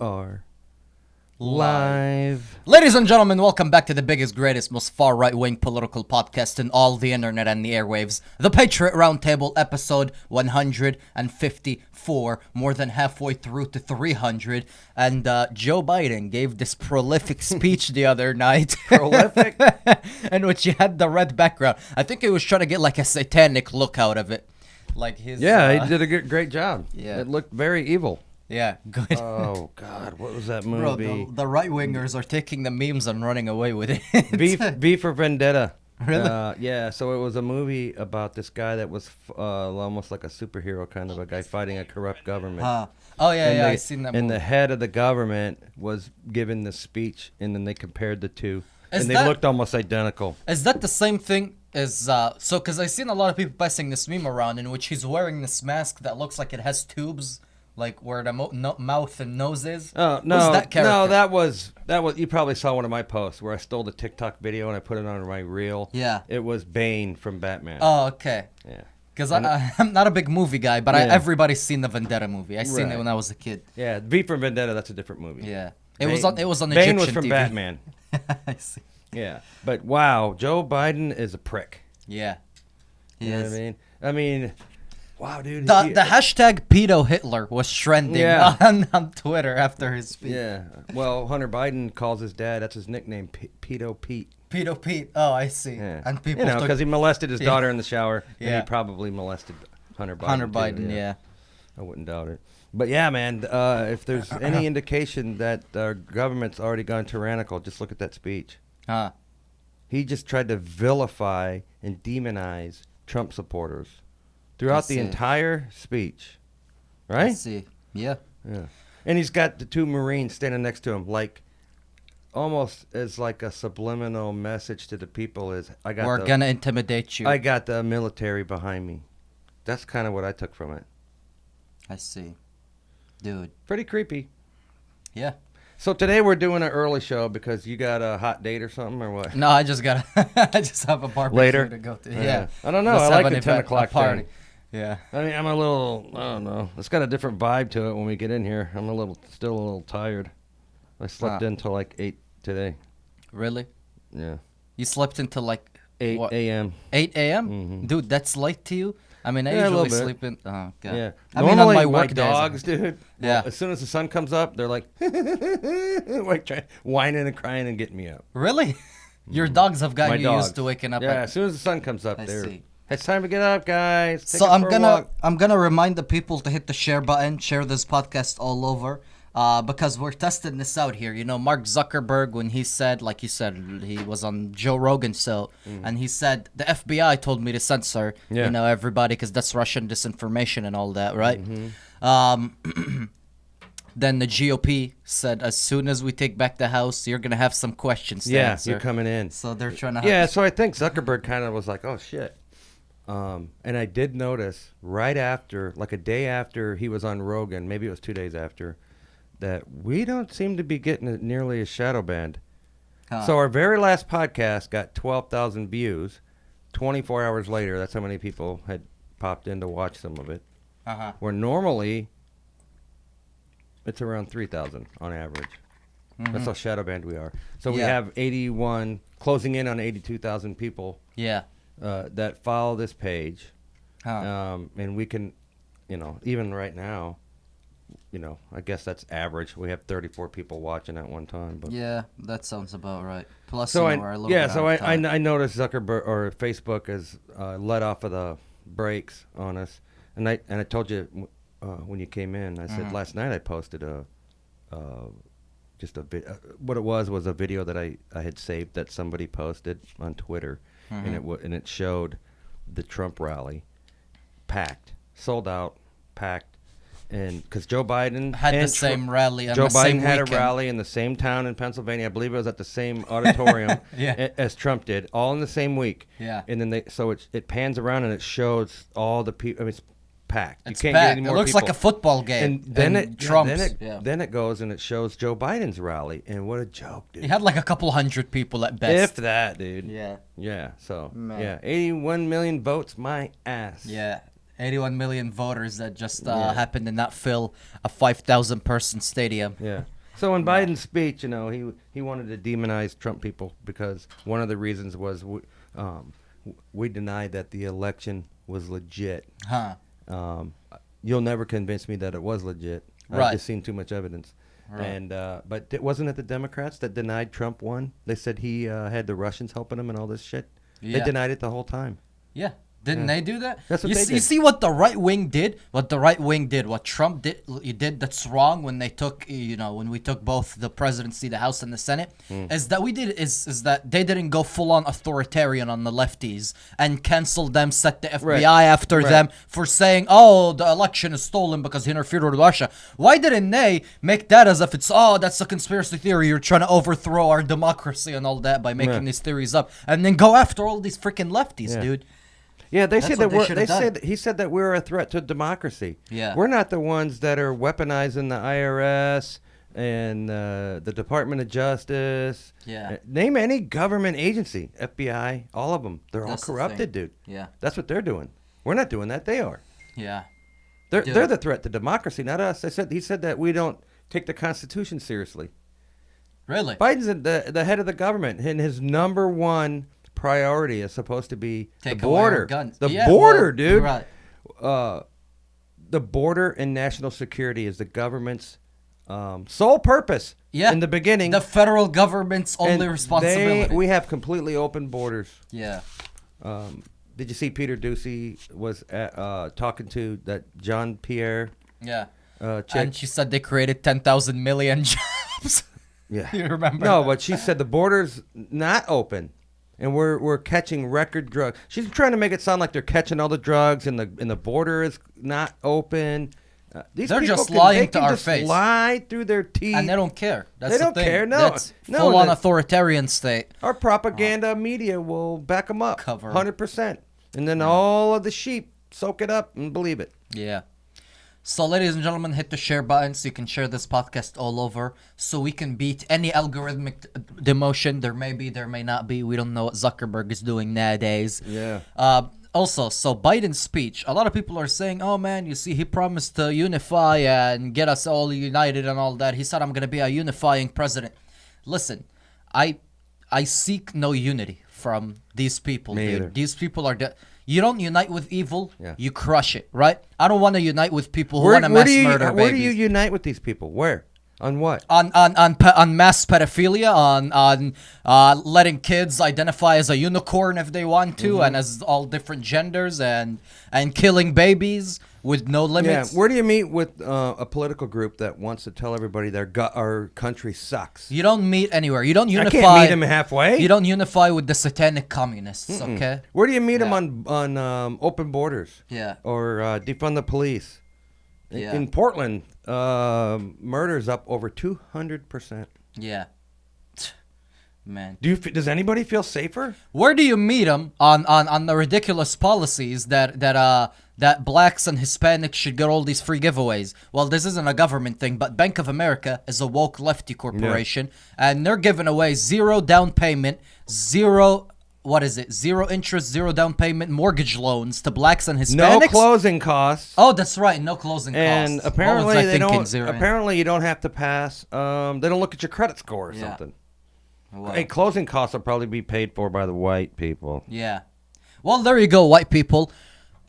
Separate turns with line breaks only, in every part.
are live.
Ladies and gentlemen, welcome back to the biggest, greatest, most far right-wing political podcast in all the internet and the airwaves. The Patriot Roundtable, episode 154, more than halfway through to 300. And Joe Biden gave this prolific speech the other night.
Prolific?
In which he had the red background. I think he was trying to get like a satanic look out of it. Like his.
Yeah, he did a great job.
Yeah.
It looked very evil.
Yeah, good.
Oh, God, what was that
Bro,
movie?
the right-wingers are taking the memes and running away with it.
V for Vendetta.
Really?
Yeah, so it was a movie about this guy that was almost like a superhero kind of a guy fighting a corrupt government.
Oh, yeah,
And
yeah,
they-
I seen that
And
movie.
the head of the government was giving the speech, and then they compared the two.
Is
And they
that-
looked almost identical.
Is that the same thing as, because I seen a lot of people passing this meme around in which he's wearing this mask that looks like it has tubes, like where the mouth and nose is?
Oh, no,
Who's that character?
no, that was, you probably saw one of my posts where I stole the TikTok video and I put it on my reel.
Yeah.
It was Bane from Batman.
Oh, okay.
Yeah.
Because I'm not a big movie guy, but
Yeah.
everybody's seen the Vendetta movie. I seen
Right.
it when I was a kid.
Yeah, V for Vendetta, that's a different movie.
Yeah. It was on the
Bane
Egyptian
was from
TV.
Batman.
I see.
Yeah. But wow, Joe Biden is a prick.
Yeah. He
You know
is.
what I mean? Wow, dude.
The hashtag pedo Hitler was trending
Yeah.
on Twitter after his speech.
Yeah. Well, Hunter Biden calls his dad, that's his nickname, Pedo Pete.
Pedo Pete. Oh, I see.
Yeah.
And people
You know,
took
because he molested his daughter in the shower, and
Yeah.
he probably molested Hunter Biden.
Hunter
too,
Biden, yeah.
I wouldn't doubt it. But yeah, man, if there's any indication that our government's already gone tyrannical, just look at that speech.
Huh.
He just tried to vilify and demonize Trump supporters throughout the
see.
entire speech.
I
Right?
see. Yeah.
Yeah. And he's got the two Marines standing next to him, like almost as like a subliminal message to the people is
We're gonna intimidate you.
I got the military behind me. That's kind of what I took from it.
I see. Dude.
Pretty creepy.
Yeah.
So today we're doing an early show because you got a hot date or something or what?
No, I just gotta. I just have a barbecue
Later?
to go to.
Yeah.
Yeah.
I don't know.
Let's
I
have
like
an
the 10
event,
o'clock
a party.
thing.
Yeah.
I mean, I'm a little, I don't know. It's got a different vibe to it when we get in here. I'm still a little tired. I slept in till like 8 today.
Really?
Yeah.
You slept until like
8
what,
a.m.
8 a.m.
Mhm.
Dude, that's late to you. I mean, I
Yeah, a little
usually
bit.
sleep in. Oh god.
Yeah.
I mean, on
Normally,
my
my
work days,
dogs, dude.
Yeah.
As soon as the sun comes up, they're like, whining and crying and getting me up.
Really? Your dogs have gotten
My
you
dogs.
used to waking up.
Yeah.
at-
As soon as the sun comes up,
I
they're.
see.
It's time to get up, guys. Take
So
us for a walk."
I'm gonna remind the people to hit the share button, share this podcast all over, because we're testing this out here. You know, Mark Zuckerberg, when he said, like you said, he was on Joe Rogan's show, and he said the FBI told me to censor,
Yeah.
you know, everybody because that's Russian disinformation and all that, right? Then the GOP said, as soon as we take back the House, you're gonna have some questions to
Yeah,
answer.
you're coming in.
So they're trying to.
Yeah, so I think Zuckerberg kind of was like, oh, shit. And I did notice right after, like a day after he was on Rogan, maybe it was 2 days after, that we don't seem to be getting it nearly as shadow banned.
Huh.
So our very last podcast got 12,000 views. 24 hours later, that's how many people had popped in to watch some of it.
Uh-huh.
Where normally it's around 3,000 on average. That's how shadow banned we are. So we
Yeah.
have 81, closing in on 82,000 people
Yeah.
that follow this page.
Huh.
And we can, you know, even right now, you know, I guess that's average. We have 34 people watching at one time. But
Yeah, that sounds about right. Plus,
so
you know, we're a little
yeah,
bit
so
out of time.
I noticed Zuckerberg or Facebook has let off of the brakes on us, and I told you when you came in, I said last night I posted what it was a video that I had saved that somebody posted on Twitter, and it showed the Trump rally, packed, sold out, packed. And because Joe Biden
had the
and
same rally on
Joe
the same
Biden had
weekend.
a rally in the same town in Pennsylvania. I believe it was at the same auditorium
Yeah.
as Trump did, all in the same week.
Yeah.
And then it pans around and it shows all the people. I mean, it's packed.
It's
you can't
packed.
get any more
It looks
people.
like a football game.
And then
Trump's.
then it goes and it shows Joe Biden's rally, and what a joke, dude.
He had like a couple hundred people at best.
If that, dude.
Yeah.
Yeah. So
Man.
yeah, 81 million votes, my ass.
Yeah. 81 million voters that just
Yeah.
happened to not fill a 5,000 person stadium.
Yeah. So in Biden's speech, he wanted to demonize Trump people because one of the reasons was we denied that the election was legit.
Huh.
You'll never convince me that it was legit.
Right.
I've just seen too much evidence.
Right.
And but wasn't it the Democrats that denied Trump won? They said he had the Russians helping him and all this shit.
Yeah.
They denied it the whole time.
Yeah. Didn't
Yeah.
they do that?
That's what
you
they
see, you
did.
see what the right wing did? What Trump did that's wrong when they took, when we took both the presidency, the House and the Senate, is that they didn't go full on authoritarian on the lefties and cancel them, set the FBI
Right.
after
Right.
them for saying, oh, the election is stolen because he interfered with Russia. Why didn't they make that as if it's, that's a conspiracy theory, you're trying to overthrow our democracy and all that by making
Yeah.
these theories up, and then go after all these freaking lefties,
Yeah.
dude.
Yeah, they
That's
said
what
that
they should've done.
he said that we're a threat to democracy.
Yeah.
We're not the ones that are weaponizing the IRS and the Department of Justice.
Yeah.
Name any government agency, FBI, all of them. They're
That's the
all corrupted,
thing.
dude.
Yeah.
That's what they're doing. We're not doing that. They are.
Yeah.
They're
Dude.
they're the threat to democracy, not us. He said that we don't take the Constitution seriously.
Really?
Biden's the head of the government, and his number one priority is supposed to be
Take
the
away our
border.
guns.
The
Yeah,
border,
well,
dude.
Right.
The border and national security is the government's sole purpose.
Yeah.
In the beginning,
The federal government's only
and
responsibility.
we have completely open borders.
Yeah.
Did you see Peter Ducey was talking to that John Pierre
Yeah.
chick?
And she said they created 10,000 million jobs.
Yeah.
You remember?
No,
that?
but she said the border's not open, and we're catching record drugs. She's trying to make it sound like they're catching all the drugs, and the border is not open. These
They're
people
just
can,
lying
they
to
can
our
just
face.
lie through their teeth.
And they don't care. That's
They
the
don't
thing.
care, no.
That's
No,
full on
that-
authoritarian state.
Our propaganda media will back them up,
Cover 'em.
100%, and then all of the sheep soak it up and believe it.
Yeah. So, ladies and gentlemen, hit the share button so you can share this podcast all over so we can beat any algorithmic demotion. There may be, there may not be. We don't know what Zuckerberg is doing nowadays.
Yeah.
Also, so Biden's speech, a lot of people are saying, oh man, you see, he promised to unify and get us all united and all that. He said, I'm going to be a unifying president. Listen, I seek no unity from these people,
Me
dude.
either.
These people are... You don't unite with evil,
Yeah.
you crush it, right? I don't want to unite with people who want to mass murder
where do
babies.
you unite with these people? Where? On what?
On mass pedophilia, on letting kids identify as a unicorn if they want to,
Mm-hmm.
and as all different genders, and killing babies with no
Yeah.
limits.
Where do you meet with a political group that wants to tell everybody our country sucks?
You don't meet anywhere. You don't
I
unify.
can't meet them halfway.
You don't unify with the satanic communists. Okay.
Where do you meet them
Yeah.
on open borders?
Yeah.
Or defund the police?
Yeah.
In Portland, murder's up over 200%.
Yeah. Man.
Does anybody feel safer?
Where do you meet them on the ridiculous policies that blacks and Hispanics should get all these free giveaways? Well, this isn't a government thing, but Bank of America is a woke lefty corporation, and they're giving away zero down payment, zero interest, zero down payment mortgage loans to blacks and Hispanics.
No closing costs.
Oh, that's right, no closing
And
costs.
apparently
What was I
they
thinking,
don't.
zero?
Apparently you don't have to pass. They don't look at your credit score or
Yeah.
something.
Wow.
Hey, closing costs will probably be paid for by the white people.
Yeah. Well, there you go, white people.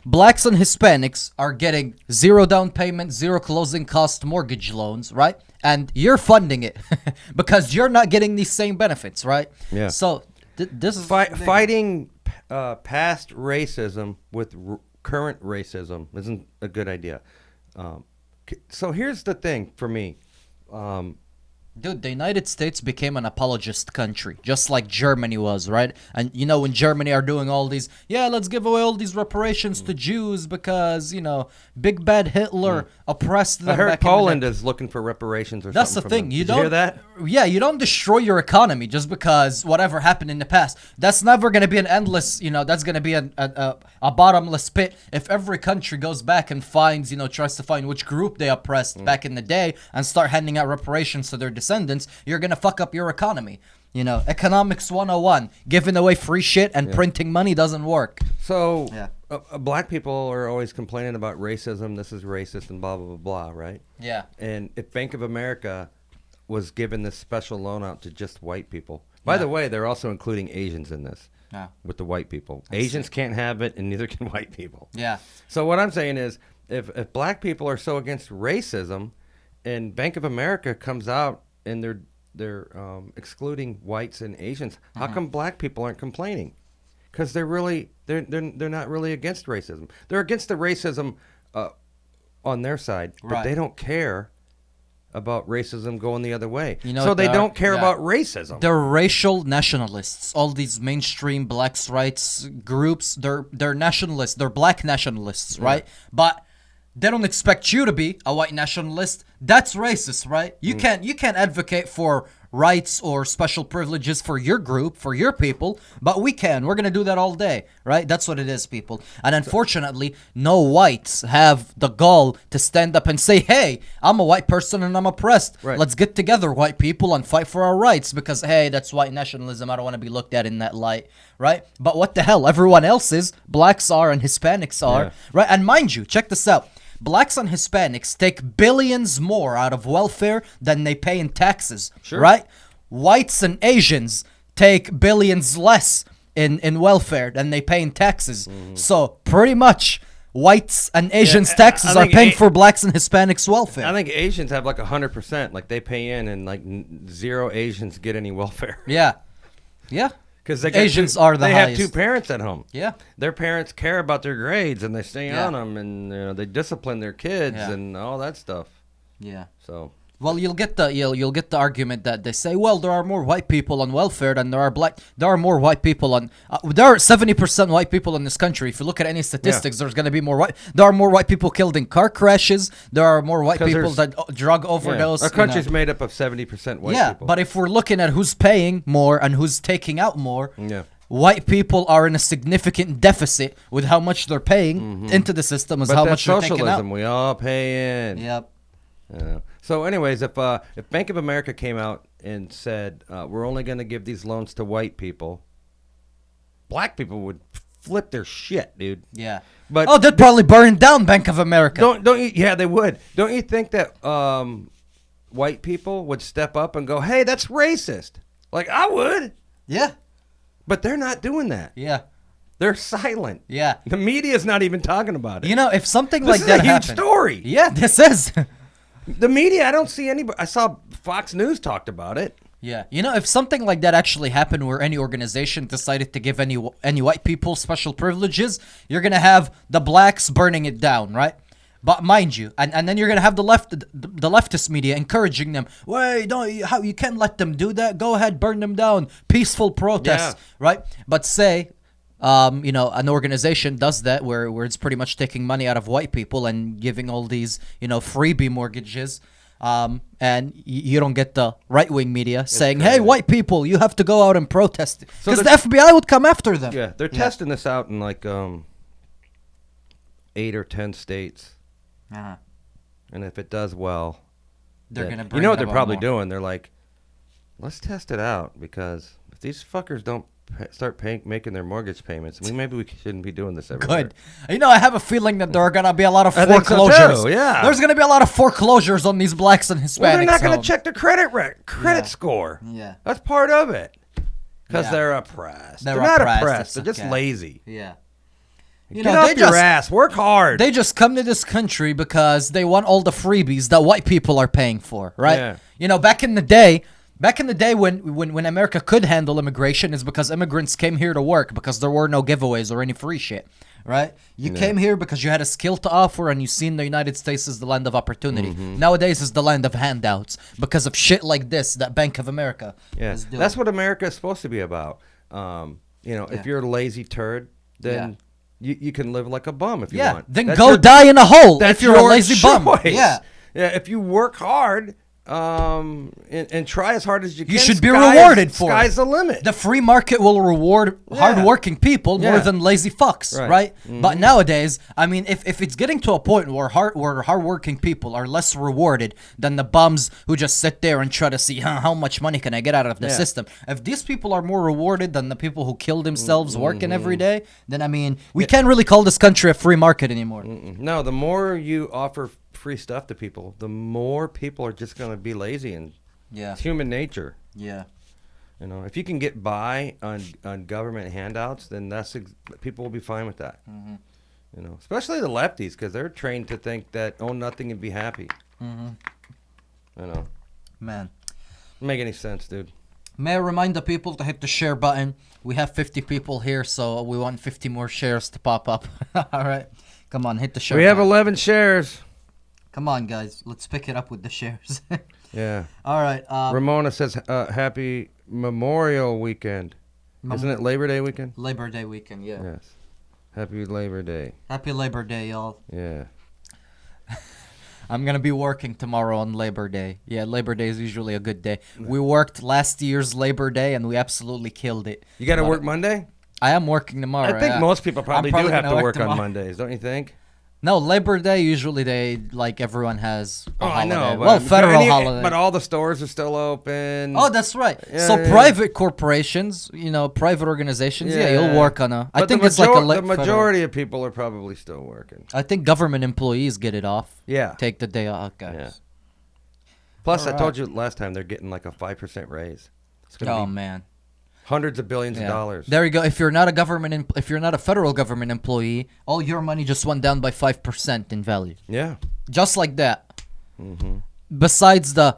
Blacks and Hispanics are getting zero down payment, zero closing cost mortgage loans, right? And you're funding it because you're not getting these same benefits, right?
Yeah.
So this is
Fighting past racism with current racism isn't a good idea. So here's the thing for me.
Dude, the United States became an apologist country, just like Germany was, right? And when Germany are doing all these, let's give away all these reparations to Jews because, big bad Hitler oppressed them.
I heard
back in the day.
Poland is looking for reparations or
That's
something.
the
from
thing.
them.
You
Did
don't
hear that?
Yeah, you don't destroy your economy just because whatever happened in the past. That's never going to be an endless. That's going to be a bottomless pit if every country goes back and finds, tries to find which group they oppressed back in the day and start handing out reparations to their descendants, you're gonna fuck up your economy. You know, economics 101, giving away free shit and printing money doesn't work.
So,
Yeah.
Black people are always complaining about racism. This is racist and blah, blah, blah, blah, right?
Yeah.
And if Bank of America was giving this special loan out to just white people. By the way, they're also including Asians in this
Yeah.
with the white people. Asians can't have it, and neither can white people.
Yeah.
So what I'm saying is, if black people are so against racism, and Bank of America comes out and they're excluding whites and Asians, how come black people aren't complaining? Because they're not really against racism. They're against the racism on their side, but
Right.
they don't care about racism going the other way.
You know
so
what
they
they
don't
are?
care
Yeah.
about racism.
They're racial nationalists. All these mainstream blacks' rights groups, they're nationalists. They're black nationalists, right? But they don't expect you to be a white nationalist. That's racist, right? You can't advocate for rights or special privileges for your group, for your people, but we can. We're going to do that all day, right? That's what it is, people. And unfortunately, no whites have the gall to stand up and say, hey, I'm a white person and I'm oppressed.
Right.
Let's get together, white people, and fight for our rights because, hey, that's white nationalism. I don't want to be looked at in that light, right? But what the hell? Everyone else is. Blacks are and Hispanics are,
Yeah.
right? And mind you, check this out. Blacks and Hispanics take billions more out of welfare than they pay in taxes,
Sure.
right? Whites and Asians take billions less in welfare than they pay in taxes. So pretty much whites and Asians'
I
taxes are
think
paying for blacks and Hispanics' welfare.
I think Asians have like 100%. Like they pay in, and like zero Asians get any welfare.
Yeah. Yeah.
Because
Asians are the
they
highest.
have two parents at home.
Yeah.
Their parents care about their grades and they stay
Yeah.
on them, and they discipline their kids
Yeah.
and all that stuff.
Yeah.
So
Well, you'll get the argument that they say, well, there are more white people on welfare than there are black. There are more white people on. There are 70% white people in this country. If you look at any statistics, there's going to be more white. There are more white people killed in car crashes. There are more white
'Cause
people
there's-
that drug overdose.
our
you know.
country's made up of 70% white
Yeah,
people.
but if we're looking at who's paying more and who's taking out more,
Yeah.
white people are in a significant deficit with how much they're paying into the system as
But
how
that's
much they're taking out.
socialism. We all pay in.
Yep.
So, anyways, if Bank of America came out and said we're only going to give these loans to white people, black people would flip their shit, dude.
Yeah.
But
Oh, they'd probably burn down Bank of America.
don't you? Yeah, they would. Don't you think that white people would step up and go, "Hey, that's racist"? Like I would,
Yeah.
but they're not doing that.
Yeah.
They're silent.
Yeah.
The media's not even talking about it.
You know, if something
this
like
is
that
a huge
happened,
story.
yeah, this is.
The media, I don't see anybody. I saw Fox News talked about it.
Yeah, you know, if something like that actually happened, where any organization decided to give any white people special privileges, you're gonna have the blacks burning it down, right? But mind you, and then you're gonna have the leftist media encouraging them. Wait, you can't let them do that. Go ahead, burn them down. Peaceful protests,
Yeah.
right? But say, an organization does that where it's pretty much taking money out of white people and giving all these, freebie mortgages. And you don't get the right-wing media saying,
crazy.
hey, white people, you have to go out and protest.
So
Because the
there's-
FBI would come after them.
Yeah, they're testing this out in like 8 or 10 states.
Uh-huh.
And if it does well,
They're
then-
going to
you
bring
know
it
what they're
about
probably
more.
doing? They're like, let's test it out, because if these fuckers don't start making their mortgage payments, maybe we shouldn't be doing this everywhere.
Good. I have a feeling that there are going to be a lot of
I think so
foreclosures.
too, yeah.
There's going to be a lot of foreclosures on these blacks and Hispanics.
Well, they're not going to
homes.
check the credit
Yeah.
score.
Yeah.
That's part of it. Because
Yeah.
they're oppressed.
They're
They're not
oppressed,
oppressed. They're
it's
just
okay.
lazy.
Yeah.
Get off your ass. Work hard.
They just come to this country because they want all the freebies that white people are paying for, right?
Yeah.
Back in the day when America could handle immigration is because immigrants came here to work because there were no giveaways or any free shit, right? You came here because you had a skill to offer and you seen the United States as the land of opportunity.
Mm-hmm.
Nowadays it's the land of handouts because of shit like this that Bank of America
Yeah,
is doing.
that's what America is supposed to be about. If you're a lazy turd, then you can live like a bum if you want.
Then
That's
go
your-
die in a hole
That's
if you're a
your
lazy bum.
choice.
Yeah.
Yeah, if you work hard, and try as hard as you can.
You should be rewarded for it.
Sky's the limit.
The free market will reward hardworking people more than lazy fucks, right? But nowadays, I mean, if it's getting to a point where hardworking people are less rewarded than the bums who just sit there and try to see how much money can I get out of the system. If these people are more rewarded than the people who kill themselves working every day, then I mean, we can't really call this country a free market anymore.
No, the more you offer free stuff to people, the more people are just going to be lazy, and it's human nature.
Yeah.
You know, if you can get by on government handouts, then people will be fine with that. You know, especially the lefties, because they're trained to think that own nothing and be happy. You know,
Man.
Doesn't make any sense, dude.
May I remind the people to hit the share button? We have 50 people here, so we want 50 more shares to pop up. All right. Come on, hit the share
We
button.
have 11 shares.
Come on, guys. Let's pick it up with the shares.
Yeah.
All right.
Ramona says, happy Memorial Weekend. Isn't it Labor Day weekend?
Labor Day weekend, yeah.
Yes. Happy Labor Day.
Happy Labor Day, y'all.
Yeah.
I'm going to be working tomorrow on Labor Day. Yeah, Labor Day is usually a good day. We worked last year's Labor Day, and we absolutely killed it.
You got to work Monday?
I am working tomorrow.
I think most people probably do have to
gonna
work on
tomorrow.
Mondays, don't you think?
No, Labor Day, usually everyone has a holiday.
I know.
Well, federal holiday.
But all the stores are still open.
Oh, that's right.
Yeah,
So
yeah.
private corporations, private organizations, you'll work on a... I think it's like a...
the majority of people are probably still working.
I think government employees get it off.
Yeah.
Take the day off, guys.
Yeah. Plus,
All
I told you last time they're getting like a 5% raise. It's going to
Oh,
be
man.
hundreds of billions of dollars.
There you go. If you're not a federal government employee, all your money just went down by 5% in value.
Yeah.
Just like that. Besides the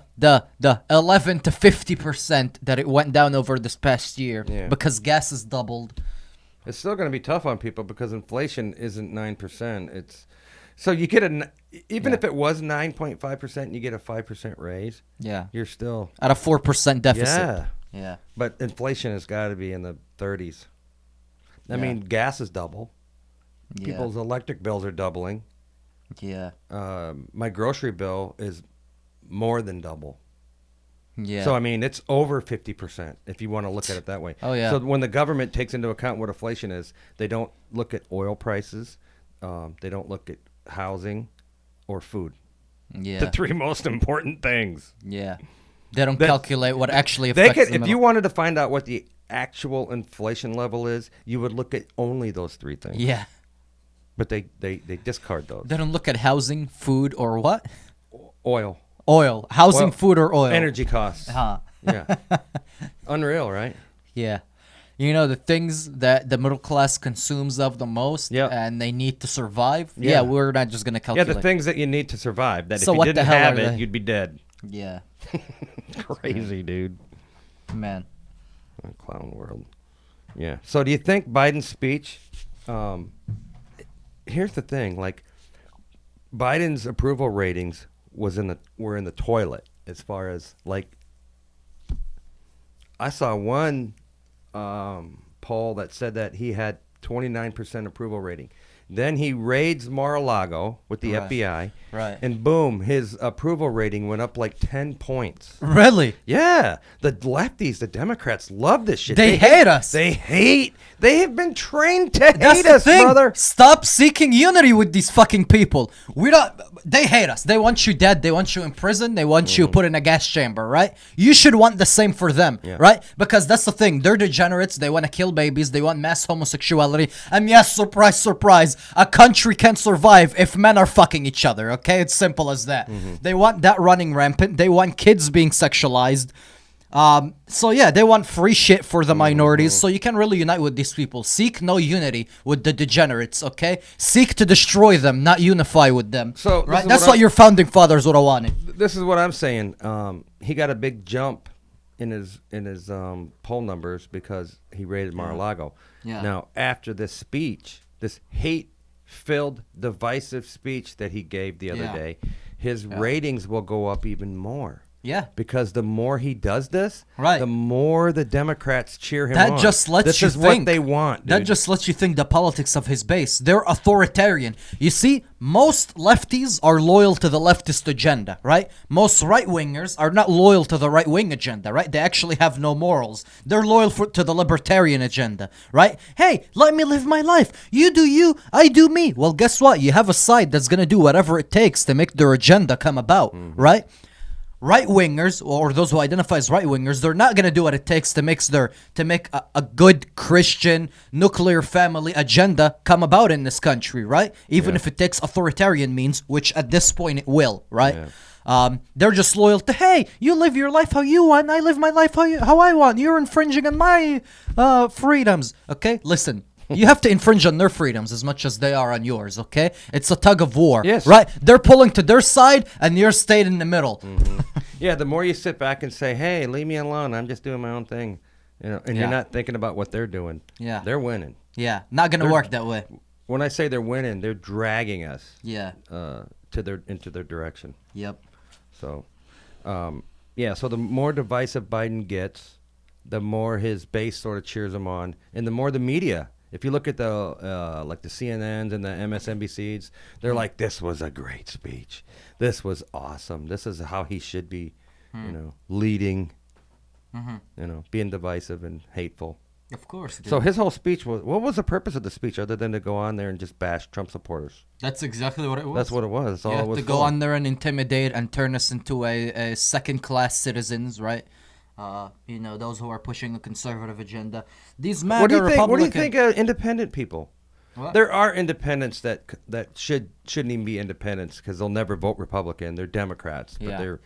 11 to 50% that it went down over this past year because gas has doubled.
It's still going to be tough on people because inflation isn't 9%. It's so you get even if it was 9.5%, you get a 5% raise.
Yeah.
You're still
At a 4% deficit.
Yeah.
Yeah.
But inflation has got to be in the 30s. I
Yeah.
mean, gas is double.
Yeah.
People's electric bills are doubling.
Yeah.
My grocery bill is more than double.
Yeah.
So, I mean, it's over 50% if you want to look at it that way.
Oh, yeah.
So when the government takes into account what inflation is, they don't look at oil prices. They don't look at housing or food.
Yeah.
The three most important things.
Yeah. They don't calculate what actually
They
affects
could, if you wanted to find out what the actual inflation level is, you would look at only those three things.
Yeah.
But they discard those.
They don't look at housing, food, or what?
Oil.
Oil. Housing,
Oil.
food, or oil.
Energy costs.
Huh.
Yeah. Unreal, right?
Yeah. The things that the middle class consumes of the most
Yep.
and they need to survive.
Yeah.
Yeah, we're not just going to
Yeah,
calculate.
the things that you need to survive. That
So
if you
what the
didn't
hell
have
are
it,
they?
you'd be dead.
Yeah.
Crazy, dude.
Man.
Clown world. Yeah. So do you think Biden's speech? Here's the thing: like, Biden's approval ratings were in the toilet as far as like. I saw one poll that said that he had 29% approval rating. Then he raids Mar-a-Lago with the
Right.
FBI.
Right.
And boom, his approval rating went up like 10 points.
Really?
Yeah. The lefties, the Democrats love this shit.
They hate us.
They have been trained to
That's
hate
the
us,
thing.
brother.
Stop seeking unity with these fucking people. They hate us. They want you dead. They want you in prison. They want you put in a gas chamber, right? You should want the same for them, right? Because that's the thing. They're degenerates. They want to kill babies. They want mass homosexuality. And yes, surprise, surprise, a country can't survive if men are fucking each other, okay? It's simple as that. They want that running rampant. They want kids being sexualized. So yeah, they want free shit for the minorities. So you can really unite with these people. Seek no unity with the degenerates, okay? Seek to destroy them, not unify with them.
So, this
right?
is
That's
what
what your founding fathers would have wanted.
This is what I'm saying. He got a big jump in his poll numbers because he raided Mar-a-Lago.
Yeah.
Now, after this speech, this hate-filled, divisive speech that he gave the other day, his ratings will go up even more.
Yeah.
Because the more he does this,
Right.
the more the Democrats cheer him
That
on.
just lets
this
you
is
think.
what they want,
That
dude.
just lets you think the politics of his base. They're authoritarian. You see, most lefties are loyal to the leftist agenda, right? Most right-wingers are not loyal to the right-wing agenda, right? They actually have no morals. They're loyal to the libertarian agenda, right? Hey, let me live my life. You do you, I do me. Well, guess what? You have a side that's going to do whatever it takes to make their agenda come about, right? Right-wingers, or those who identify as right-wingers, they're not going to do what it takes to make a good Christian nuclear family agenda come about in this country, right? Even if it takes authoritarian means, which at this point it will, right? They're just loyal to, hey, you live your life how you want, I live my life how I want. You're infringing on my freedoms, okay? Listen. You have to infringe on their freedoms as much as they are on yours, okay? It's a tug of war,
Yes.
right? They're pulling to their side, and you're staying in the middle.
Yeah, the more you sit back and say, "Hey, leave me alone. I'm just doing my own thing," and
Yeah.
you're not thinking about what they're doing.
Yeah.
They're winning.
Yeah, not gonna work that way.
When I say they're winning, they're dragging us
Yeah.
into their direction.
Yep.
So, yeah. So the more divisive Biden gets, the more his base sort of cheers him on, and the more the media. If you look at the like the CNNs and the MSNBCs, they're like, "This was a great speech. This was awesome. This is how he should be, leading, being divisive and hateful."
Of course.
So his whole speech was, what was the purpose of the speech other than to go on there and just bash Trump supporters?
that's exactly what it was.
That's what it was. That's all
Yeah,
it was
to go
for.
on there and intimidate and turn us into a second-class citizens, right? Those who are pushing a conservative agenda. These MAGA
What do you think?
Republican...
What do you think of independent people?
What?
There are independents that shouldn't even be independents because they'll never vote Republican. They're Democrats, but
Yeah.
they're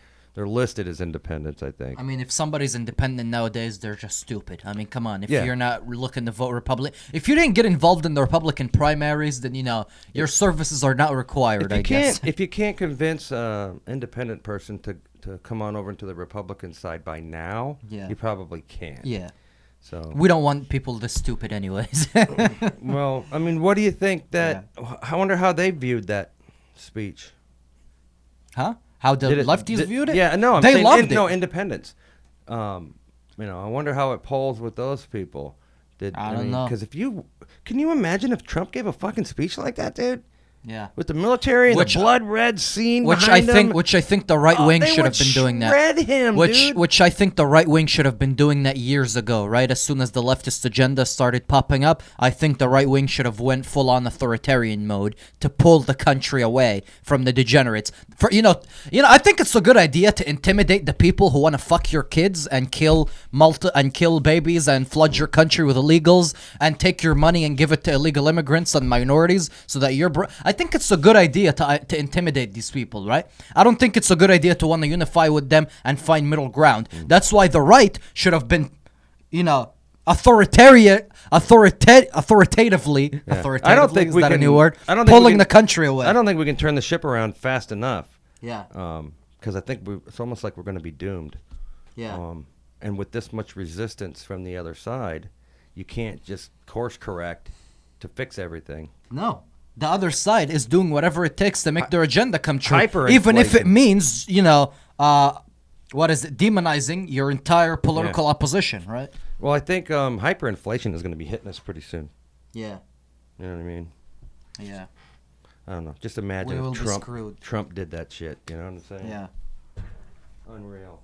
listed as independents, I think.
I mean, if somebody's independent nowadays, they're just stupid. I mean, come on. If
Yeah.
you're not looking to vote Republican... If you didn't get involved in the Republican primaries, then, your services are not required, I guess.
If you can't convince an independent person to come on over into the Republican side by now,
Yeah.
you probably can't.
Yeah.
So,
We don't want people this stupid anyways.
well, I mean, what do you think that? I wonder how they viewed that speech.
Huh? How the
Did it-
lefties
did-
viewed it?
Yeah, no, I'm
they
saying
loved it.
No, independents. I wonder how it polls with those people.
I don't know.
Because can you imagine if Trump gave a fucking speech like that, dude?
Yeah.
With the military and
Which-
the blood red scene
Which
behind him?
I think the right wing
they
should
would
have been doing that.
shred him, dude.
Which I think the right wing should have been doing that years ago, right? As soon as the leftist agenda started popping up, I think the right wing should have went full on authoritarian mode to pull the country away from the degenerates. I think it's a good idea to intimidate the people who want to fuck your kids and kill babies and flood your country with illegals and take your money and give it to illegal immigrants and minorities so that I think it's a good idea to intimidate these people, right? I don't think it's a good idea to want to unify with them and find middle ground. That's why the right should have been, authoritatively.
I don't think
is
we
that a
can.
new word?
I don't think
Pulling
we can,
the country away.
I don't think we can turn the ship around fast enough.
Yeah.
Because I think it's almost like we're going to be doomed.
Yeah.
And with this much resistance from the other side, you can't just course correct to fix everything.
No. The other side is doing whatever it takes to make their agenda come true.
Hyperinflation.
Even if it means, demonizing your entire political opposition, right?
Well, I think hyperinflation is going to be hitting us pretty soon.
Yeah.
You know what I mean?
Yeah.
I don't know. Just imagine
We will
if
be screwed.
Trump did that shit. You know what I'm saying?
Yeah.
Unreal.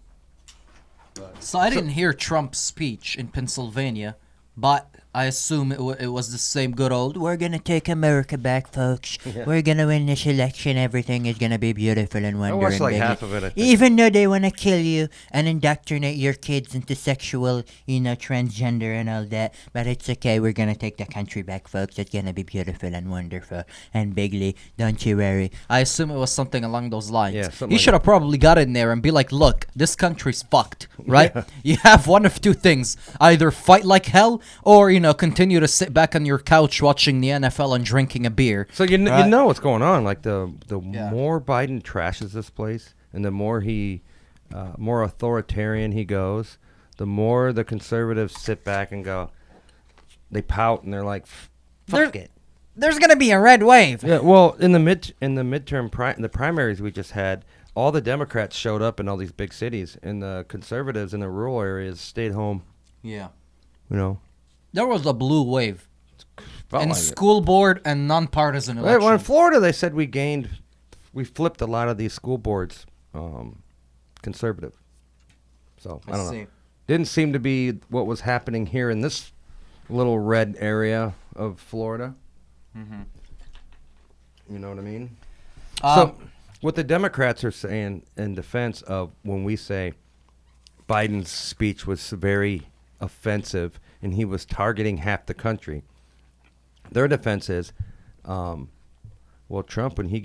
But,
So I didn't hear Trump's speech in Pennsylvania, but I assume it was the same good old, we're going to take America back, folks.
Yeah.
We're going to win this election. Everything is going to be beautiful and wonderful.
watched like half of it, I think.
Even though they want to kill you and indoctrinate your kids into sexual, transgender and all that. But it's okay. We're going to take the country back, folks. It's going to be beautiful and wonderful and bigly. Don't you worry. I assume it was something along those lines.
Yeah, something
He
like
should have probably got in there and be like, look, this country's fucked, right?
Yeah.
You have one of two things. Either fight like hell or, continue to sit back on your couch watching the NFL and drinking a beer.
So you
Right.
know what's going on. Like the
Yeah.
more Biden trashes this place, and the more more authoritarian he goes, the more the conservatives sit back and go. They pout and they're like, "Fuck it."
There's going to be a red wave.
Yeah. Well, in the primaries we just had, all the Democrats showed up in all these big cities, and the conservatives in the rural areas stayed home.
Yeah.
You know,
There was a blue wave
felt
in
like it.
school board and nonpartisan
Well, in
elections.
Florida, they said we flipped a lot of these school boards conservative. So I don't know. Didn't seem to be what was happening here in this little red area of Florida.
Mm-hmm.
You know what I mean?
Um,
So what the Democrats are saying in defense of when we say Biden's speech was very offensive and he was targeting half the country, their defense is, well, Trump, when he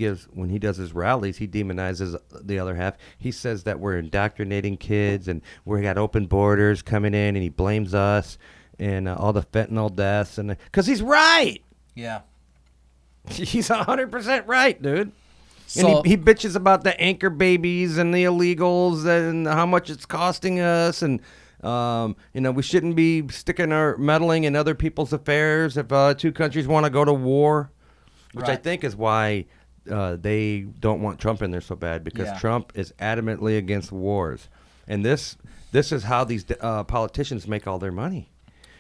does his rallies, he demonizes the other half. He says that we're indoctrinating kids and we got open borders coming in, and he blames us and all the fentanyl deaths, and because he's right.
yeah.
He's 100% right, dude.
So
And he bitches about the anchor babies and the illegals and how much it's costing us, and we shouldn't be sticking our meddling in other people's affairs if two countries want to go to war, which I
Right.
think is why they don't want Trump in there so bad, because
Yeah.
Trump is adamantly against wars, and this is how these politicians make all their money.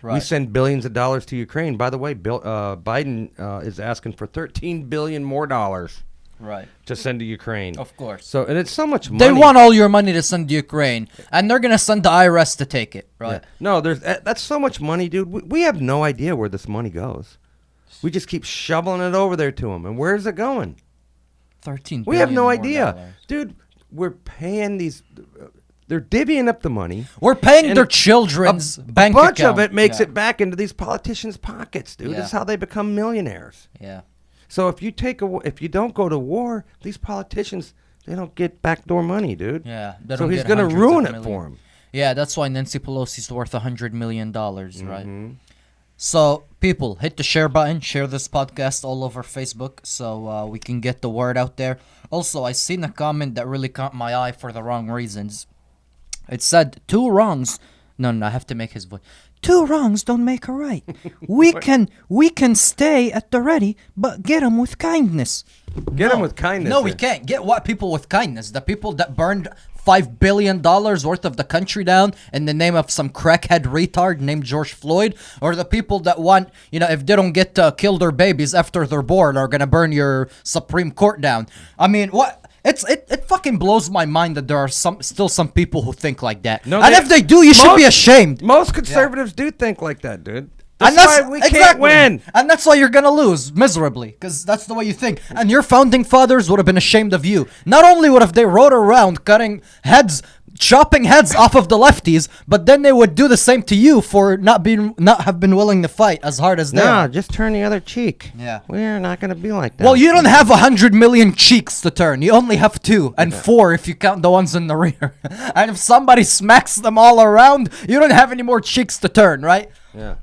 We
Right.
send billions of dollars to Ukraine. By the way, Biden is asking for $13 billion more dollars
right.
to send to Ukraine.
Of course.
So, and it's so much money.
They want all your money to send to Ukraine, and they're gonna send the IRS to take it, right?
Yeah. No, that's so much money, dude. We have no idea where this money goes. We just keep shoveling it over there to them. And where's it going?
13.
We have no
billion more
idea.
dollars.
Dude, we're paying these... they're divvying up the money.
We're paying
And
their children's
a
bank
bunch of
account.
it makes
Yeah.
it back into these politicians' pockets, dude.
Yeah.
This is how they become millionaires.
Yeah.
So if you don't go to war, these politicians, they don't get backdoor money, dude.
Yeah. They
So
don't
he's
get
gonna
hundreds of
ruin it
million.
for him.
Yeah, that's why Nancy Pelosi's worth $100 million, right?
Mm-hmm.
So, people, hit the share button, share this podcast all over Facebook so we can get the word out there. Also, I seen a comment that really caught my eye for the wrong reasons. It said, 2 wrongs. No, I have to make his voice. 2 wrongs don't make a right. We can stay at the ready, but get 'em with kindness.
Get him with kindness.
No, we can't get what people with kindness. The people that burned $5 billion worth of the country down in the name of some crackhead retard named George Floyd, or the people that want, if they don't get to kill their babies after they're born, are gonna burn your Supreme Court down. I mean, what? It fucking blows my mind that there are still some people who think like that.
No,
and if they do, you should be ashamed.
Most conservatives do think like that, dude.
And
That's why we can't
exactly.
win.
And that's why you're gonna lose miserably, because that's the way you think. And your founding fathers would have been ashamed of you. Not only would have they rode around chopping heads off of the lefties, but then they would do the same to you for not have been willing to fight as hard as they
No,
are.
just turn the other cheek.
Yeah.
We're not gonna be like that.
Well, you don't have 100 million cheeks to turn. You only have 2, and 4 if you count the ones in the rear. And if somebody smacks them all around, you don't have any more cheeks to turn, right?
Yeah.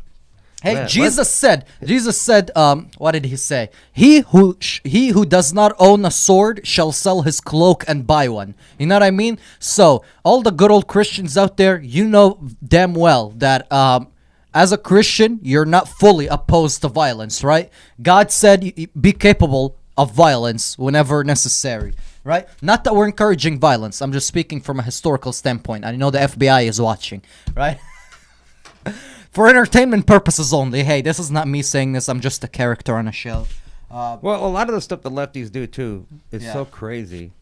Hey,
Man,
Jesus said, what did he say? He who does not own a sword shall sell his cloak and buy one. You know what I mean? So, all the good old Christians out there, you know damn well that as a Christian, you're not fully opposed to violence, right? God said be capable of violence whenever necessary, right? Not that we're encouraging violence. I'm just speaking from a historical standpoint. I know the FBI is watching, right? For entertainment purposes only. Hey, this is not me saying this. I'm just a character on a show.
Well, a lot of the stuff the lefties do too is
Yeah.
so crazy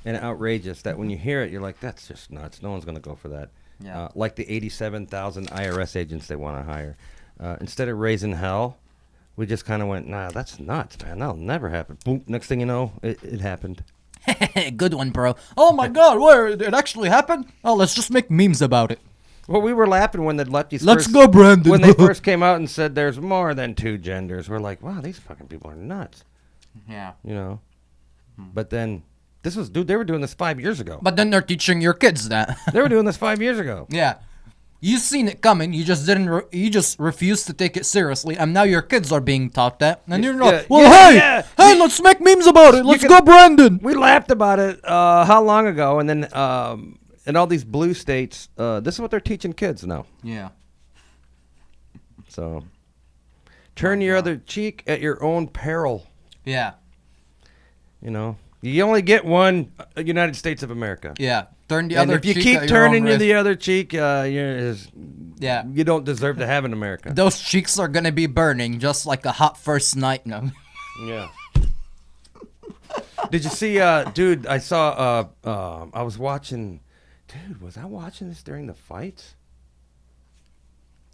and outrageous that when you hear it, you're like, "That's just nuts. No one's gonna go for that."
Yeah.
Like the 87,000 IRS agents they want to hire. Instead of raising hell, we just kind of went, "Nah, that's nuts, man. That'll never happen." Boom. Next thing you know, it happened.
Good one, bro. Oh my God, where it actually happened? Oh, let's just make memes about it.
Well, we were laughing when the lefties.
Let's
first,
go, Brandon.
When they first came out and said there's more than 2 genders, we're like, "Wow, these fucking people are nuts,"
Yeah.
you know. But then they were doing this 5 years ago.
But then they're teaching your kids that.
They were doing this 5 years ago.
Yeah. You seen it coming. You just didn't. You just refused to take it seriously, and now your kids are being taught that, and you're not.
Yeah,
Well,
yeah,
hey,
yeah.
let's make memes about it. Let's
can-
go, Brandon.
We laughed about it how long ago, and then in all these blue states, this is what they're teaching kids now.
Yeah.
So, turn your other cheek at your own peril.
Yeah.
You know, You only get one United States of America.
Yeah, turn the
And
other
if you
cheek
keep
at your own
turning
risk.
the other cheek,
Yeah.
you don't deserve to have an America.
Those cheeks are gonna be burning just like a hot first night. No.
Yeah. Did you see, dude? I saw. I was watching. Dude, was I watching this during the fights?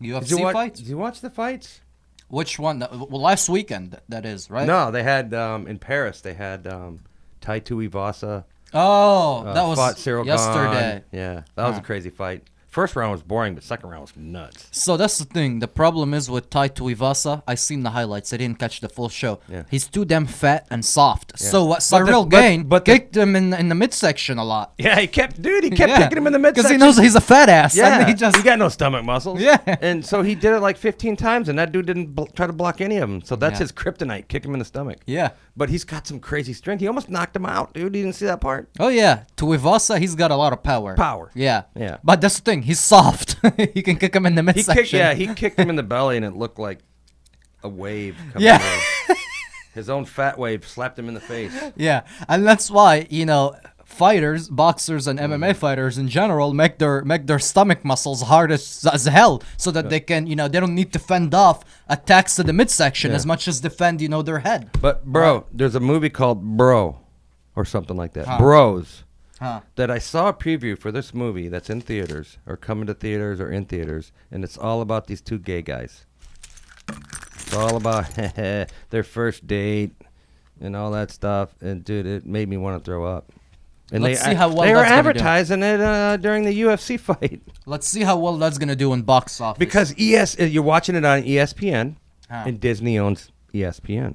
UFC fights?
Did you watch the fights?
Which one? Well, last weekend, that is, right?
No, they had in Paris. They had Tai Tuivasa
Oh, that was
fought Cyril
yesterday.
Gane. Yeah, that was a crazy fight. First round was boring, but second round was nuts.
So that's the thing. The problem is with Tai Tuivasa, I seen the highlights. I didn't catch the full show.
Yeah.
He's too damn fat and soft.
Yeah.
So what?
But
Cyril
the- but-
Gane
but the-
kicked him in the midsection a lot.
Yeah, he kept kicking him in the midsection.
Because he knows he's a fat ass.
Yeah,
And he just
got no stomach muscles.
Yeah.
And so he did it like 15 times, and that dude didn't try to block any of them. So that's
Yeah.
his kryptonite, kick him in the stomach.
yeah.
But he's got some crazy strength. He almost knocked him out, dude. You didn't see that part?
Oh yeah, Tuivasa, he's got a lot of power.
Power.
Yeah.
Yeah.
But that's the thing. He's soft. He can kick him in the
He
midsection.
he kicked him in the belly, and it looked like a wave coming
Yeah.
through. His own fat wave slapped him in the face.
Yeah, and that's why fighters, boxers, and MMA fighters in general make their stomach muscles hard as hell, so that they can they don't need to fend off attacks to the midsection
Yeah.
as much as defend their head.
But, bro, there's a movie called Bro or something like that.
Huh.
Bros.
Huh.
That I saw a preview for this movie that's in theaters or coming to theaters or in theaters, and it's all about these two gay guys. It's all about their first date and all that stuff. And dude, it made me want to throw up. And
Let's see how well
they were
that's gonna do.
advertising it during the UFC fight
Let's see how well that's gonna do in box office.
because you're watching it on ESPN,
Huh.
and Disney owns ESPN.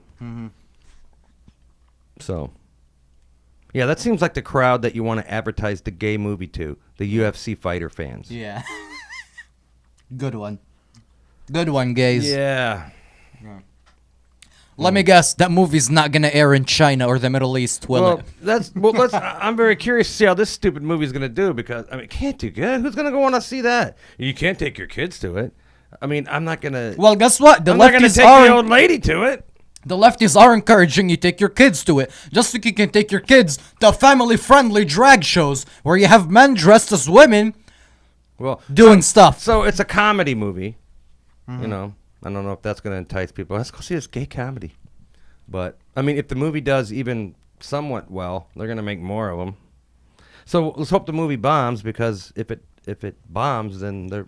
So. Yeah, that seems like the crowd that you want to advertise the gay movie to, the UFC fighter fans.
Yeah. Good one, gays.
Yeah.
Let me guess, that movie's not gonna air in China or the Middle East, will it?
I'm very curious to see how this stupid movie is going to do because it can't do good. Who's going to go want to see that? You can't take your kids to it. I mean, I'm not going to.
Well, guess what?
I'm not going to take the old lady to it.
The lefties are encouraging you take your kids to it, just like you can take your kids to family-friendly drag shows where you have men dressed as women
Well,
doing stuff.
so it's a comedy movie. You know, I don't know if that's going to entice people. Let's go see this gay comedy. But I mean, if the movie does even somewhat well, they're going to make more of them. So let's hope the movie bombs because if it bombs, then they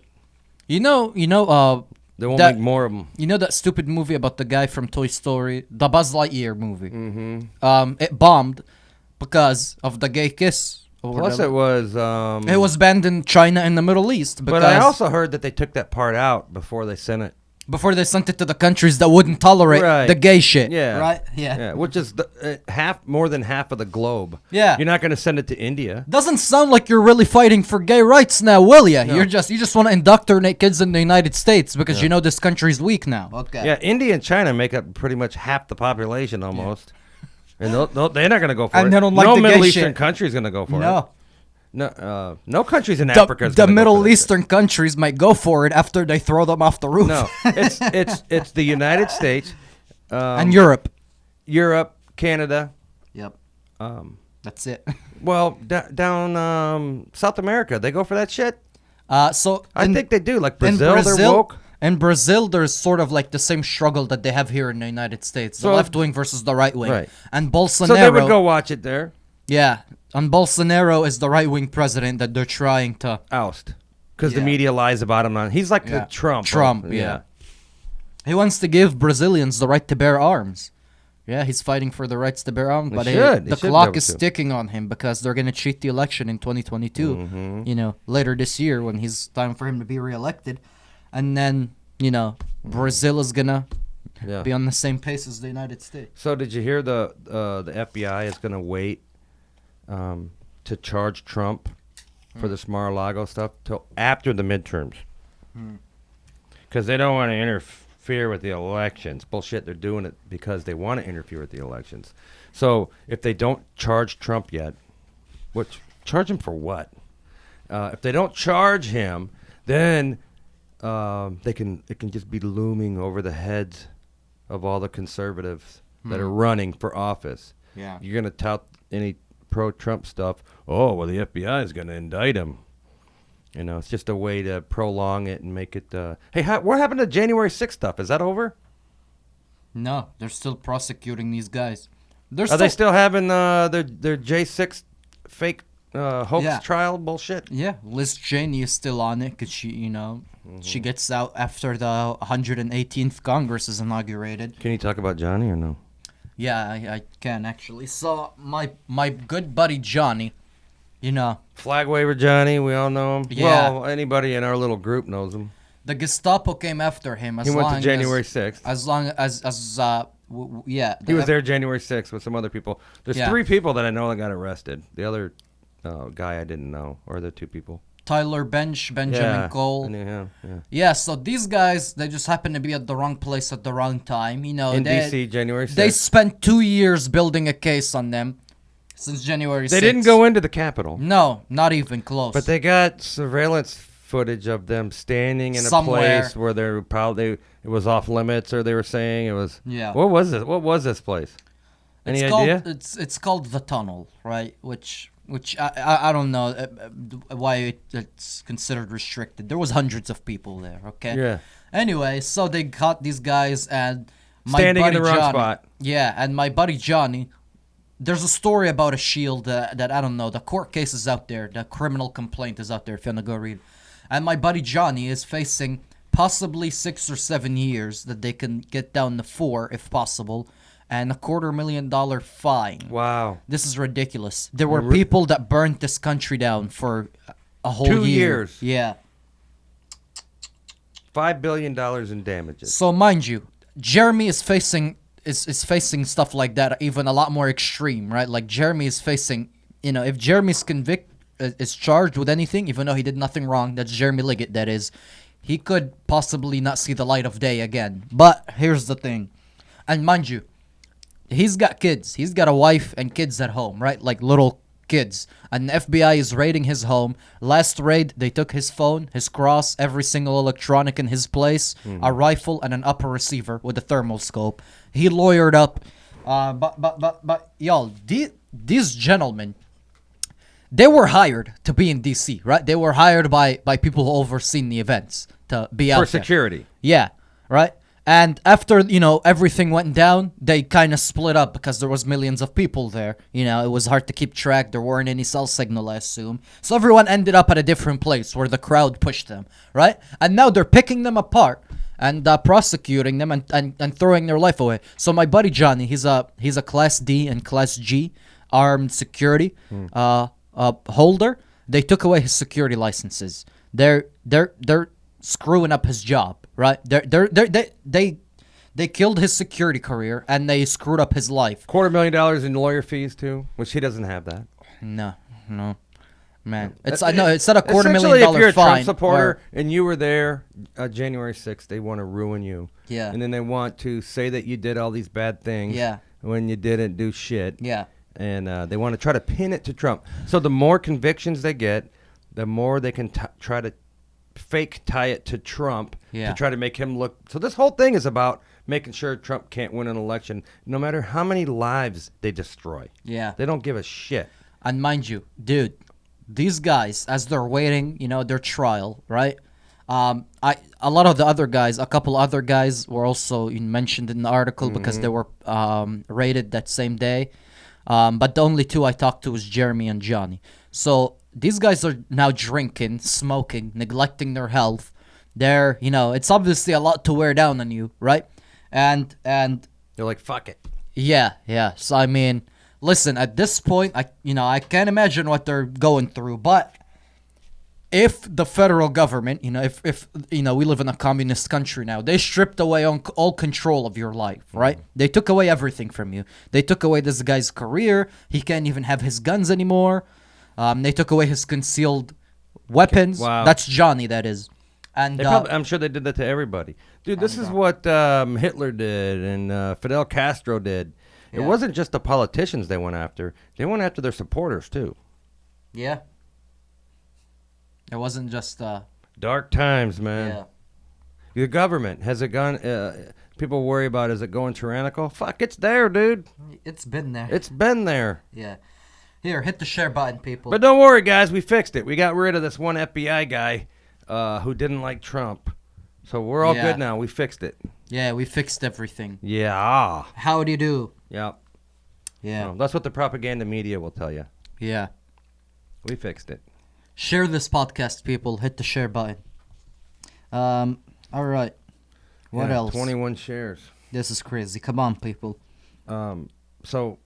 won't
that-
make more of them.
You know that stupid movie about the guy from Toy Story, the Buzz Lightyear movie. It bombed because of the gay kiss. Or
Plus,
whatever.
it was.
It was banned in China and the Middle East because
But I also heard that they took that part out before they sent it.
before they sent it to the countries that wouldn't tolerate
Right.
the gay shit.
Yeah.
Right. Yeah.
Yeah, which is more than half of the globe.
Yeah.
You're not going to send it to India.
Doesn't sound like you're really fighting for gay rights now, will ya? You just want to indoctrinate kids in the United States because you know this country's weak now. Okay.
Yeah, India and China make up pretty much half the population almost. And they're not going to go for
And
it.
they don't like
no
the gay
Middle Eastern
shit.
country's going to go for it.
No.
No countries in Africa. is
The
gonna go
Middle
for that
Eastern countries might go for it after they throw them off the roof.
shit. No, it's the United States,
And Europe.
Europe, Canada.
Yep. That's it.
Well, down South America, they go for that shit.
So
I
in-
think they do. Like
in
Brazil, they're woke.
In Brazil, there's sort of like the same struggle that they have here in the United States: the
So-
left wing versus the right wing.
Right.
And Bolsonaro.
So they would go watch it there.
Yeah, and Bolsonaro is the right wing president that they're trying to.
Oust. Because the
Yeah.
media lies about him. He's like
Yeah.
the Trump.
Trump, yeah. He wants to give Brazilians the right to bear arms. Yeah, he's fighting for the rights to bear arms,
He
but
should. He
the
should be
clock
able
is
to.
ticking on him because they're gonna cheat the election in 2022.
Mm-hmm.
You know, later this year when he's time for him to be reelected, and then Brazil is gonna
Yeah.
be on the same pace as the United States.
So did you hear the FBI is going to wait to charge Trump for this Mar-a-Lago stuff till after the midterms? Because they don't want to interfere with the elections. Bullshit, they're doing it because they want to interfere with the elections. So if they don't charge Trump yet, charge him for what? If they don't charge him, then it can just be looming over the heads of all the conservatives that are running for office.
Yeah.
You're gonna tout any pro-Trump stuff. Oh, well, the FBI is going to indict him. You know, it's just a way to prolong it and make it. Hey, what happened to January 6th stuff? Is that over?
No, they're still prosecuting these guys. They're
Are they still having their J6 fake hoax
Yeah.
trial bullshit?
Yeah, Liz Cheney is still on it because she, she gets out after the 118th Congress is inaugurated.
Can you talk about Johnny or no?
Yeah, I can actually. So my good buddy Johnny,
Flag waver Johnny, we all know him.
Yeah.
Well, anybody in our little group knows him.
the Gestapo came after him.
He went to January 6th.
As long as yeah.
He was there January 6th with some other people. There's
Yeah.
3 people that I know that got arrested. The other guy I didn't know, or the 2 people.
Tyler Bench, Benjamin Cole.
I knew him, yeah.
Yeah, so these guys, they just happen to be at the wrong place at the wrong time.
In
they,
D.C., January 6th.
They spent 2 years building a case on them since January 6th.
They didn't go into the Capitol.
No, not even close.
But they got surveillance footage of them standing in a
Somewhere.
place where they're probably it was off limits, or they were saying it was.
Yeah.
What was this? What was this place? Any idea?
It's called the Tunnel, right? Which I don't know why it's considered restricted. There was hundreds of people there. Okay.
Yeah.
Anyway, so they caught these guys and my
Standing in
buddy
the wrong
Johnny,
spot.
Yeah, and my buddy Johnny. There's a story about a shield that I don't know. The court case is out there. The criminal complaint is out there if you want to go read. And my buddy Johnny is facing possibly 6 or 7 years that they can get down to 4 if possible, and $250,000 fine.
Wow.
This is ridiculous. There were people that burnt this country down for a whole
2
year.
years.
Yeah.
$5 billion in damages.
So mind you, Jeremy is facing facing stuff like that, even a lot more extreme, right? Like Jeremy is facing, if Jeremy's is charged with anything, even though he did nothing wrong, that's Jeremy Liggett, that is, he could possibly not see the light of day again. But here's the thing, and mind you, he's got kids. He's got a wife and kids at home, right? Like little kids. And the FBI is raiding his home. Last raid, they took his phone, his cross, every single electronic in his place, a rifle, and an upper receiver with a thermal scope. He lawyered up. But y'all, these gentlemen, they were hired to be in D.C., right? They were hired by people who overseen the events to be out
For
there.
security.
Yeah, right? And after, everything went down, they kind of split up because there was millions of people there. It was hard to keep track. There weren't any cell signal, I assume. So everyone ended up at a different place where the crowd pushed them, right? And now they're picking them apart and prosecuting them and throwing their life away. So my buddy Johnny, he's a Class D and Class G armed security holder. They took away his security licenses. They're screwing up his job, right? They killed his security career and they screwed up his life.
$250,000 in lawyer fees too, which he doesn't have that.
No, man. I know it's not a $250,000
Essentially, if you're a
fine.
Trump supporter and you were there January 6th, they want to ruin you.
Yeah.
And then they want to say that you did all these bad things.
Yeah.
When you didn't do shit.
Yeah.
And they want to try to pin it to Trump. So the more convictions they get, the more they can try to fake tie it to Trump to try to make him look. So this whole thing is about making sure Trump can't win an election, no matter how many lives they destroy.
Yeah.
They don't give a shit.
And mind you, dude, these guys, as they're waiting, their trial, right? A lot of the other guys, a couple other guys were also mentioned in the article because they were raided that same day. But the only 2 I talked to was Jeremy and Johnny. So these guys are now drinking, smoking, neglecting their health. They're, it's obviously a lot to wear down on you, right? And
They're like, fuck it.
yeah. So I mean, listen, at this point, I can't imagine what they're going through. But if the federal government, if we live in a communist country now, they stripped away all control of your life, right? They took away everything from you. They took away this guy's career. He can't even have his guns anymore. They took away his concealed weapons.
Wow.
That's Johnny, that is. And
I'm sure they did that to everybody. Dude, this is what Hitler did and Fidel Castro did. It wasn't just the politicians they went after. They went after their supporters, too.
Yeah. It wasn't just...
Dark times, man.
yeah.
The government, has it gone... people worry about, is it going tyrannical? Fuck, it's there, dude.
It's been there.
It's been there.
Yeah. Here, hit the share button, people.
But don't worry, guys. We fixed it. We got rid of this one FBI guy who didn't like Trump. So we're all good now. We fixed it.
Yeah, we fixed everything.
Yeah.
How do you do?
Yeah.
Yeah.
Well, that's what the propaganda media will tell you.
Yeah.
We fixed it.
Share this podcast, people. Hit the share button. All right. What else?
21 shares.
This is crazy. Come on, people.
So,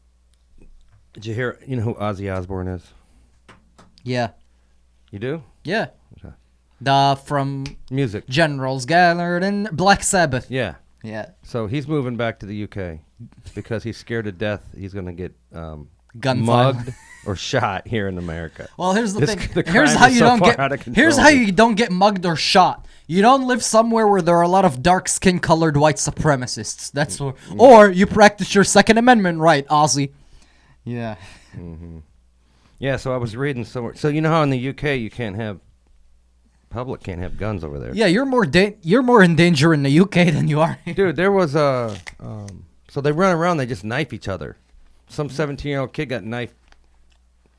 did you hear? You know who Ozzy Osbourne is?
Yeah.
You do?
Yeah.
Okay.
From
Music.
Generals Gathered and Black Sabbath.
Yeah.
Yeah.
So he's moving back to the UK because he's scared to death. He's gonna get
Gun
mugged
violence.
or shot here in America.
Well, here's the
This-
thing.
the
Here's
crime
how
is
you
so
don't
far
get.
out of control,
Here's how
dude.
you don't get mugged or shot. You don't live somewhere where there are a lot of dark skin colored white supremacists. That's what. Or you practice your Second Amendment right, Ozzy. Yeah.
Yeah. So I was reading somewhere. So you know how in the UK you can't have public can't have guns over there.
Yeah, you're more in danger in the UK than you are here.
Dude, there was a. So they run around. They just knife each other. Some 17-year-old kid got knifed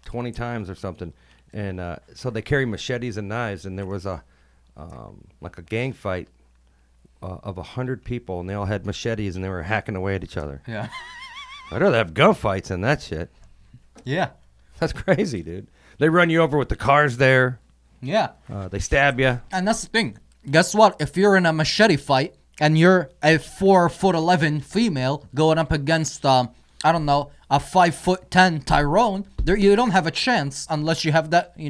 20 times or something, and so they carry machetes and knives. And there was a like a gang fight of 100 people, and they all had machetes and they were hacking away at each other.
Yeah.
I'd rather have gunfights than that shit.
Yeah.
That's crazy, dude. They run you over with the cars there.
Yeah.
They stab you.
And that's the thing. Guess what? If you're in a machete fight and you're a 4'11" female going up against I don't know, a 5'10" Tyrone, you don't have a chance unless you have that, a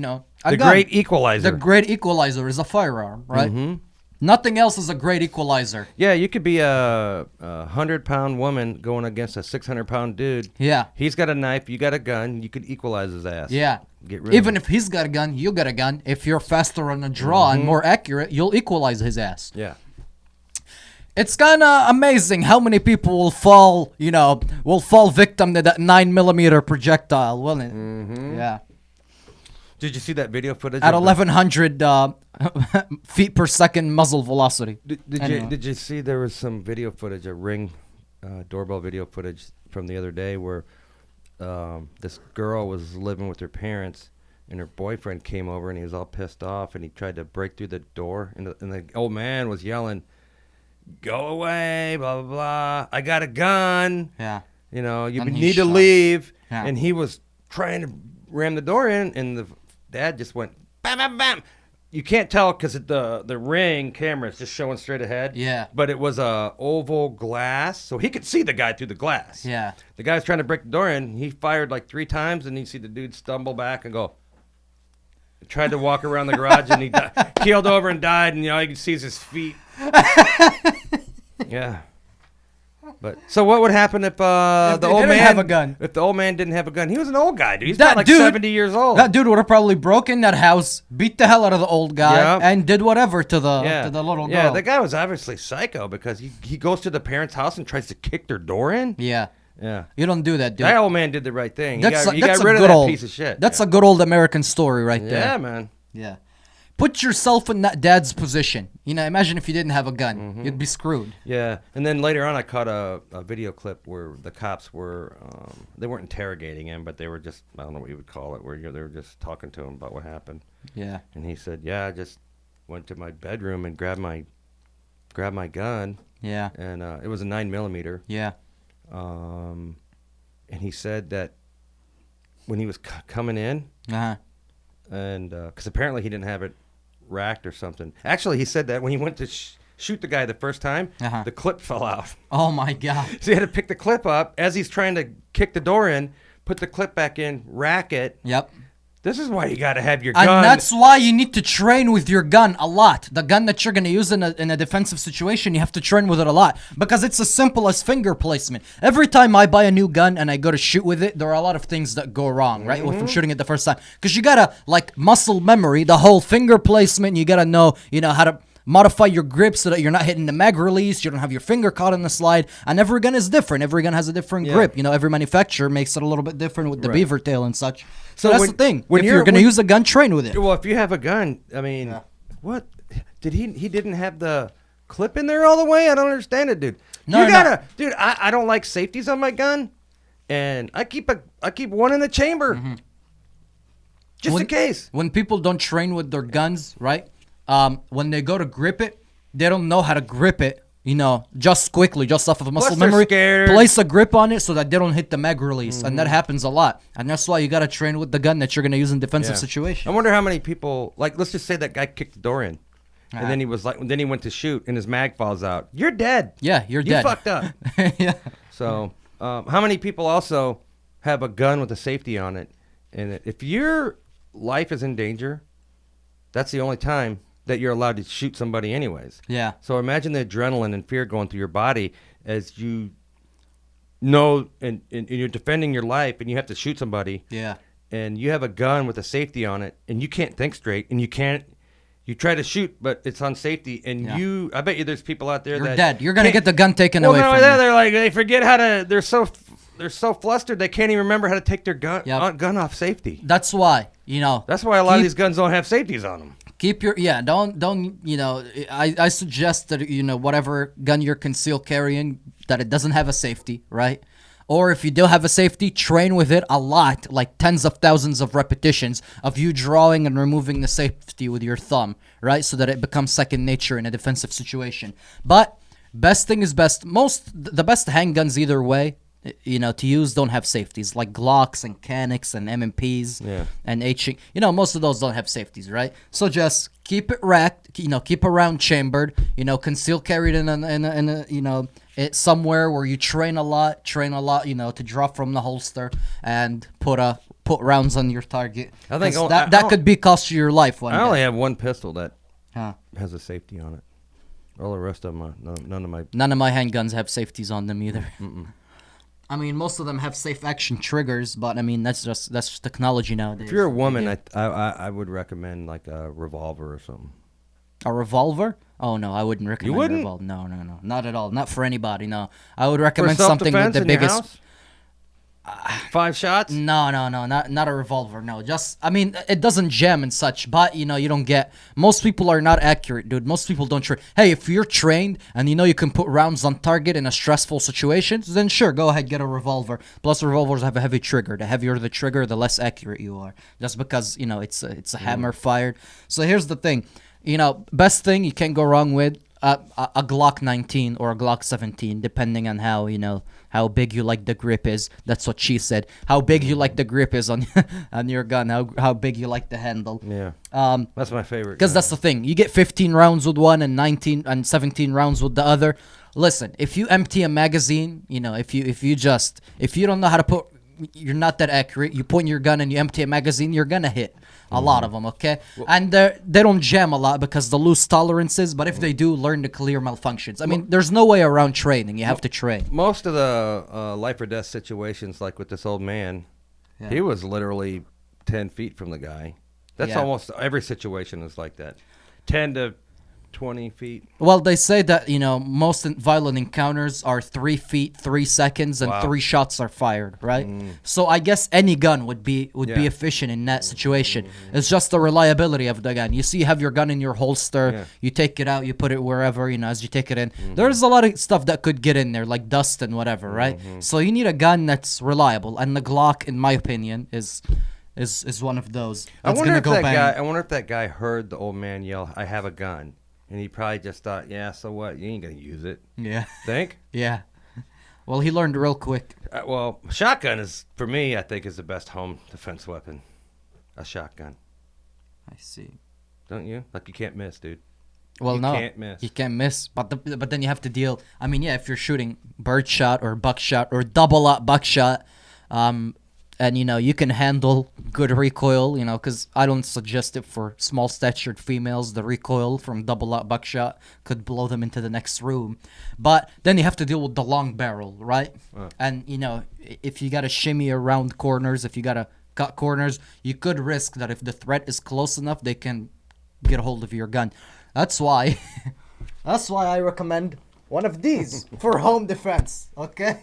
The
gun.
great equalizer.
The great equalizer is a firearm, right?
Mm-hmm.
Nothing else is a great equalizer.
Yeah, you could be a 100-pound woman going against a 600-pound dude.
Yeah.
He's got a knife, you got a gun, you could equalize his ass.
Yeah.
Get rid
Even
of him.
if he's got a gun, you got a gun. If you're faster on the draw and more accurate, you'll equalize his ass.
Yeah.
It's kind of amazing how many people will fall victim to that 9mm projectile, won't it?
Mm-hmm.
Yeah.
Did you see that video footage?
At
of
1,100 feet per second muzzle velocity.
Did you see there was some video footage, a Ring doorbell video footage from the other day where this girl was living with her parents and her boyfriend came over and he was all pissed off and he tried to break through the door and the old man was yelling, "Go away, blah, blah, blah. I got a gun.
Yeah.
You
And he
need to
shot.
leave."
Yeah.
And he was trying to ram the door in and the dad just went, bam, bam, bam. You can't tell because the Ring camera is just showing straight ahead.
Yeah.
But it was a oval glass, so he could see the guy through the glass.
Yeah.
The guy was trying to break the door in. He fired like 3 times, and you see the dude stumble back and go. Tried to walk around the garage, and he keeled over and died. And all you can see is his feet. Yeah. But so what would happen if
If
the
they
old
didn't
man
have a gun?
If the old man didn't have a gun, he was an old guy, dude. He's
That
not like
dude-
70 years old.
That dude would have probably broken that house, beat the hell out of the old guy,
Yeah.
and did whatever to the little girl.
Yeah, the guy was obviously psycho because he goes to the parents' house and tries to kick their door in.
Yeah.
Yeah.
You don't do that, dude.
That old man did the right thing. He
That's
got
a
rid
good
of that
old
piece of shit.
That's a good old American story right there.
Yeah, man.
Yeah. Put yourself in that dad's position. Imagine if you didn't have a gun.
Mm-hmm.
You'd be screwed.
Yeah, and then later on, I caught a video clip where the cops were, they weren't interrogating him, but they were just, I don't know what you would call it, where they were just talking to him about what happened.
Yeah.
And he said, yeah, I just went to my bedroom and grabbed my gun,
Yeah.
and it was a 9mm.
Yeah.
And he said that when he was coming in,
Uh-huh.
and because apparently he didn't have it racked or something. Actually, he said that when he went to shoot the guy the first time,
Uh-huh.
the clip fell out.
Oh my God.
So he had to pick the clip up as he's trying to kick the door in, put the clip back in, rack it.
Yep.
This is why you got to have your
And
gun.
that's why you need to train with your gun a lot. The gun that you're going to use in a defensive situation, you have to train with it a lot. Because it's as simple as finger placement. Every time I buy a new gun and I go to shoot with it, there are a lot of things that go wrong, right? If I'm shooting it the first time. Because you got to, muscle memory, the whole finger placement. You got to know, how to modify your grip so that you're not hitting the mag release. You don't have your finger caught in the slide. And every gun is different. Every gun has a different grip. Every manufacturer makes it a little bit different with the
Right.
beaver tail and such. So
So
that's
when-
the thing.
when
If
you're-
you're going to
when-
use a gun, train with it.
Well, if you have a gun, I mean, what? Did he didn't have the clip in there all the way? I don't understand it, dude.
No,
you
no.
gotta, dude, I don't like safeties on my gun. and I keep one in the chamber, just in case.
When people don't train with their guns, right? When they go to grip it, they don't know how to grip it. You know, just quickly, just off of muscle
they're
memory,
scared.
place a grip on it so that they don't hit the mag release, and that happens a lot. And that's why you gotta train with the gun that you're gonna use in defensive
Yeah.
situations.
I wonder how many people, like, let's just say that guy kicked the door in, and then he was like, then he went to shoot, and his mag falls out. You're dead.
Yeah, you're
You
dead.
fucked up.
Yeah.
So, how many people also have a gun with a safety on it? And if your life is in danger, that's the only time that you're allowed to shoot somebody anyways.
Yeah.
So imagine the adrenaline and fear going through your body as you know and you're defending your life and you have to shoot somebody.
Yeah.
And you have a gun with a safety on it and you can't think straight and you try to shoot, but it's on safety, and
Yeah.
I bet you there's people out there
You're
that
dead. You're gonna
can't-
get the gun taken
well,
away
not
from
only that,
you.
they're like, they forget how to. They're so flustered they can't even remember how to take their gun
Yep.
gun off safety.
That's why, you know.
That's why a lot of
keep-
these guns don't have safeties on them.
Keep your don't you know, I suggest that, you know, whatever gun you're concealed carrying, that it doesn't have a safety, right? Or if you do have a safety, train with it a lot, like tens of thousands of repetitions of you drawing and removing the safety with your thumb, right? So that it becomes second nature in a defensive situation. But best thing is best. The best handguns either way, you know, to use don't have safeties, like Glocks and Canics and M&Ps
Yeah.
and H. You know, most of those don't have safeties, right? So just keep it racked, you know, keep around chambered, you know, conceal carried in a you know, it somewhere where you train a lot, you know, to draw from the holster and put rounds on your target.
I think
'Cause
I
that could be cost you your life one
I only
day.
have one pistol that
Huh.
has a safety on it. All the rest of them, none of my.
None of my handguns have safeties on them either. I mean, most of them have safe action triggers, but I mean that's just technology nowadays.
If you're a woman, I would recommend like a revolver or something.
A revolver? Oh no, I wouldn't recommend
wouldn't?
a revolver. No, not at all. Not for anybody. No, I would recommend something with
self-defense
the
in your
biggest.
house? 5 shots?
No, not a revolver. No, just I mean it doesn't jam and such, but you know you don't get. Most people are not accurate, dude. Most people don't train. Hey, if you're trained and you know you can put rounds on target in a stressful situation, then sure, go ahead get a revolver. Plus, revolvers have a heavy trigger. The heavier the trigger, the less accurate you are. Just because you know it's a hammer fired. So here's the thing, you know, best thing you can't go wrong with a Glock 19 or a Glock 17, depending on how you know. How big you like the grip is. That's what she said. How big you like the grip is on on your gun. How big you like the handle.
Yeah. That's my favorite.
Because that's the thing. You get 15 rounds with one and 19 and 17 rounds with the other. Listen, if you empty a magazine, you know, if you don't know how to put, you're not that accurate. You point your gun and you empty a magazine, you're gonna hit a lot of them, okay? And they don't jam a lot because the loose tolerances. But if they do, learn to clear malfunctions. I mean, there's no way around training. You have to train.
Most of the life or death situations, like with this old man,
Yeah.
he was literally 10 feet from the guy. That's
Yeah.
almost every situation is like that. 10 to 20 feet.
Well, they say that, you know, most violent encounters are 3 feet, 3 seconds, and
Wow.
3 shots are fired, right? So I guess any gun would be
Yeah.
efficient in that situation. It's just the reliability of the gun. You see, you have your gun in your holster,
Yeah.
you take it out, you put it wherever, you know, as you take it in. There's a lot of stuff that could get in there, like dust and whatever, right? So you need a gun that's reliable, and the Glock, in my opinion, is one of those.
I
That's
wonder
gonna
if
go
that
bang.
guy. I wonder if that guy heard the old man yell, "I have a gun," and he probably just thought, "Yeah, so what? You ain't gonna use it."
Yeah,
Think?
yeah. Well, he learned real quick.
Well, shotgun is for me. I think is the best home defense weapon. A shotgun,
I see.
don't you? Like you can't miss, dude.
Well,
You
no,
can't miss.
You can't miss. But then you have to deal. I mean, yeah, if you're shooting birdshot or buckshot or double up buckshot, and you know you can handle good recoil, you know, because I don't suggest it for small statured females. The recoil from double up buckshot could blow them into the next room. But then you have to deal with the long barrel, right? And you know, if you gotta shimmy around corners, if you gotta cut corners, you could risk that if the threat is close enough, they can get a hold of your gun. That's why I recommend one of these for home defense, okay?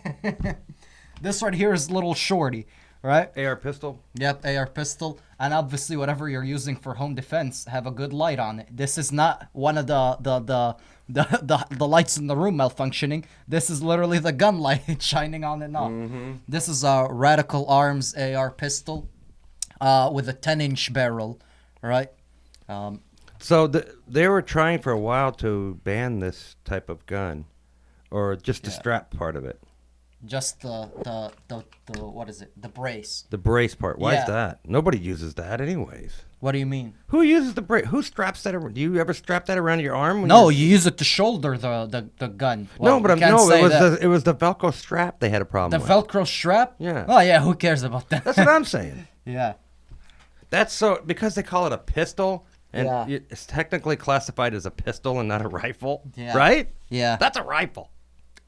This right here is little shorty. right?
AR pistol.
Yep, AR pistol, and obviously whatever you're using for home defense, have a good light on it. This is not one of the lights in the room malfunctioning. This is literally the gun light shining on and off. This is a Radical Arms AR pistol, with a 10-inch barrel, right?
So they were trying for a while to ban this type of gun, or just the strap part of it.
Just the what is it? The brace.
The brace part. Why
Yeah.
is that? Nobody uses that anyways.
What do you mean?
Who uses the brace? Who straps that around? Do you ever strap that around your arm? When
No,
you're-
you use it to shoulder the gun. Well,
no, but
you
I'm,
can't
no,
say
it was
that.
it was the Velcro strap they had a problem
The
with.
Velcro strap?
Yeah.
Oh yeah, who cares about that?
That's what I'm saying.
Yeah.
That's so because they call it a pistol, and
Yeah.
it's technically classified as a pistol and not a rifle.
Yeah.
Right?
Yeah.
That's a rifle.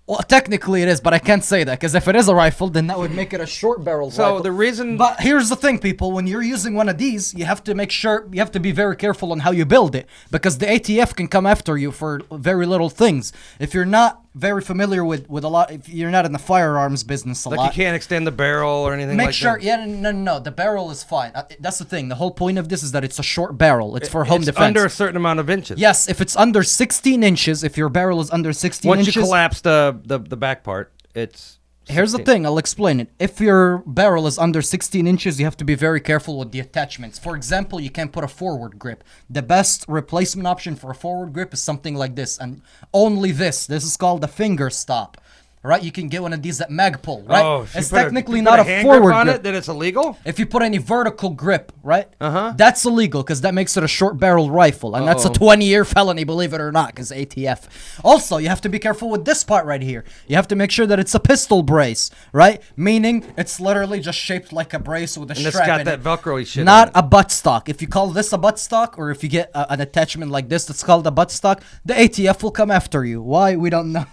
Well, technically it is, but I can't say that because if it is a rifle, then that would make it a short barrel
So
rifle.
the reason.
But here's the thing, people. When you're using one of these, you have to make sure, you have to be very careful on how you build it because the ATF can come after you for very little things. If you're not very familiar with a lot, if you're not in the firearms business a
like
lot,
you can't extend the barrel or anything
make
like
sure,
that.
yeah, no, the barrel is fine. That's the thing. The whole point of this is that it's a short barrel. It's for home
It's
defense.
under a certain amount of inches.
Yes, if it's under 16 inches, if your barrel is under 16
Once
inches.
you collapse the back part, it's.
Here's the
16.
thing, I'll explain it. If your barrel is under 16 inches, you have to be very careful with the attachments. For example, you can't put a forward grip. The best replacement option for a forward grip is something like this, and only this. This is called a finger stop. Right? You can get one of these at Magpul, right?
Oh, if you
it's
put
technically
you put
not a
hand grip
forward
on
grip.
it, then it's illegal.
If you put any vertical grip, right?
Uh-huh.
That's illegal because that makes it a short barrel rifle. And that's a 20-year felony, believe it or not, because ATF. Also, you have to be careful with this part right here. You have to make sure that it's a pistol brace, right? Meaning it's literally just shaped like a brace with a
And it's
strap
got
in
that
it.
Velcro-y shit.
Not
on
a buttstock. If you call this a buttstock, or if you get an attachment like this that's called a buttstock, the ATF will come after you. Why? We don't know.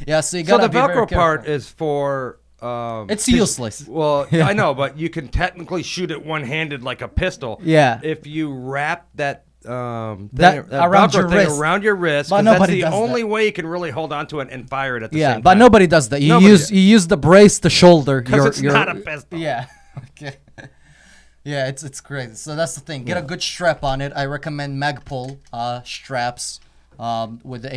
Yeah, so you
it. So
gotta
the
be very
Velcro part
careful.
is for.
It's useless.
Well, I know, but you can technically shoot it one-handed like a pistol.
Yeah.
If you wrap that. Thing,
That around
Velcro
your
thing
wrist.
around your wrist,
But
'cause that's
nobody
the
does
only
that.
way you can really hold on to it and fire it at the
Yeah,
same
but
time.
nobody does that. You
Nobody
use
does.
you use the brace to shoulder your.
It's not a pistol.
Yeah. Okay. Yeah, it's crazy. So that's the thing. Get a good strap on it. I recommend Magpul straps with the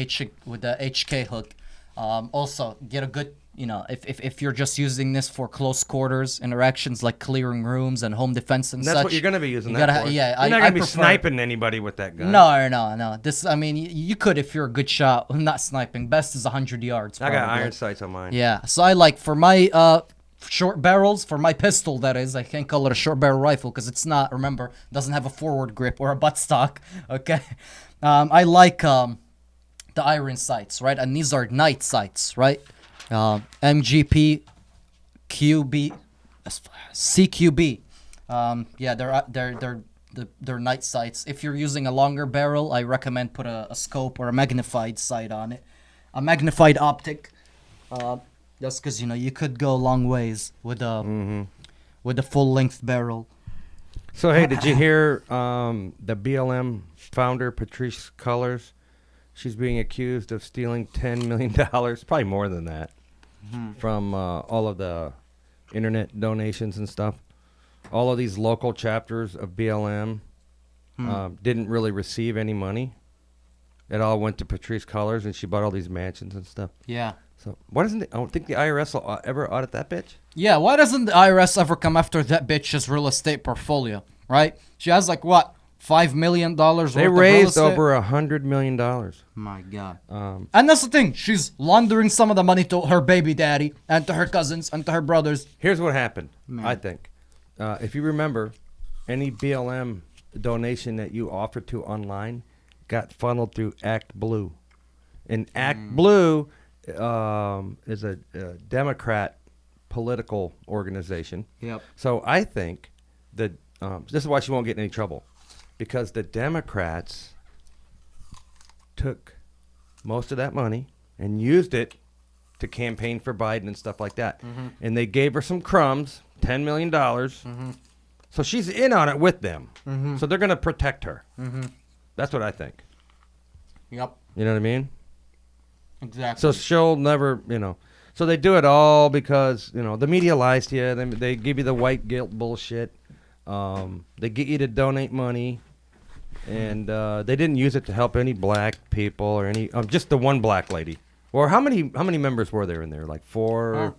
HK hook. Also, get a good. You know, if you're just using this for close quarters interactions like clearing rooms and home defense and
That's
such,
what you're going to be using
you
that
gotta
for.
yeah,
You're
I
not going to be
prefer-
sniping anybody with that gun.
No. This, I mean, you could if you're a good shot. Not sniping. Best is 100 yards.
I got
probably.
iron sights on mine.
Yeah, so I like for my short barrels, for my pistol that is, I can't call it a short barrel rifle because it's not, remember, doesn't have a forward grip or a buttstock, okay? I like the iron sights, right? And these are night sights, right? MGP, QB, CQB. Yeah, they're night sights. If you're using a longer barrel, I recommend put a scope or a magnified sight on it. A magnified optic. That's because, you know, you could go a long ways with a full length barrel.
So, hey, did you hear the BLM founder, Patrice Cullors? She's being accused of stealing $10 million, probably more than that, from all of the internet donations and stuff. All of these local chapters of BLM didn't really receive any money. It all went to Patrice Cullors, and she bought all these mansions and stuff.
Yeah.
So, why doesn't I don't think the IRS will ever audit that bitch?
Yeah, why doesn't the IRS ever come after that bitch's real estate portfolio, right? She has like, what, $5 million worth
They
of real
raised
estate?
over $100 million.
My God.
Um,
And that's the thing. She's laundering some of the money to her baby daddy and to her cousins and to her brothers.
Here's what happened,
Man.
I think. If you remember, any BLM donation that you offered to online got funneled through Act Blue. And Act Blue is a Democrat political organization.
Yep.
So I think that this is why she won't get in any trouble. Because the Democrats took most of that money and used it to campaign for Biden and stuff like that. And they gave her some crumbs, $10 million. So she's in on it with them. So they're going to protect her. That's what I think.
Yep.
You know what I mean?
Exactly.
So she'll never, So they do it all because, the media lies to you. They give you the white guilt bullshit. They get you to donate money. And they didn't use it to help any black people or any, just the one black lady. Or how many members were there in there? Like 4?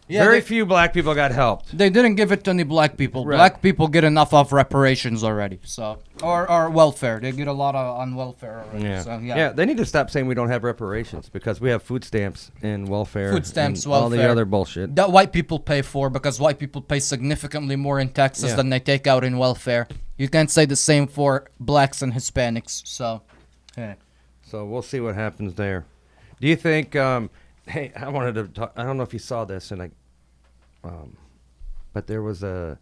Yeah,
Very few black people got helped.
They didn't give it to any black people.
Right.
Black people get enough of reparations already. So or welfare. They get a lot on welfare already.
Yeah.
So,
Yeah, they need to stop saying we don't have reparations because we have food stamps and welfare.
Food stamps,
and all the
welfare.
other bullshit.
That white people pay for because white people pay significantly more in taxes
Yeah.
than they take out in welfare. You can't say the same for blacks and Hispanics. So, yeah.
So we'll see what happens there. Do you think? Hey, I wanted to talk. I don't know if you saw this, but there was some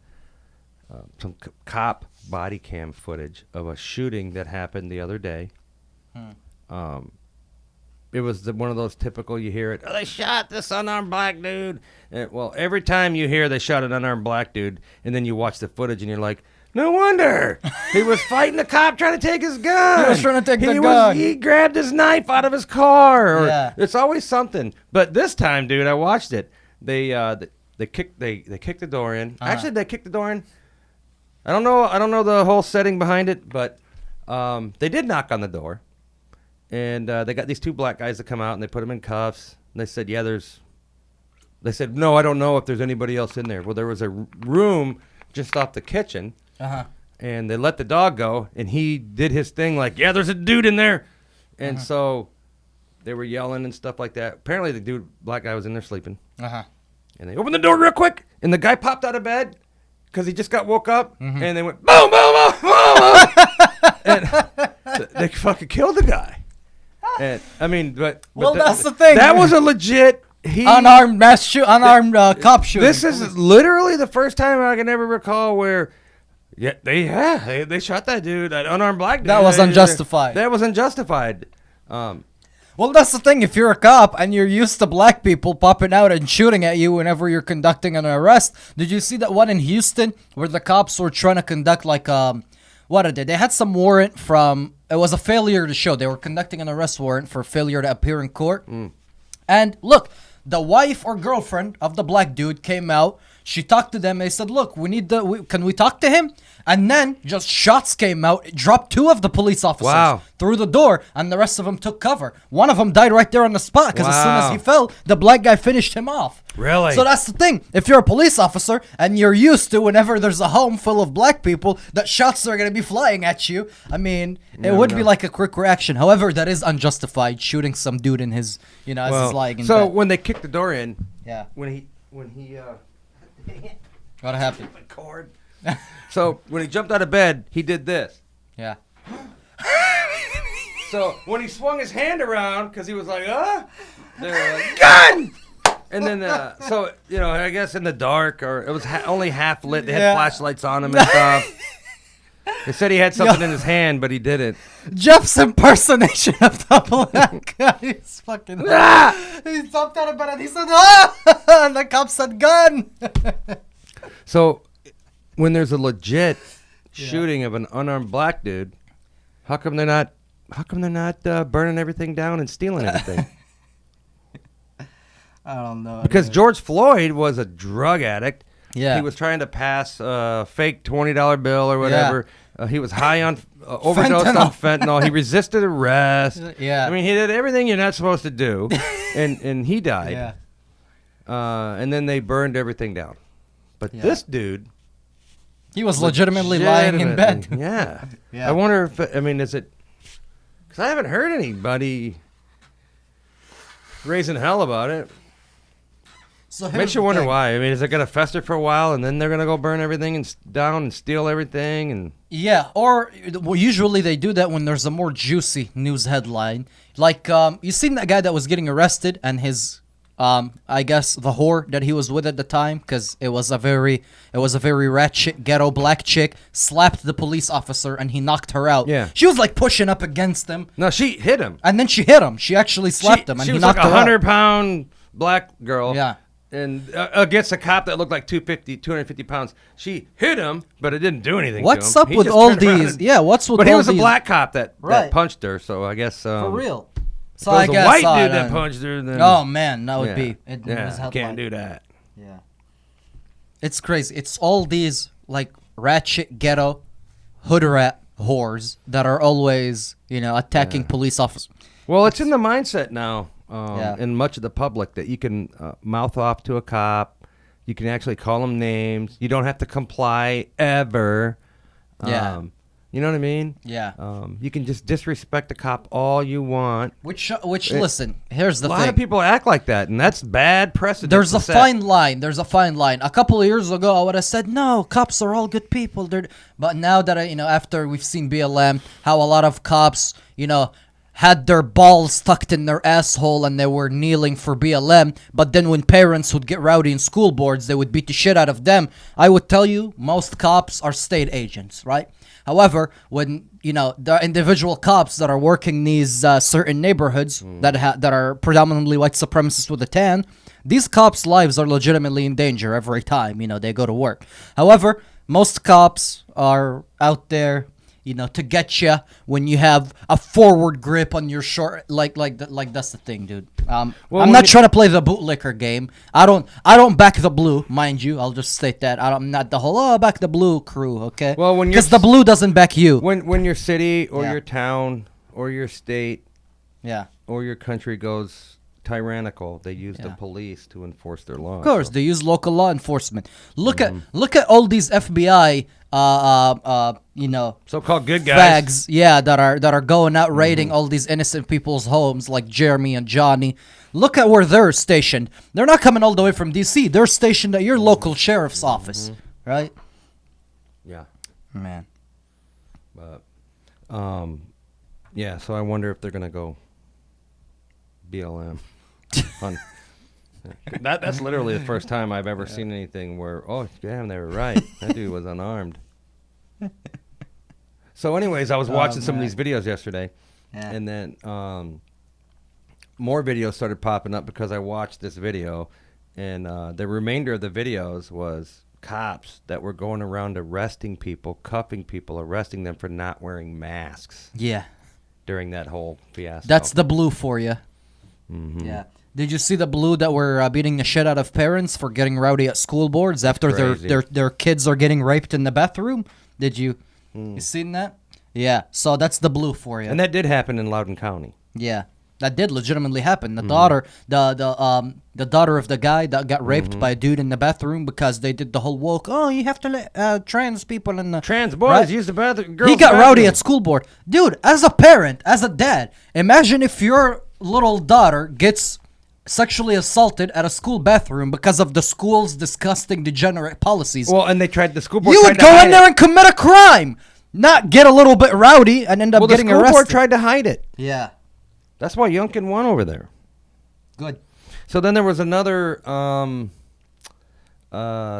cop body cam footage of a shooting that happened the other day. It was one of those typical. You hear it. Oh, they shot this unarmed black dude. Well, every time you hear they shot an unarmed black dude, and then you watch the footage, and you're like, no wonder. He was fighting the cop trying to take his gun.
He was trying to take the gun.
He grabbed his knife out of his car. Or
Yeah.
It's always something. But this time, dude, I watched it. They kicked the door in. Actually, they kicked the door in. I don't know the whole setting behind it, but they did knock on the door. And they got these 2 black guys to come out, and they put them in cuffs. And they said, they said, no, I don't know if there's anybody else in there. Well, there was a room just off the kitchen. And they let the dog go, and he did his thing like, yeah, there's a dude in there. And so they were yelling and stuff like that. Apparently the black guy was in there sleeping. And they opened the door real quick, and the guy popped out of bed because he just got woke up, and they went, boom, boom, boom, boom, boom. And they fucking killed the guy. And I mean, but
that's the thing.
That was a legit
Unarmed cop shooting.
This is literally the first time I can ever recall where, they shot that dude, that unarmed black dude.
That was unjustified.
That was unjustified.
Well, that's the thing. If you're a cop and you're used to black people popping out and shooting at you whenever you're conducting an arrest, did you see that one in Houston where the cops were trying to conduct what did they? They had some warrant from. It was a failure to show. They were conducting an arrest warrant for failure to appear in court. And look, the wife or girlfriend of the black dude came out. She talked to them. They said, look, can we talk to him? And then just shots came out. It dropped 2 of the police officers through the door, and the rest of them took cover. One of them died right there on the spot because as soon as he fell, the black guy finished him off.
Really?
So that's the thing. If you're a police officer and you're used to whenever there's a home full of black people, that shots are going to be flying at you. I mean, it would be like a quick reaction. However, that is unjustified, shooting some dude in his, as he's lying in bed.
So when they kicked the door in, when he
what happened?
my cord. So when he jumped out of bed, he did this.
Yeah.
So when he swung his hand around, because he was like, they were like, gun! And then, I guess in the dark, or it was only half lit. They had flashlights on him and stuff. They said he had something in his hand, but he didn't.
Jeff's impersonation of the black guy is fucking... He jumped out of bed and he said, and the cop said, gun!
So when there's a legit shooting of an unarmed black dude, how come they're not burning everything down and stealing everything?
I don't know.
Because George Floyd was a drug addict.
Yeah.
He was trying to pass a fake $20 bill or whatever. He was high on overdosed on fentanyl. He resisted arrest.
Yeah.
I mean, he did everything you're not supposed to do, and he died.
Yeah.
And then they burned everything down. But this dude,
he was legitimately lying in bed.
Yeah.
Yeah.
I wonder if is it? Because I haven't heard anybody raising hell about it.
So
Makes you wonder why. I mean, is it going to fester for a while, and then they're going to go burn everything down and steal everything? And
yeah, or usually they do that when there's a more juicy news headline. Like, you seen that guy that was getting arrested, and his, I guess the whore that he was with at the time, because it was a very ratchet ghetto black chick, slapped the police officer, and he knocked her out.
Yeah.
She was like pushing up against him.
No, she hit him.
And then she hit him. She actually slapped him, and
she
he
was
knocked
like
her out.
100-pound black girl.
Yeah.
And against a cop that looked like 250 pounds. She hit him, but it didn't do anything
What's
to him.
up
He
with
just
all
turned around
these? Yeah, what's with all
But
these?
he was a black cop that
Right.
punched her, so I guess...
For real. So
if
I
it was
guess
a white
I
dude that
don't-
punched her, then
Oh man, that would
yeah,
be. It
yeah,
was
you
headline.
can't do that.
Yeah. It's crazy. It's all these like ratchet ghetto hood rat whores that are always, attacking
Yeah.
police officers.
Well, it's in the mindset now,
Yeah.
in much of the public, that you can mouth off to a cop. You can actually call them names. You don't have to comply ever.
Yeah.
You know what I mean?
Yeah.
You can just disrespect the cop all you want.
Which listen, here's the
A lot
thing.
of people act like that, and that's bad precedent.
There's
to
a
set.
fine line. There's a fine line. A couple of years ago, I would have said, no, cops are all good people. But now that after we've seen BLM, how a lot of cops, had their balls tucked in their asshole and they were kneeling for BLM. But then when parents would get rowdy in school boards, they would beat the shit out of them. I would tell you, most cops are state agents, right? However, when the individual cops that are working these certain neighborhoods that are predominantly white supremacists with a tan, these cops' lives are legitimately in danger every time they go to work. However, most cops are out there to get you when you have a forward grip on your short, like that's the thing, dude. I'm not trying to play the bootlicker game. I don't back the blue, mind you. I'll just state that I'm not the whole back the blue crew, okay?
Well, when
because the blue doesn't back you.
When your city or
Yeah.
your town or your state
Yeah.
or your country goes tyrannical, they use the
Yeah.
police to enforce their laws.
Of course, they use local law enforcement. Look at all these FBI,
So-called good guys.
fags, that are going out raiding all these innocent people's homes, like Jeremy and Johnny. Look at where they're stationed. They're not coming all the way from DC. They're stationed at your local sheriff's office, right?
Yeah.
Man,
But, yeah, so I wonder if they're going to go BLM. That's literally the first time I've ever seen anything where, oh, damn, they were right. That dude was unarmed. So anyways, I was watching some of
man.
these videos yesterday,
Yeah.
and then more videos started popping up because I watched this video, and the remainder of the videos was cops that were going around arresting people, cuffing people, arresting them for not wearing masks
yeah,
during that whole fiasco.
that's the blue for you.
Mhm.
Yeah. Did you see the blue that were beating the shit out of parents for getting rowdy at school boards after
Crazy.
their kids are getting raped in the bathroom? Did you seen that? Yeah. So that's the blue for you.
And that did happen in Loudoun County.
Yeah, that did legitimately happen. The daughter, the daughter of the guy that got raped by a dude in the bathroom because they did the whole woke. Oh, you have to let trans people in the
Trans boys
Right.
use the bathroom.
He
girls'
got rowdy
bathroom.
at school board, dude. As a parent, as a dad, imagine if your little daughter gets sexually assaulted at a school bathroom because of the school's disgusting, degenerate policies.
Well, and they tried the school board.
You
tried
would
to
go
hide
in there
it.
and commit a crime, not get a little bit rowdy and end up
Well, the
getting
school
arrested.
board tried to hide it.
Yeah,
That's why Youngkin won over there.
good.
So then there was another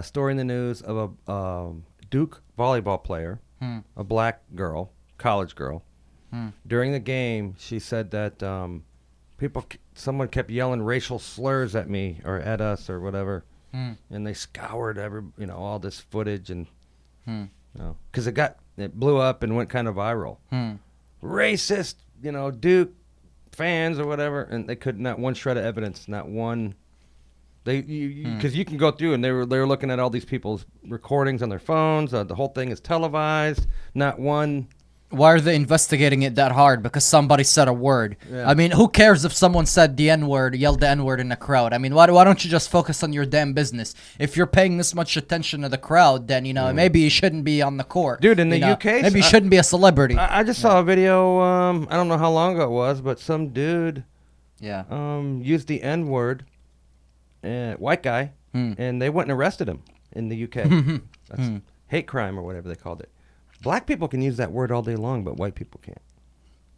story in the news of a Duke volleyball player, a black girl, college girl. During the game, she said that someone kept yelling racial slurs at me or at us or whatever, and they scoured all this footage and because it blew up and went kind of viral. Racist, Duke fans or whatever, and they could not one shred of evidence, not one. Because you can go through and they were looking at all these people's recordings on their phones. The whole thing is televised. Not one.
Why are they investigating it that hard? Because somebody said a word.
Yeah.
I mean, who cares if someone said the N-word, yelled the N-word in the crowd? I mean, why don't you just focus on your damn business? If you're paying this much attention to the crowd, then, maybe you shouldn't be on the court.
Dude, in the
You know?
UK,
maybe you shouldn't be a celebrity.
I just saw a video. I don't know how long ago it was, but some dude
Yeah.
used the N-word, white guy, and they went and arrested him in the UK. That's hate crime or whatever they called it. Black people can use that word all day long, but white people can't.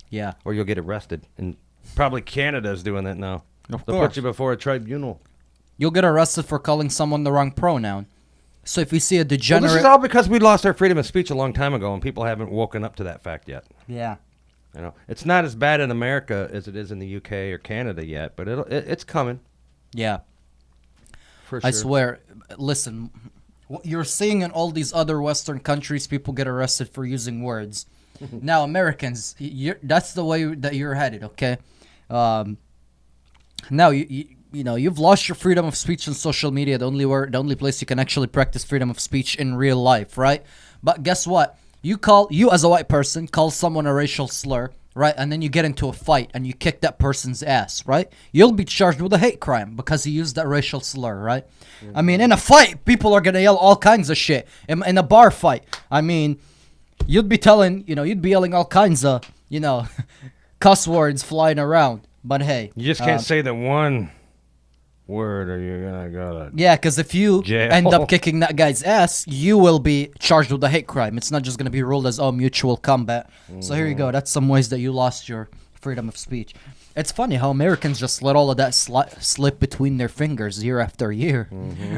Yeah.
Or you'll get arrested. And probably Canada's doing that now.
Of
They'll
course.
put you before a tribunal.
You'll get arrested for calling someone the wrong pronoun. So if you see a
Well,
degenerate...
this is all because we lost our freedom of speech a long time ago, and people haven't woken up to that fact yet.
Yeah.
It's not as bad in America as it is in the UK or Canada yet, but it's coming
Yeah.
for sure.
I swear. Listen, what you're seeing in all these other Western countries, people get arrested for using words. Now, Americans, that's the way that you're headed, okay? Now you know you've lost your freedom of speech on social media. The only place you can actually practice freedom of speech in real life, right? But guess what? You as a white person call someone a racial slur, right? And then you get into a fight and you kick that person's ass, right? You'll be charged with a hate crime because he used that racial slur, right? I mean, in a fight, people are gonna yell all kinds of shit. In a bar fight, I mean, you'd be yelling all kinds of, cuss words flying around. But hey,
You just can't say the one word or you're gonna go to
yeah, because if you
jail.
end up kicking that guy's ass, you will be charged with a hate crime. It's not just going to be ruled as, mutual combat. So here you go. That's some ways that you lost your freedom of speech. It's funny how Americans just let all of that slip between their fingers year after year,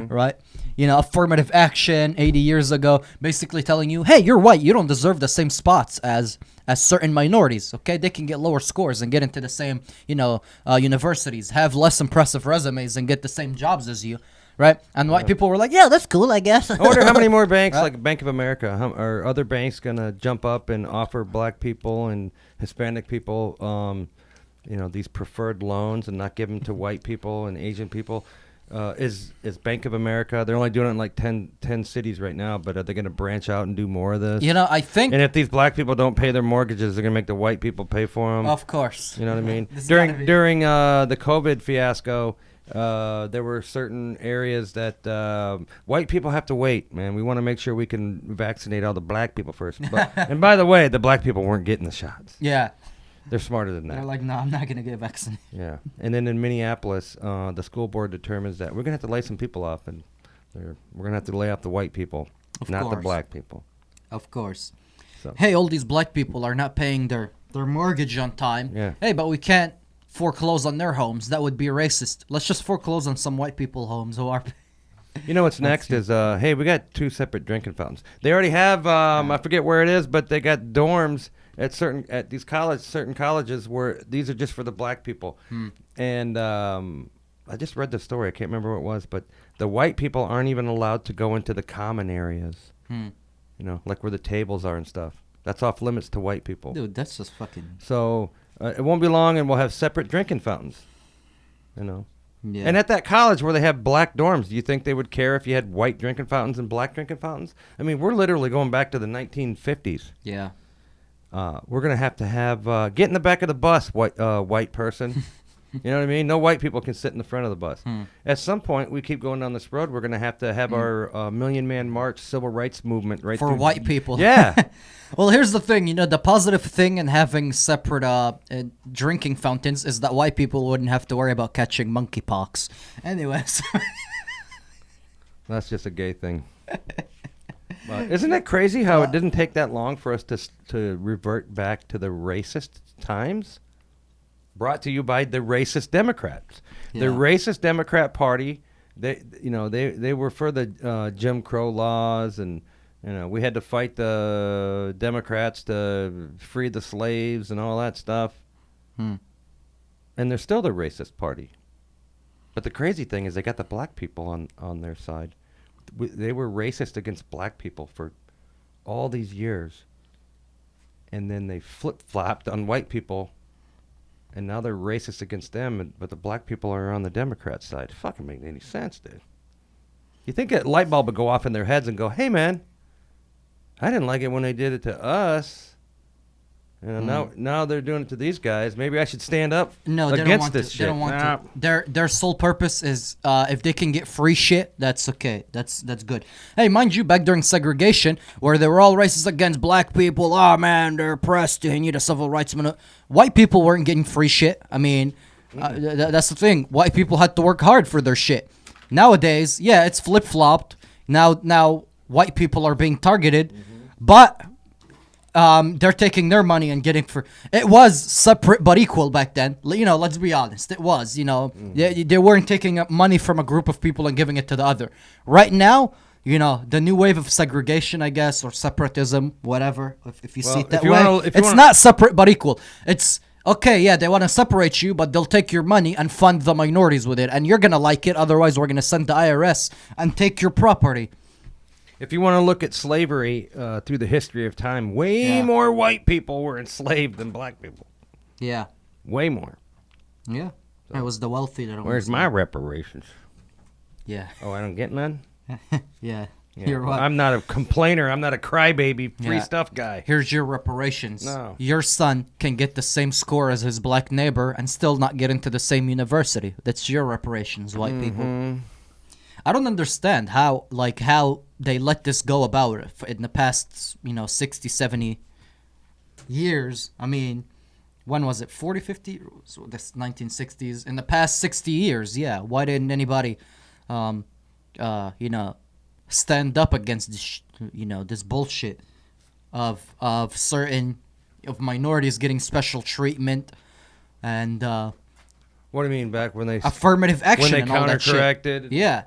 right? Affirmative action 80 years ago, basically telling you, hey, you're white. You don't deserve the same spots as certain minorities, okay? They can get lower scores and get into the same, universities, have less impressive resumes and get the same jobs as you, right? And white people were like, yeah, that's cool, I guess.
I wonder how many more banks, like Bank of America, are other banks going to jump up and offer black people and Hispanic people, these preferred loans and not give them to white people and Asian people? Is Bank of America, they're only doing it in like 10 cities right now, but are they going to branch out and do more of this?
I think...
And if these black people don't pay their mortgages, they're going to make the white people pay for them.
Of course.
You know what I mean? During the COVID fiasco, there were certain areas that white people have to wait, man. We want to make sure we can vaccinate all the black people first. And by the way, the black people weren't getting the shots.
Yeah.
They're smarter than that.
They're like, no, I'm not going to get vaccinated.
Yeah. And then in Minneapolis, the school board determines that we're going to have to lay some people off, and we're going to have to lay off the white people, not the black people.
Of course.
So.
Hey, all these black people are not paying their mortgage on time.
Yeah.
Hey, but we can't foreclose on their homes. That would be racist. Let's just foreclose on some white people homes who are...
You know what's next is, hey, we got 2 separate drinking fountains. They already have, I forget where it is, but they got dorms at certain colleges where these are just for the black people. And I just read the story. I can't remember what it was, but the white people aren't even allowed to go into the common areas. Like where the tables are and stuff. That's off limits to white people.
Dude, that's just fucking...
So it won't be long and we'll have separate drinking fountains.
Yeah.
And at that college where they have black dorms, do you think they would care if you had white drinking fountains and black drinking fountains? I mean, we're literally going back to the 1950s.
Yeah.
We're going to have get in the back of the bus, white person. You know what I mean? No white people can sit in the front of the bus. At some point, we keep going down this road, we're going to have our Million Man March civil rights movement right
for
through
white people.
Yeah.
Well, here's the thing. The positive thing in having separate drinking fountains is that white people wouldn't have to worry about catching monkeypox. Anyways.
That's just a gay thing. But isn't it crazy how it didn't take that long for us to revert back to the racist times? Brought to you by the racist Democrats. Yeah. The racist Democrat Party, they were for the Jim Crow laws, and we had to fight the Democrats to free the slaves and all that stuff. And they're still the racist party. But the crazy thing is they got the black people on their side. They were racist against black people for all these years. And then they flip-flopped on white people. And now they're racist against them, but the black people are on the Democrat side. It fucking make any sense, dude. You think a light bulb would go off in their heads and go, hey, man, I didn't like it when they did it to us. Now they're doing it to these guys. Maybe I should stand up against this shit.
They don't want to. Their sole purpose is if they can get free shit, that's okay. That's good. Hey, mind you, back during segregation, where they were all racist against black people, oh man, they're oppressed, they need a civil rights movement. White people weren't getting free shit. I mean, that's the thing. White people had to work hard for their shit. Nowadays, yeah, it's flip-flopped. Now white people are being targeted, but they're taking their money and getting for. It was separate but equal back then. Let's be honest. It was. They weren't taking money from a group of people and giving it to the other. Right now, the new wave of segregation, I guess, or separatism, whatever. If you see it that way, it's not separate but equal. It's okay. Yeah, they want to separate you, but they'll take your money and fund the minorities with it, and you're gonna like it. Otherwise, we're gonna send the IRS and take your property.
If you want to look at slavery through the history of time, way more white people were enslaved than black people.
Yeah.
Way more.
Yeah. It was the wealthy that
Where's
owns
my
them.
reparations?
Yeah.
Oh, I don't get none?
Yeah.
Yeah.
You're
Well,
what?
I'm not a complainer. I'm not a crybaby free
Yeah.
stuff guy.
Here's your reparations.
No.
Your son can get the same score as his black neighbor and still not get into the same university. That's your reparations, white people.
Mhm.
I don't understand how they let this go about it in the past, 60, 70 years. I mean, when was it? 40, 50? So this 1960s. In the past 60 years, yeah. Why didn't anybody, stand up against this, this bullshit of certain of minorities getting special treatment and
What do you mean back when they
affirmative action
when they
and all that shit?
counter-corrected?
Yeah.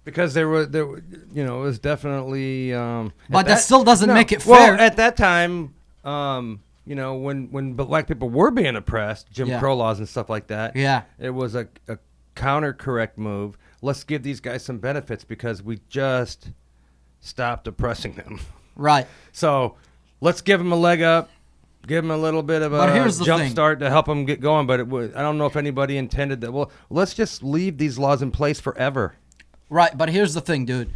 Because there were, it was definitely.
But that still doesn't make it
Well,
fair.
at that time, when black people were being oppressed, Jim
Yeah.
Crow laws and stuff like that.
Yeah.
It was a counter-correct move. Let's give these guys some benefits because we just stopped oppressing them.
Right.
So let's give them a leg up. Give them a little bit of
But
a
here's the
jump
thing.
start to help them get going. But I don't know if anybody intended that. Well, let's just leave these laws in place forever.
Right, but here's the thing, dude.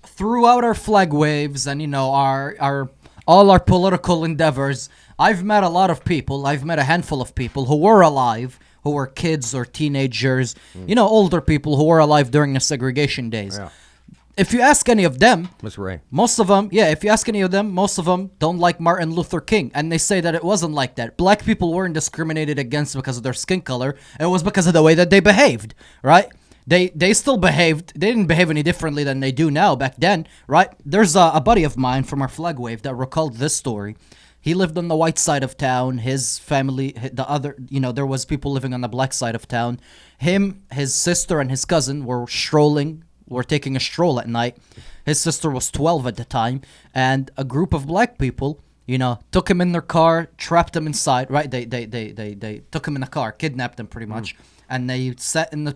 Throughout our flag waves and our all our political endeavors, I've met a lot of people. I've met a handful of people who were alive, who were kids or teenagers, older people who were alive during the segregation days.
Yeah.
If you ask any of them,
Miss Ray.
most of them don't like Martin Luther King, and they say that it wasn't like that. Black people weren't discriminated against because of their skin color. It was because of the way that they behaved, right? They still behaved. They didn't behave any differently than they do now back then, right? There's a buddy of mine from our flag wave that recalled this story. He lived on the white side of town. His family, there was people living on the black side of town. Him, his sister, and his cousin were taking a stroll at night. His sister was 12 at the time, and a group of black people, took him in their car, trapped him inside. Right? They took him in a car, kidnapped him pretty much, and they sat in the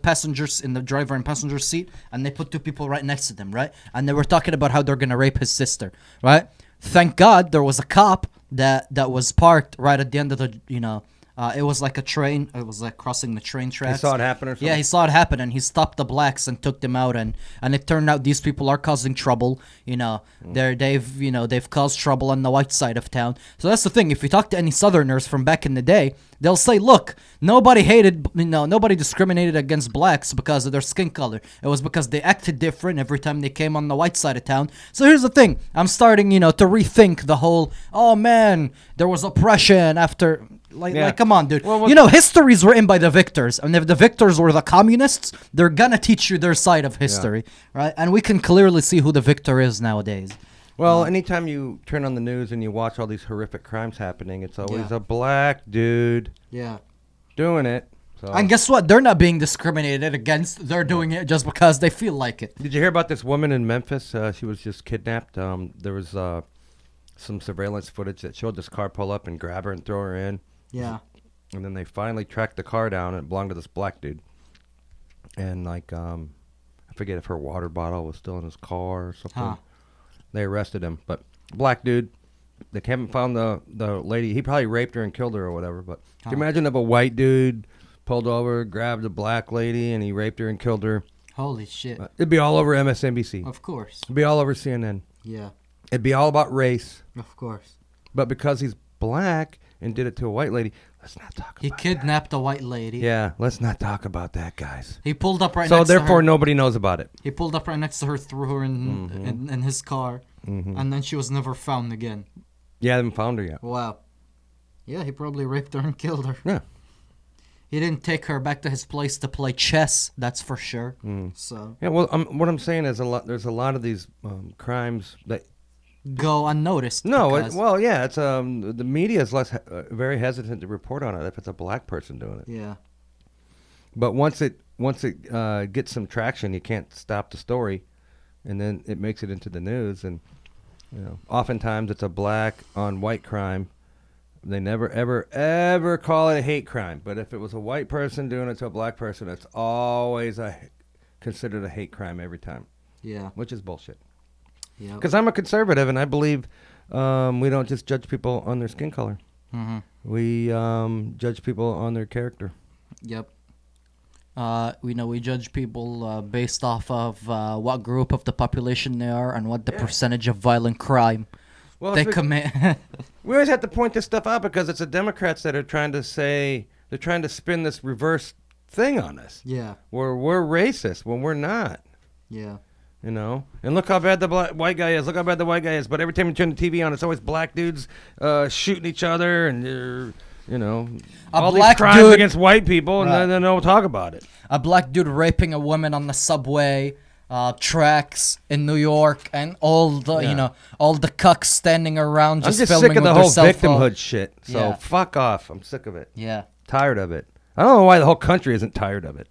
driver and passenger seat, and they put two people right next to them, right? And they were talking about how they're gonna rape his sister, right? Thank God there was a cop that was parked right at the end of the, it was like a train. It was like crossing the train
You
tracks.
saw it happen or something?
Yeah, he saw it happen, and he stopped the blacks and took them out, and it turned out these people are causing trouble. They've caused trouble on the white side of town. So that's the thing. If you talk to any Southerners from back in the day, they'll say, "Look, nobody discriminated against blacks because of their skin color. It was because they acted different every time they came on the white side of town." So here's the thing. I'm starting, to rethink the whole. Oh man, there was oppression after. Like, come on, dude.
Well,
History's written by the victors, and if the victors were the communists, they're gonna teach you their side of history, right? And we can clearly see who the victor is nowadays.
Well, anytime you turn on the news and you watch all these horrific crimes happening, it's always
Yeah.
a black dude
Yeah.
doing it. So.
And guess what? They're not being discriminated against. They're doing it just because they feel like it.
Did you hear about this woman in Memphis? She was just kidnapped. There was some surveillance footage that showed this car pull up and grab her and throw her in.
Yeah.
And then they finally tracked the car down, and it belonged to this black dude. And I forget if her water bottle was still in his car or something.
Huh.
They arrested him, but black dude. They haven't found the lady. He probably raped her and killed her or whatever. But can you imagine if a white dude pulled over, grabbed a black lady, and he raped her and killed her?
Holy shit.
It'd be all over MSNBC.
Of course.
It'd be all over CNN.
Yeah.
It'd be all about race.
Of course.
But because he's black and did it to a white lady, let's not talk
He
about
kidnapped a white lady.
that. Yeah, let's not talk about that, guys.
He pulled up right
So
next to her.
therefore, nobody knows about it.
He pulled up right next to her, threw her in his car, and then she was never found again.
Yeah, I haven't found her yet.
Wow. Yeah, he probably raped her and killed her.
Yeah.
He didn't take her back to his place to play chess, that's for sure. So
Yeah, well, what I'm saying is there's a lot of these crimes that...
go unnoticed.
No,
because-
it's the media is very hesitant to report on it if it's a black person doing it.
Yeah.
But once it gets some traction, you can't stop the story, and then it makes it into the news. And oftentimes it's a black on white crime. They never ever call it a hate crime. But if it was a white person doing it to a black person, it's always considered a hate crime every time,
Yeah.
which is bullshit.
Yeah.
Because I'm a conservative, and I believe we don't just judge people on their skin color.
Mm-hmm.
We judge people on their character.
Yep. We judge people based off of what group of the population they are and what the
Yeah.
percentage of violent crime
Well,
they
it's
commit.
we always have to point this stuff out because it's the Democrats that are trying to say they're trying to spin this reverse thing on us.
Yeah.
Where we're racist when we're not.
Yeah.
You know, and look how bad the white guy is. Look how bad the white guy is. But every time you turn the TV on, it's always black dudes shooting each other, and all these
black
crimes
dude-
against white people, and
Right.
then they'll talk about it.
A black dude raping a woman on the subway tracks in New York, and all the
Yeah.
all the cucks standing around
I'm
just
just
filming
sick of the
with
whole
their cell phone.
victimhood shit. So
Yeah.
fuck off. I'm sick of it.
Yeah.
Tired of it. I don't know why the whole country isn't tired of it.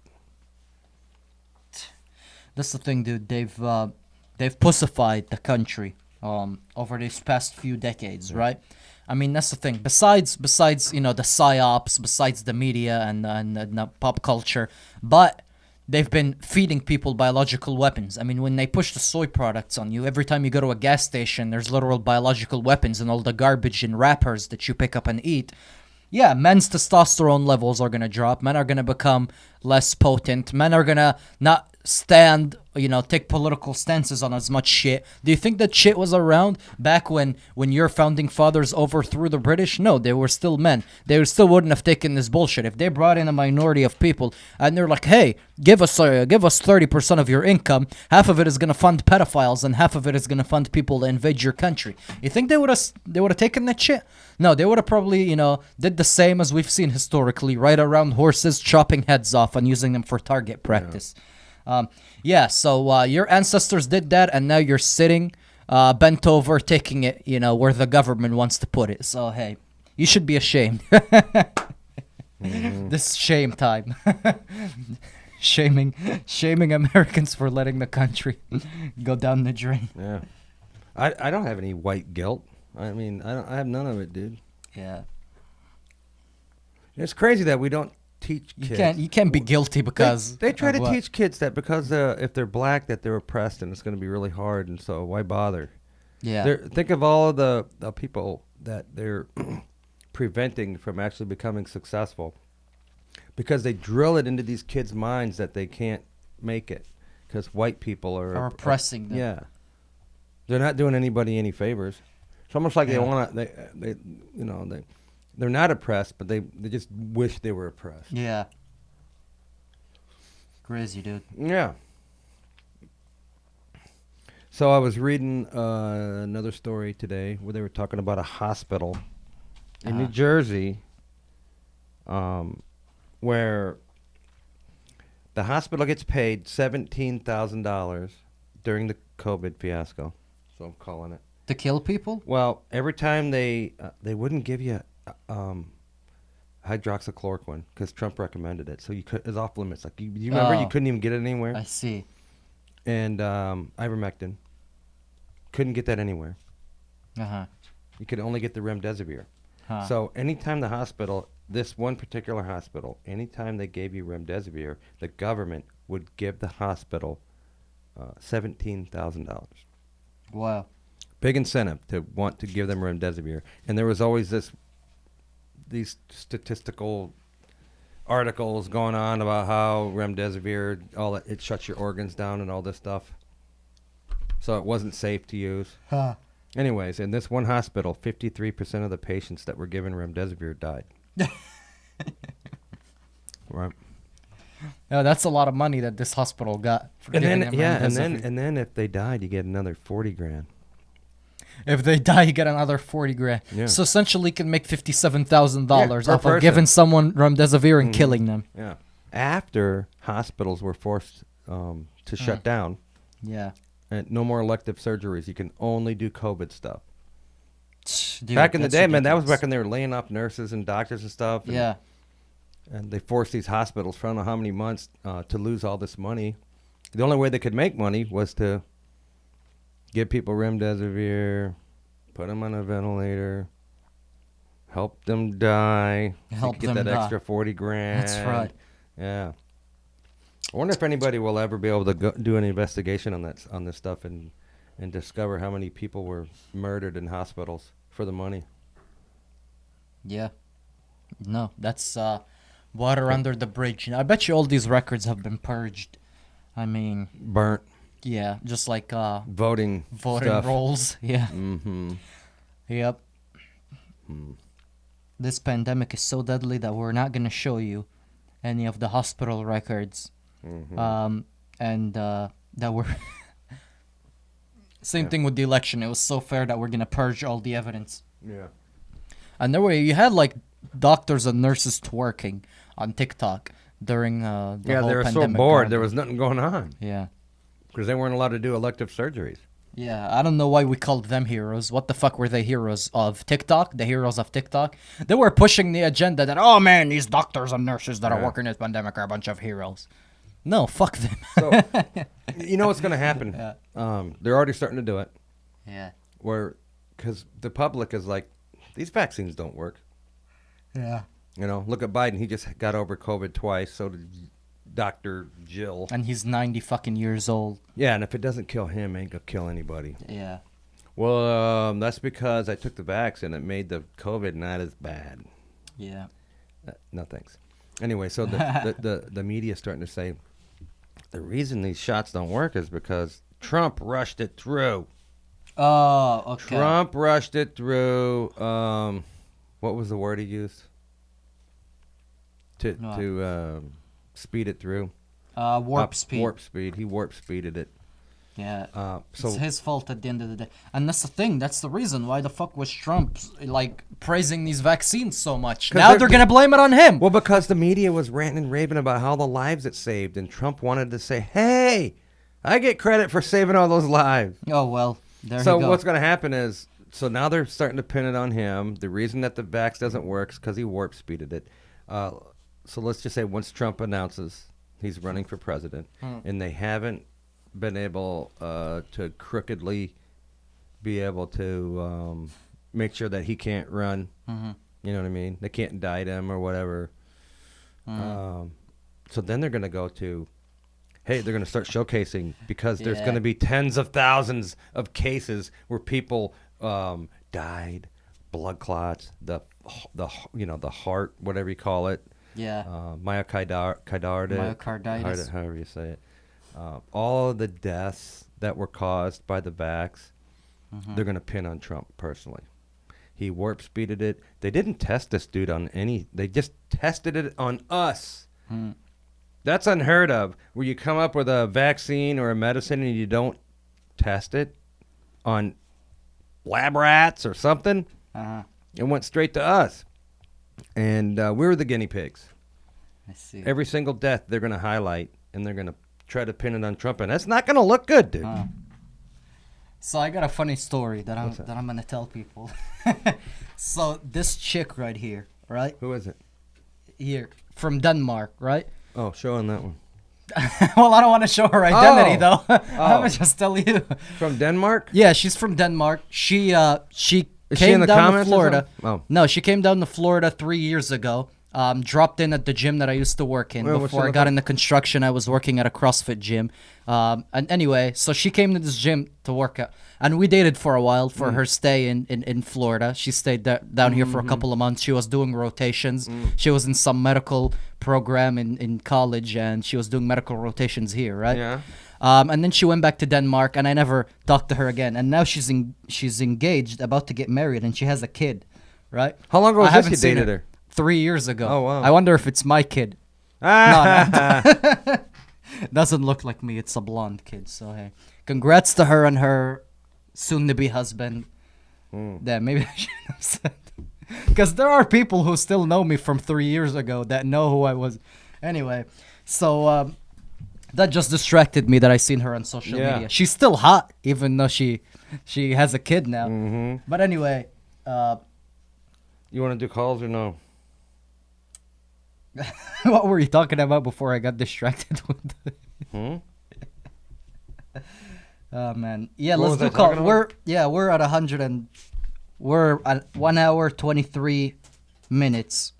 That's the thing, dude. They've pussified the country over these past few decades, right? I mean, that's the thing. Besides the psyops, besides the media and the pop culture, but they've been feeding people biological weapons. I mean, when they push the soy products on you, every time you go to a gas station, there's literal biological weapons and all the garbage and wrappers that you pick up and eat. Yeah, men's testosterone levels are going to drop. Men are going to become less potent. Men are going to not stand, take political stances on as much shit. Do you think that shit was around back when your founding fathers overthrew the British? No, they were still men. They still wouldn't have taken this bullshit. If they brought in a minority of people and they're like, hey, give us 30% of your income, half of it is going to fund pedophiles and half of it is going to fund people to invade your country. You think they would have taken that shit? No, they would have probably, did the same as we've seen historically, right around horses, chopping heads off and using them for target practice. So your ancestors did that, and now you're sitting bent over, taking it, where the government wants to put it. So, hey, you should be ashamed. This is shame time. Shaming Americans for letting the country go down the drain.
Yeah. I don't have any white guilt. I mean, I have none of it, dude.
Yeah.
It's crazy that we don't teach kids.
You can't be guilty because
They try
of
to
what?
teach kids that because if they're black that they're oppressed and it's going to be really hard, and so why bother?
Yeah.
Think of all of the people that they're preventing from actually becoming successful because they drill it into these kids' minds that they can't make it because white people
Are oppressing them.
Yeah, they're not doing anybody any favors. It's almost like
Yeah.
they want to. They're not oppressed, but they just wish they were oppressed.
Yeah. Crazy, dude.
Yeah. So I was reading another story today where they were talking about a hospital in New Jersey, where the hospital gets paid $17,000 during the COVID fiasco. So I'm calling it.
To kill people?
Well, every time they wouldn't give you hydroxychloroquine because Trump recommended it, so it's off limits. Like you remember, you couldn't even get it anywhere.
I see.
And ivermectin, couldn't get that anywhere.
Uh-huh.
You could only get the remdesivir.
Huh.
So anytime the hospital, this one particular hospital, anytime they gave you remdesivir, the government would give the hospital $17,000.
Wow.
Big incentive to want to give them remdesivir. And there was always these statistical articles going on about how remdesivir, all that, it shuts your organs down and all this stuff. So it wasn't safe to use.
Huh.
Anyways, in this one hospital, 53% of the patients that were given remdesivir died. Right.
Yeah, that's a lot of money that this hospital got for
And
giving
then
them remdesivir.
and then if they died, you get another 40 grand.
If they die, you get another 40 grand.
Yeah.
So essentially, you can make $57,000
per
off of
person.
giving someone remdesivir and killing them.
Yeah. After hospitals were forced to shut down,
Yeah.
and no more elective surgeries. You can only do COVID stuff.
Dude,
back in the
that's
day, man, that was
ridiculous.
back when they were laying off nurses and doctors and stuff. And,
Yeah.
And they forced these hospitals for I don't know how many months to lose all this money. The only way they could make money was to give people remdesivir, put them on a ventilator, help them die. so you
Help
could get
them
that
die.
extra 40 grand.
That's right.
Yeah. I wonder if anybody will ever be able to do an investigation on this stuff and discover how many people were murdered in hospitals for the money.
Yeah. No, that's Water under the bridge. I bet you all these records have been purged. I mean,
burnt,
yeah, just like
voting
voting
stuff.
rolls. Yeah.
Mm-hmm.
Yep. This pandemic is so deadly that we're not gonna show you any of the hospital records. And that were same thing with the election. It was so fair that we're gonna purge all the evidence.
Yeah.
And there were you had like doctors and nurses twerking on TikTok during the
Yeah,
whole
they were so
pandemic
bored.
going
There
on.
was nothing going on
Yeah.
because they weren't allowed to do elective surgeries.
Yeah, I don't know why we called them heroes. What the fuck were they heroes of TikTok? The heroes of TikTok? They were pushing the agenda that, oh man, these doctors and nurses that are
Yeah.
working this pandemic are a bunch of heroes. No, fuck them.
So, you know what's going to happen? They're already starting to do it.
Yeah.
Because the public is like, these vaccines don't work.
Yeah.
You know, look at Biden. He just got over COVID twice. So did Dr. Jill.
And he's 90 fucking years old.
Yeah, and if it doesn't kill him, it ain't going to kill anybody.
Yeah.
Well, that's because I took the vax and it made the COVID not as bad.
Yeah.
No thanks. Anyway, so the media is starting to say the reason these shots don't work is because Trump rushed it through.
Oh, okay.
Trump rushed it through. What was the word he used? To speed it through.
Warp speed.
Warp speed. He warp speeded it.
Yeah.
So
It's his fault at the end of the day. And that's the thing. That's the reason why the fuck was Trump, like, praising these vaccines so much.
'Cause
Now they're going to blame it on him.
well, because the media was ranting and raving about how the lives it saved, and Trump wanted to say, "Hey, I get credit for saving all those lives."
Oh, well, there
So
you go.
what's going to happen is, so now they're starting to pin it on him. The reason that the vax doesn't work is because he warp speeded it. So let's just say once Trump announces he's running for president, and they haven't been able to crookedly be able to make sure that he can't run. You know what I mean? They can't indict him or whatever. So then they're going to go to, hey, they're going to start showcasing because there's
Yeah.
going to be tens of thousands of cases where people died, blood clots, the heart, whatever you call it.
Yeah.
Myocarditis, however you say it. All of the deaths that were caused by the vax, they're going to pin on Trump personally. He warp speeded it. They didn't test this dude on any. They just tested it on us. That's unheard of. Where you come up with a vaccine or a medicine and you don't test it on lab rats or something. It went straight to us. And we were the guinea pigs.
I see.
Every single death they're going to highlight, and they're going to try to pin it on Trump, and that's not going to look good, dude.
So I got a funny story that I'm
What's that?
gonna tell people. So this chick right here, right
Who is it?
here from Denmark, right?
Oh, show on that one.
Well, I don't want to show her identity
Oh.
though. I'm gonna just tell you.
From Denmark?
Yeah, she's from Denmark. She
Is she
came
in the
down to
comments or
Florida.
something? Oh.
No, she came down to Florida 3 years ago. Dropped in at the gym that I used to work in.
Well, what's
Before
she
I
look
got
like?
into construction, I was working at a CrossFit gym. And anyway, so she came to this gym to work out. And we dated for a while for her stay in Florida. She stayed down here for a couple of months. She was doing rotations. She was in some medical program in college, and she was doing medical rotations here, right?
Yeah.
And then she went back to Denmark, and I never talked to her again. And now she's engaged, about to get married, and she has a kid, right?
How long ago was
I
this
haven't
you
seen
dated her?
3 years ago.
Oh, wow.
I wonder if it's my kid.
Ah,
Doesn't look like me. It's a blonde kid. So hey, congrats to her and her soon-to-be husband. Yeah, maybe I shouldn't have said. Because there are people who still know me from 3 years ago that know who I was. Anyway, so that just distracted me that I seen her on social
Yeah.
media. She's still hot, even though she has a kid now. But anyway,
You want to do calls or no?
what were you talking about before I got distracted with the... Oh man, yeah.
What
Let's
was
do
I
call.
talking about?
We're at 100 and we're at 1 hour 23 minutes.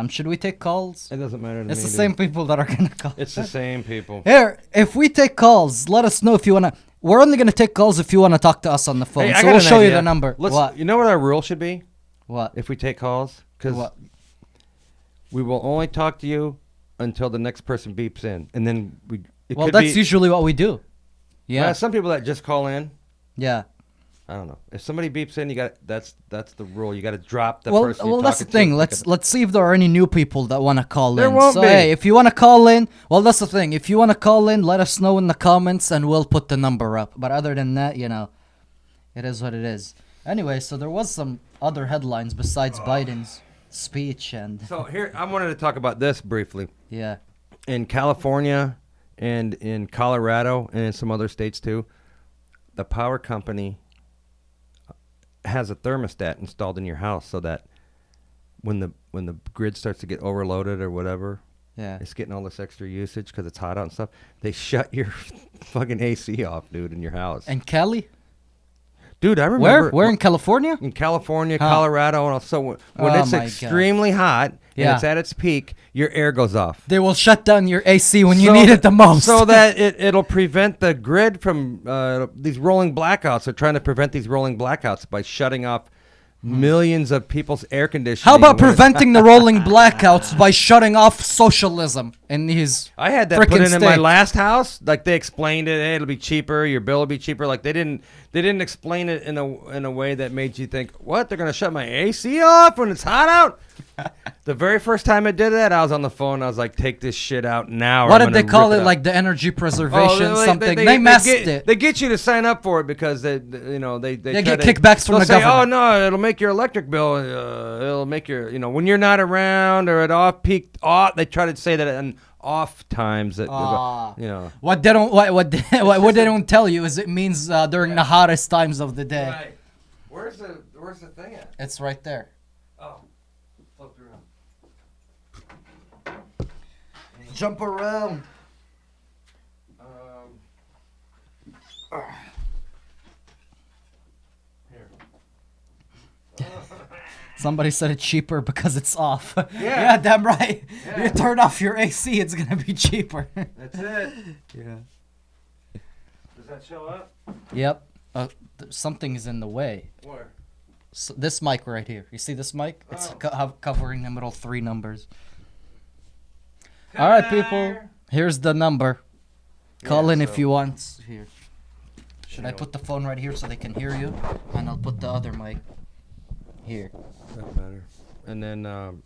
Should we take calls?
It doesn't matter to me.
It's the
dude.
same people that are gonna call.
It's the same people.
Here, if we take calls, let us know if you wanna. We're only gonna take calls if you wanna talk to us on the phone.
Hey, I
so
got
we'll
an
show you
idea.
the number.
Let's,
What?
You know what our rule should be
What?
if we take calls? Because
What?
we will only talk to you until the next person beeps in, and then
Well, that's usually what we do. Yeah.
Some people that just call in.
Yeah.
I don't know. If somebody beeps in, that's the rule. You got to drop the
Well,
person. You're
that's the
talking
thing.
to.
Let's see if there are any new people that want to call
There
in.
won't
so,
be.
hey, if you want to call in, well, that's the thing. If you want to call in, let us know in the comments, and we'll put the number up. But other than that, it is what it is. Anyway, so there was some other headlines besides Biden's speech, and
So here, I wanted to talk about this briefly.
yeah,
In California and in Colorado and in some other states too, the power company has a thermostat installed in your house so that when the grid starts to get overloaded or whatever,
yeah.
it's getting all this extra usage because it's hot out and stuff, they shut your fucking AC off, dude, in your house.
And Cali,
Dude, I remember
where in California?
in California,
Huh.
Colorado, and also when
Oh
it's
my God.
extremely hot and
Yeah.
it's at its peak, your air goes off.
They will shut down your AC when you
So
need
that-
it the most.
So that it'll prevent the grid from these rolling blackouts. They're trying to prevent these rolling blackouts by shutting off millions of people's air conditioning.
How about
when it-
preventing the rolling blackouts by shutting off socialism in these?
I had that put
frickin'
in my
states?
last house. Like they explained it. Hey, it'll be cheaper. Your bill will be cheaper. Like they didn't explain it in a way that made you think, what? They're gonna shut my AC off when it's hot out? The very first time I did that, I was on the phone. I was like, take this shit out now. or
What
I'm
did they
gonna
call
rip
it?
out.
Like the energy preservation
Oh,
something. They messed
get,
it.
They get you to sign up for it because they
They
try
get
to-
kickbacks from
they'll
the
say,
government.
Oh no, it'll make your electric bill. It'll make your when you're not around or at off peak. They try to say that in off times that
Ah.
What
What they don't tell you is it means during the hottest times of the day.
Right. Where's the thing at?
It's right there.
Oh, flip around.
Jump around.
Here.
Somebody said it's cheaper because it's off.
Yeah.
Yeah, damn right.
Yeah.
You turn off your AC, it's gonna be cheaper.
That's it.
Yeah.
Does that show up?
Yep. Something is in the way.
Where?
So this mic right here. You see this mic? It's
Oh.
covering the middle 3 numbers. All right, people. Here's the number. Call in if you want. Here. Should I put the phone right here so they can hear you? And I'll put the other mic here.
Doesn't matter. And then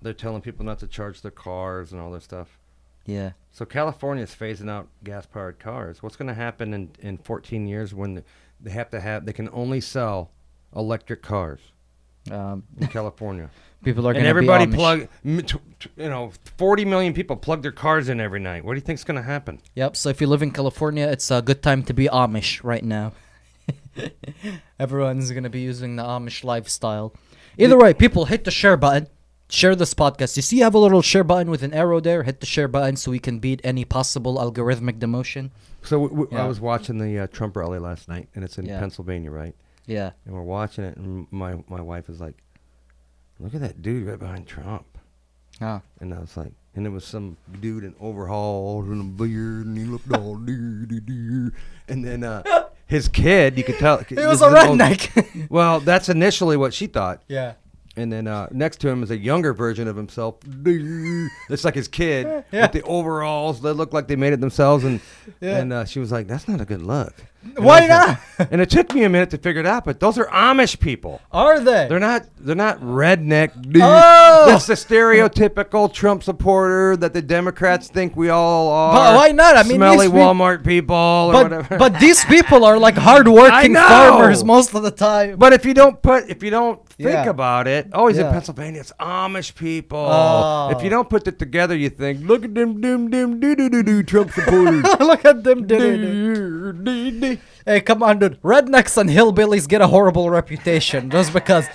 they're telling people not to charge their cars and all this stuff.
Yeah.
So California is phasing out gas-powered cars. What's going to happen in 14 years when they can only sell electric cars in California?
People are
And
going to
everybody
be Amish.
40 million people plug their cars in every night. What do you think's going to happen?
Yep, so if you live in California, it's a good time to be Amish right now. Everyone's going to be using the Amish lifestyle. Either way, people, hit the share button. Share this podcast. You see you have a little share button with an arrow there. Hit the share button so we can beat any possible algorithmic demotion.
So
Yeah.
I was watching the Trump rally last night, and it's in
Yeah.
Pennsylvania, right?
Yeah.
And we're watching it, and my wife is like, look at that dude right behind Trump.
Ah.
And I was like, and it was some dude in overalls and a beard, and he looked all doo. And then his kid, you could tell.
He was a redneck.
Well, that's initially what she thought.
Yeah.
And then next to him is a younger version of himself. It's like his kid
Yeah.
with the overalls. They look like they made it themselves. And
Yeah.
and she was like, that's not a good look. And
Why
I was like-
not?
And it took me a minute to figure it out, but those are Amish people.
Are they?
They're not redneck dude.
Oh!
That's the stereotypical Trump supporter that the Democrats think we all are.
But why not? I mean,
smelly
these peop-
Walmart people or whatever.
But these people are like hardworking
I know!
farmers most of the time.
But if you don't think
Yeah.
about it, he's in
Yeah.
Pennsylvania. It's Amish people.
Oh.
If you don't put it together, you think, look at them doo Trump supporters.
Look at them. Hey, come on, dude. Rednecks and hillbillies get a horrible reputation just because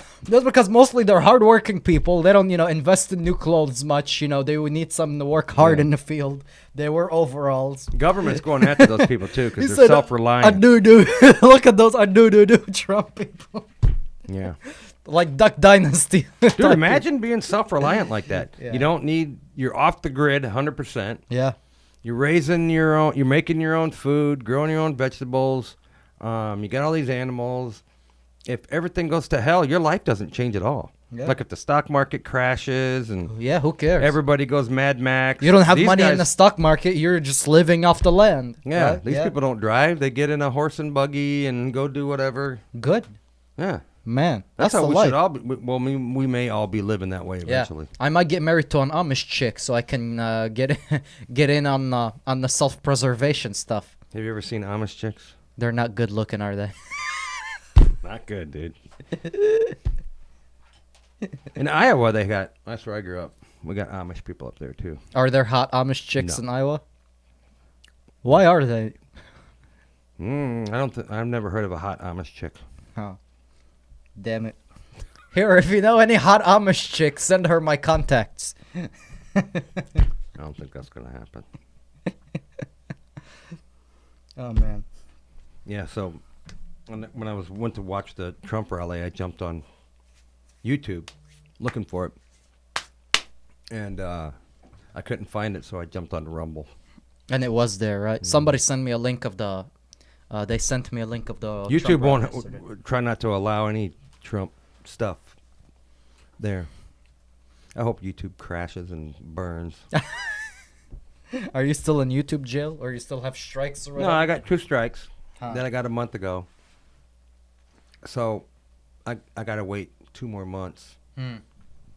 mostly they're hardworking people. They don't, invest in new clothes much. They would need someone to work hard in the field. They wear overalls.
Government's going after those people too
He
because they're
said,
self-reliant.
Look at those Trump people.
Yeah.
Like Duck Dynasty.
Dude, imagine being self-reliant like that.
Yeah.
You don't need. You're off the grid 100%.
Yeah.
You're raising your own. You're making your own food, growing your own vegetables. You got all these animals. If everything goes to hell, your life doesn't change at all.
Yeah.
Like if the stock market crashes and
Yeah, who cares?
everybody goes Mad Max.
You don't have
these
money in
guys-
the stock market. You're just living off the land.
Yeah,
right?
these people don't drive. They get in a horse and buggy and go do whatever.
Good,
Yeah,
man.
that's
the
how we
life.
should all. Well, we may all be living that way eventually.
Yeah, I might get married to an Amish chick so I can get in on the self-preservation stuff.
Have you ever seen Amish chicks?
They're not good looking, are they?
Not good, dude. In Iowa, they got. That's where I grew up. We got Amish people up there too.
Are there hot Amish chicks
No.
in Iowa? Why are they?
I don't. I've never heard of a hot Amish chick.
Oh, damn it. Here, if you know any hot Amish chick, send her my contacts.
I don't think that's gonna happen.
Oh, man.
Yeah. So when I went to watch the Trump rally, I jumped on YouTube looking for it, and I couldn't find it, so I jumped on Rumble.
And it was there, right? Somebody sent me a link of the... they sent me a link of the...
YouTube
Trump rally
won't
yesterday.
try not to allow any Trump stuff there. I hope YouTube crashes and burns.
Are you still in YouTube jail? Or you still have strikes or
No,
whatever?
I got 2 strikes.
Huh.
Then I got a month ago. So I got to wait 2 more months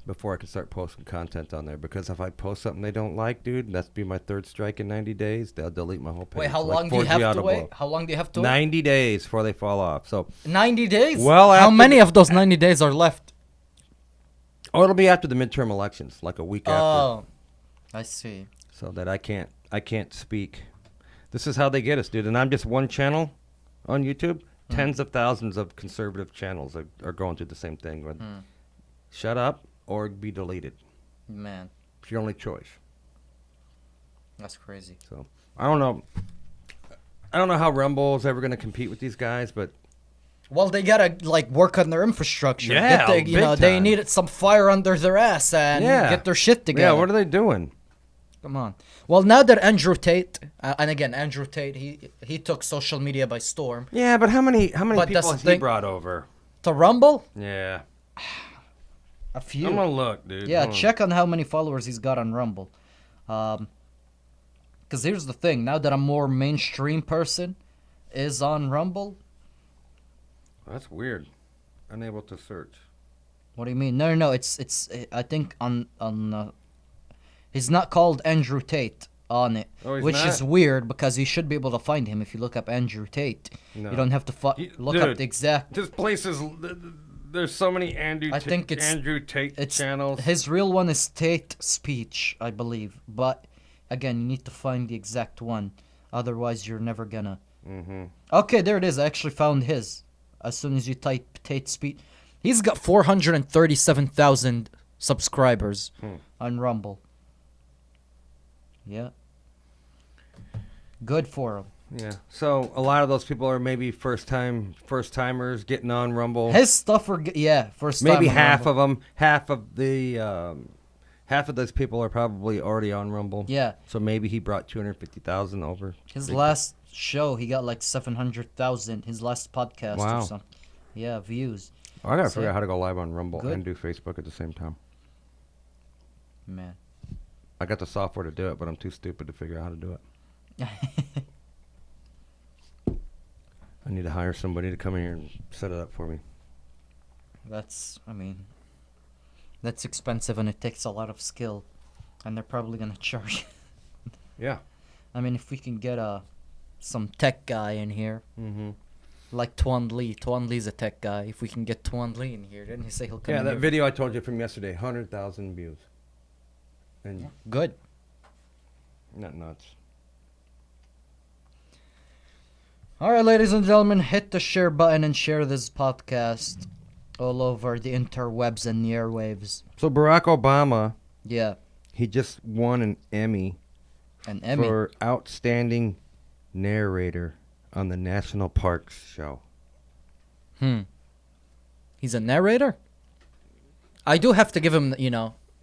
before I can start posting content on there. Because if I post something they don't like, dude, that's be my 3rd strike in 90 days. They'll delete my whole page.
Wait, how
like
long do you
4G
have to
Auto
wait?
Blow.
How long do you have to wait?
90 days before they fall off. So
90 days?
Well,
how
after
many
the-
of those 90 days are left?
it'll be after the midterm elections, like a week after.
Oh, I see.
So that I can't speak. This is how they get us, dude. And I'm just one channel on YouTube. Tens of thousands of conservative channels are going through the same thing. Where shut up or be deleted.
Man,
It's your only choice.
that's crazy.
So I don't know. I don't know how Rumble's ever going to compete with these guys, but
Well, they gotta like work on their infrastructure.
Yeah,
Get the, you know,
big
they
time.
needed some fire under their ass and
Yeah.
get their shit together.
yeah, what are they doing?
Come on. Well, now that Andrew Tate, and again, Andrew Tate, he took social media by storm.
Yeah, but how many
But
people
that's
has
the
he
thing.
brought over?
To Rumble,
Yeah,
a few.
I'm gonna look, dude.
Yeah,
Hold on.
check on how many followers he's got on Rumble. Because here's the thing. Now that a more mainstream person is on Rumble,
That's weird. Unable to search.
what do you mean? No. It's I think on he's not called Andrew Tate on it,
Oh, he's
which is
not?
weird because you should be able to find him if you look up Andrew Tate.
No.
You don't have to look up
Dude,
the exact.
This place is. There's so many
I think it's-
Andrew Tate
It's
channels.
His real one is Tate Speech, I believe. But again, you need to find the exact one. Otherwise, you're never gonna.
Mm-hmm.
Okay, there it is. I actually found his. As soon as you type Tate Speech, he's got 437,000 subscribers on Rumble. Yeah. Good for him.
Yeah. So a lot of those people are maybe first timers getting on Rumble.
His stuff are first time
Maybe
on
half
Rumble.
of them, half of those people are probably already on Rumble.
Yeah.
So maybe he brought 250,000 over.
His
Big-
last show, he got like 700,000. His last podcast
Wow.
or something. Yeah, views.
Oh, I gotta
So-
figure out how to go live on Rumble
Good.
and do Facebook at the same time.
Man.
I got the software to do it, but I'm too stupid to figure out how to do it. I need to hire somebody to come in here and set it up for me.
That's expensive and it takes a lot of skill. And they're probably going to charge.
Yeah.
I mean, if we can get some tech guy in here,
Mm-hmm.
like Tuan Lee. Tuan Lee's a tech guy. If we can get Tuan Lee in here, didn't he say he'll come
Yeah,
in
that
here?
video I told you from yesterday, 100,000 views. And
Good.
not nuts.
All right, ladies and gentlemen, hit the share button and share this podcast all over the interwebs and the airwaves.
So Barack Obama,
Yeah,
he just won an Emmy
and Emmy.
for outstanding narrator on the National Parks show.
He's a narrator? I do have to give him,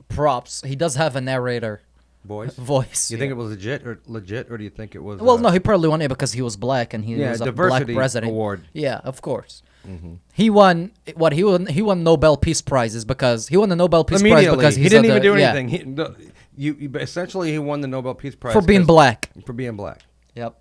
props. He does have a narrator
voice?
voice.
You think it was legit, or do you think it was?
Well, no, he probably won it because he was black and he was a black
diversity
president.
award.
Yeah, of course. He won what he won Nobel Peace Prizes because he won the Nobel Peace Prize
Immediately,
because
he didn't even do anything. Essentially, he won the Nobel Peace Prize
for being
'cause-
black.
For being black,
Yep.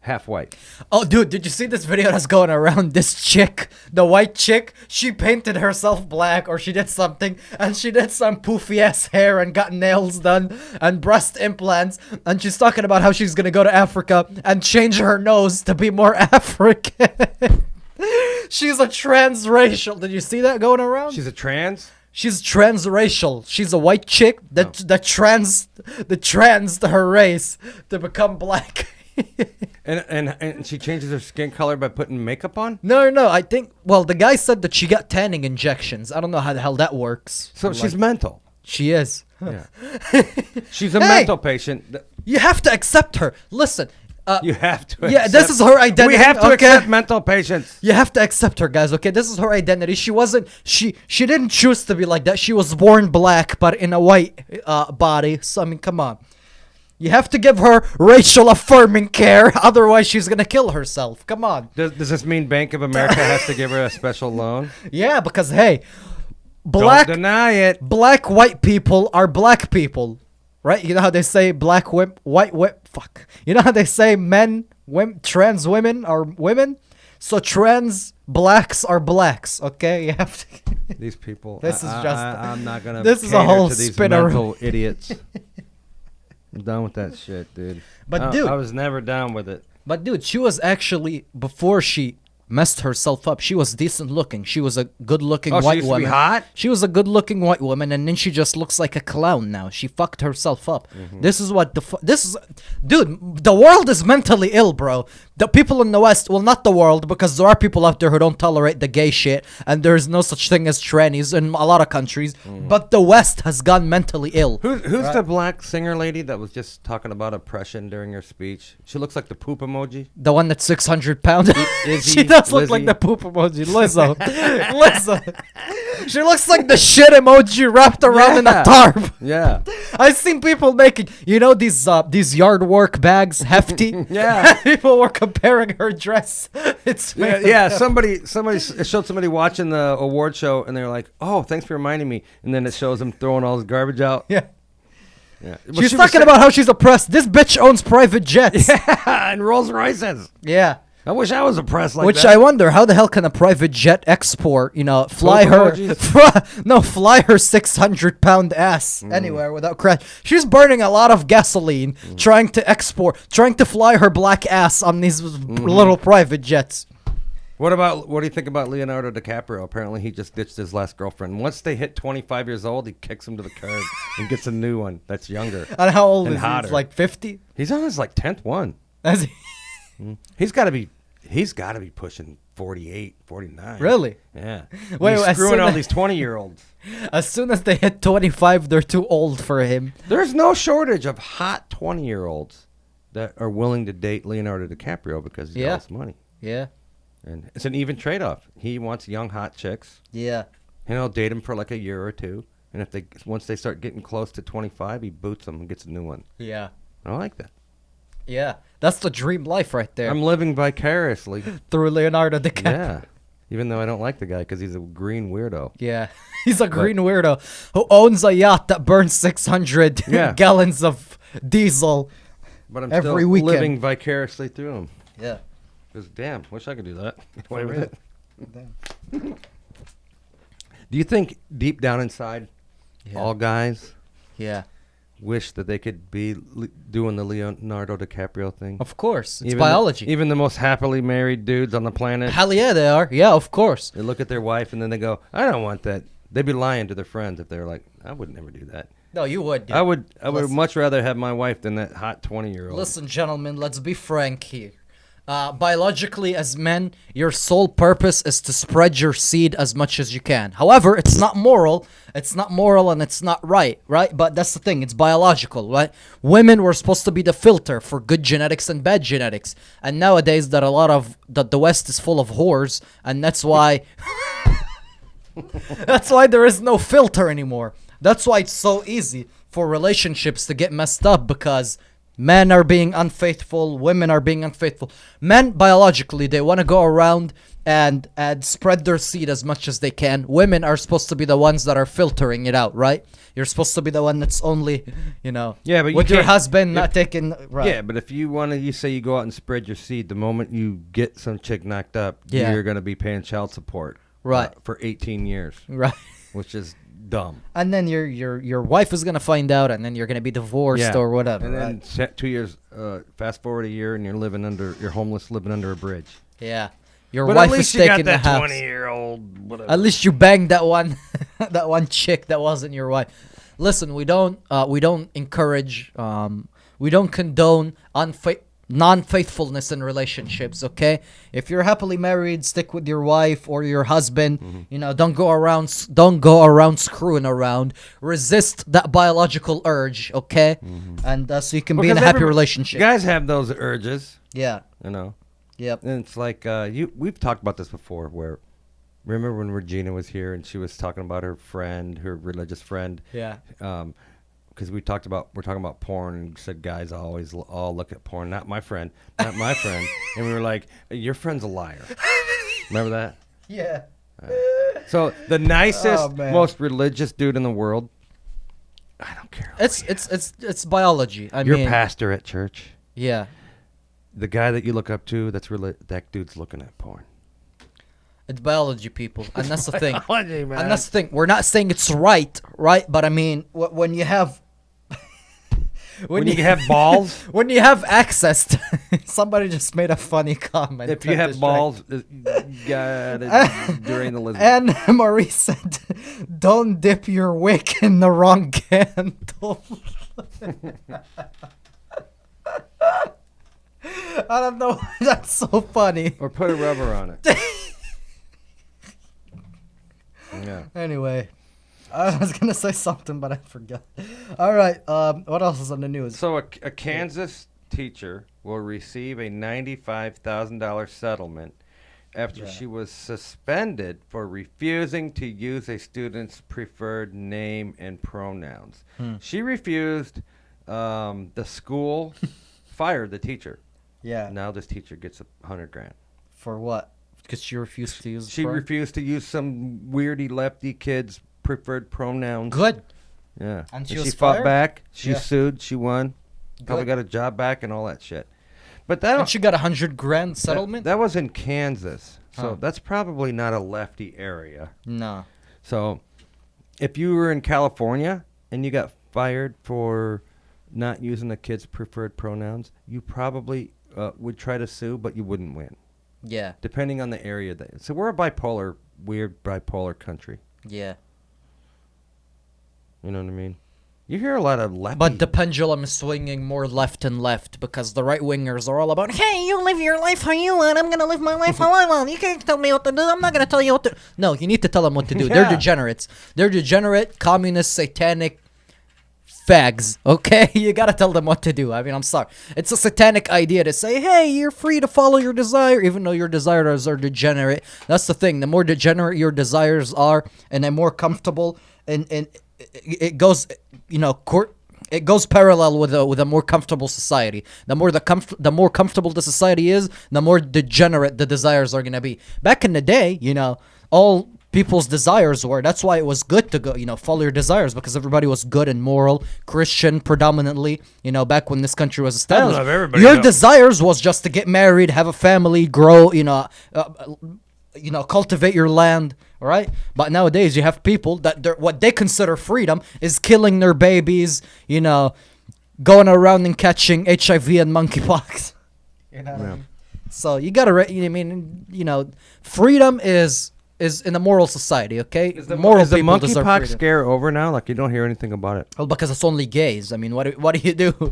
half white.
Oh, dude, did you see this video that's going around? This chick, the white chick, she painted herself black or she did something and she did some poofy ass hair and got nails done and breast implants. And she's talking about how she's going to go to Africa and change her nose to be more African. She's a transracial. Did you see that going around?
She's a trans.
She's transracial. She's a white chick that trans to her race to become black.
And she changes her skin color by putting makeup on.
No. I think. Well, the guy said that she got tanning injections. I don't know how the hell that works.
So she's mental.
She is.
Yeah. She's a
Hey!
mental patient.
You have to accept her. Listen.
You have to.
Yeah, this is her identity.
We have to
okay?
accept mental patients.
You have to accept her, guys. Okay, this is her identity. She wasn't. She didn't choose to be like that. She was born black, but in a white body. So I mean, come on. You have to give her racial affirming care, otherwise she's gonna kill herself. Come on.
Does this mean Bank of America has to give her a special loan?
Yeah, because hey,
Don't deny it.
black white people are black people, right? You know how they say black fuck. You know how they say trans women are women? So trans blacks are blacks, okay? You have to
These people.
This is just-
I'm not gonna.
this is a
cater
whole
to these
spinner.
mental idiots. I'm done with that shit, dude.
But dude-
I was never down with it.
But dude, she was actually, before she messed herself up, she was decent looking. She was a good looking
Oh, she
white
used to be
woman.
hot?
She was a good looking white woman, and then she just looks like a clown now. She fucked herself up. This is what this is, dude. The world is mentally ill, bro. The people in the West, well, not the world, because there are people out there who don't tolerate the gay shit, and there's no such thing as trannies in a lot of countries. But the West has gone mentally ill.
Who's the black singer lady that was just talking about oppression during her speech? She looks like the poop emoji.
The one that's 600 pounds.
Izzy,
She does look like
Lizzie.
the poop emoji. Lizzo. Lizzo. She looks like the shit emoji wrapped around in a
Yeah.
tarp.
Yeah.
I've seen people making, you know, these yard work bags, hefty.
Yeah.
People were comparing her dress. It's
Yeah, somebody it showed somebody watching the award show, and they're like, "Oh, thanks for reminding me." And then it shows them throwing all this garbage out.
Yeah.
Yeah. Well,
She's
she was
talking about how she's oppressed. This bitch owns private jets.
yeah, and Rolls Royces.
Yeah.
I wish I was oppressed like
Which
that.
I wonder, how the hell can a private jet export, fly
Poop
her,
emojis?
fly her 600-pound ass anywhere without crash? She's burning a lot of gasoline trying to fly her black ass on these little private jets.
What do you think about Leonardo DiCaprio? Apparently, he just ditched his last girlfriend. Once they hit 25 years old, he kicks them to the curb and gets a new one that's younger.
And how old
And
is he?
hotter.
He's like 50?
He's on his like 10th one. He's got to be pushing 48, 49.
Really?
Yeah.
Wait,
He's
as
screwing
soon
all
as-
these 20-year-olds.
As soon as they hit 25, they're too old for him.
There's no shortage of hot 20-year-olds that are willing to date Leonardo DiCaprio because he's got all this money.
Yeah.
And it's an even trade-off. He wants young, hot chicks,
Yeah.
and he'll date them for like a year or two. And once they start getting close to 25, he boots them and gets a new one.
Yeah.
I like that.
Yeah. That's the dream life right there.
I'm living vicariously.
Through Leonardo DiCaprio.
Yeah. Even though I don't like the guy because he's a green weirdo.
Yeah. He's a green weirdo who owns a yacht that burns 600
Yeah.
gallons of diesel.
But I'm
Every
still
weekend.
living vicariously through him.
Yeah.
Because, damn, wish I could do that. Get away with it. Do you think deep down inside,
Yeah.
all guys
Yeah.
wish that they could be doing the Leonardo DiCaprio thing?
Of course. It's
Even
biology.
Even the most happily married dudes on the planet.
Hell yeah, they are. Yeah, of course.
They look at their wife and then they go, I don't want that. They'd be lying to their friends if they're like, I would never do that.
No, you would. Dude.
I would
Listen.
much rather have my wife than that hot 20-year-old.
Listen, gentlemen, let's be frank here. Biologically, as men, your sole purpose is to spread your seed as much as you can. However, it's not moral. It's not moral and it's not right? But that's the thing. It's biological, right? Women were supposed to be the filter for good genetics and bad genetics. And nowadays, that the West is full of whores, and that's why... That's why there is no filter anymore. That's why it's so easy for relationships to get messed up, because men are being unfaithful, women are being unfaithful. Men, biologically, they want to go around and spread their seed as much as they can. Women are supposed to be the ones that are filtering it out, right? You're supposed to be the one that's only,
Yeah, but you
with your
can't-
husband
if-
not taking, right?
Yeah, but if you want to, you say you go out and spread your seed, the moment you get some chick knocked up,
Yeah.
you're going to be paying child support.
Right.
For 18 years,
Right.
which is dumb.
And then your wife is gonna find out, and then you're gonna be divorced or whatever.
And
right?
then 2 years, fast forward a year, and you're homeless, living under a bridge.
Yeah. Your
But
wife
at
is
least you got
taking the
that
house.
20-year-old, whatever.
At least you banged that one, that one chick that wasn't your wife. Listen, we don't encourage, we don't condone non-faithfulness in relationships. Okay, if you're happily married, stick with your wife or your husband. Don't go around screwing around. Resist that biological urge. Okay, and so you can be in a
Because
happy
everybody-
relationship.
Guys have those urges,
Yeah.
you know.
Yep.
And it's like we've talked about this before. Where remember when Regina was here and she was talking about her religious friend.
Yeah.
Because we're talking about porn and said guys always all look at porn. Not my friend, and we were like, your friend's a liar. Remember that?
Yeah.
So the nicest,
Oh, man.
most religious dude in the world. I don't care. who he is.
It's biology. I
Your
mean,
pastor at church.
yeah.
The guy that you look up to, that dude's looking at porn.
It's biology, people, and that's the thing.
Biology, man.
And that's the thing. We're not saying it's right? But I mean, when you have
When you have balls,
when you have access to somebody just made a funny comment.
if you
that
have
distracted-
balls, you got it during the lizard.
And Marie said, "Don't dip your wick in the wrong candle." I don't know. That's so funny.
Or put a rubber on it. Yeah.
Anyway, I was gonna say something, but I forgot. All right. What else is on the news?
So a Kansas teacher will receive a $95,000 settlement after she was suspended for refusing to use a student's preferred name and pronouns. She refused. The school fired the teacher.
Yeah.
Now this teacher gets $100,000.
For what? Because she refused to use.
She refused to use some weirdy lefty kid's preferred pronouns.
Good.
Yeah.
And she
she
was
fought
fired?
back. She
Yeah.
sued. She won. Probably
Good.
got a job back and all that shit. But that
And she got $100,000 settlement.
That was in Kansas. So
Huh.
that's probably not a lefty area.
No.
So if you were in California and you got fired for not using a kid's preferred pronouns, you probably would try to sue, but you wouldn't win,
Yeah.
depending on the area. So we're a weird bipolar country.
Yeah.
You know what I mean? You hear a lot of lefty.
But the pendulum is swinging more left and left because the right wingers are all about, hey, you live your life how you want. I'm gonna live my life how I want. You can't tell me what to do. I'm not gonna tell you what to. No, you need to tell them what to do. They're
Yeah.
degenerates. They're degenerate, communist, satanic fags. Okay, you gotta tell them what to do. I mean, I'm sorry. It's a satanic idea to say, hey, you're free to follow your desire, even though your desires are degenerate. That's the thing. The more degenerate your desires are, and the more comfortable, and it goes, it goes parallel with a more comfortable society. The more comfortable the society is, the more degenerate the desires are gonna be. Back in the day, all people's desires were. That's why it was good to go, follow your desires, because everybody was good and moral, Christian predominantly. Back when this country was established,
love everybody,
your
though.
desires was just to get married, have a family, grow, cultivate your land, all right? But nowadays you have people that what they consider freedom is killing their babies, going around and catching HIV and monkeypox. What I mean? So you gotta, freedom is in a moral society, okay?
Is the
Moral people
monkeypox
deserve freedom.
scare over now? Like you don't hear anything about it.
Well, because it's only gays. I mean, what do you do?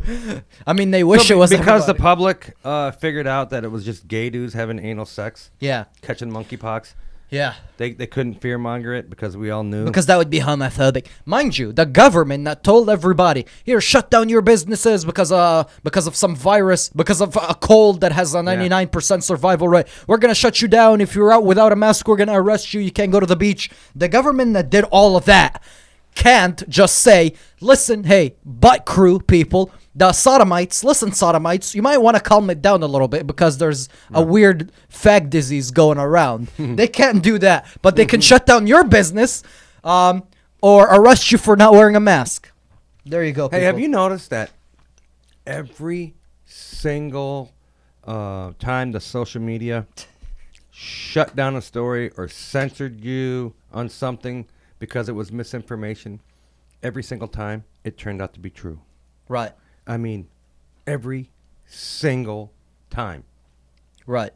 I mean, they wish it was
because the
everybody.
public figured out that it was just gay dudes having anal sex,
Yeah,
catching monkeypox.
yeah.
They couldn't fearmonger it because we all knew.
Because that would be homophobic. Mind you, the government that told everybody, here, shut down your businesses because of some virus, because of a cold that has a 99% survival rate. We're going to shut you down. If you're out without a mask, we're going to arrest you. You can't go to the beach. The government that did all of that can't just say, listen, hey, butt crew people, the sodomites, listen, sodomites, you might want to calm it down a little bit because there's a weird fag disease going around. They can't do that, but they can shut down your business or arrest you for not wearing a mask. There you go, people.
Hey, have you noticed that every single time the social media shut down a story or censored you on something because it was misinformation, every single time it turned out to be true?
Right.
I mean, every single time.
Right.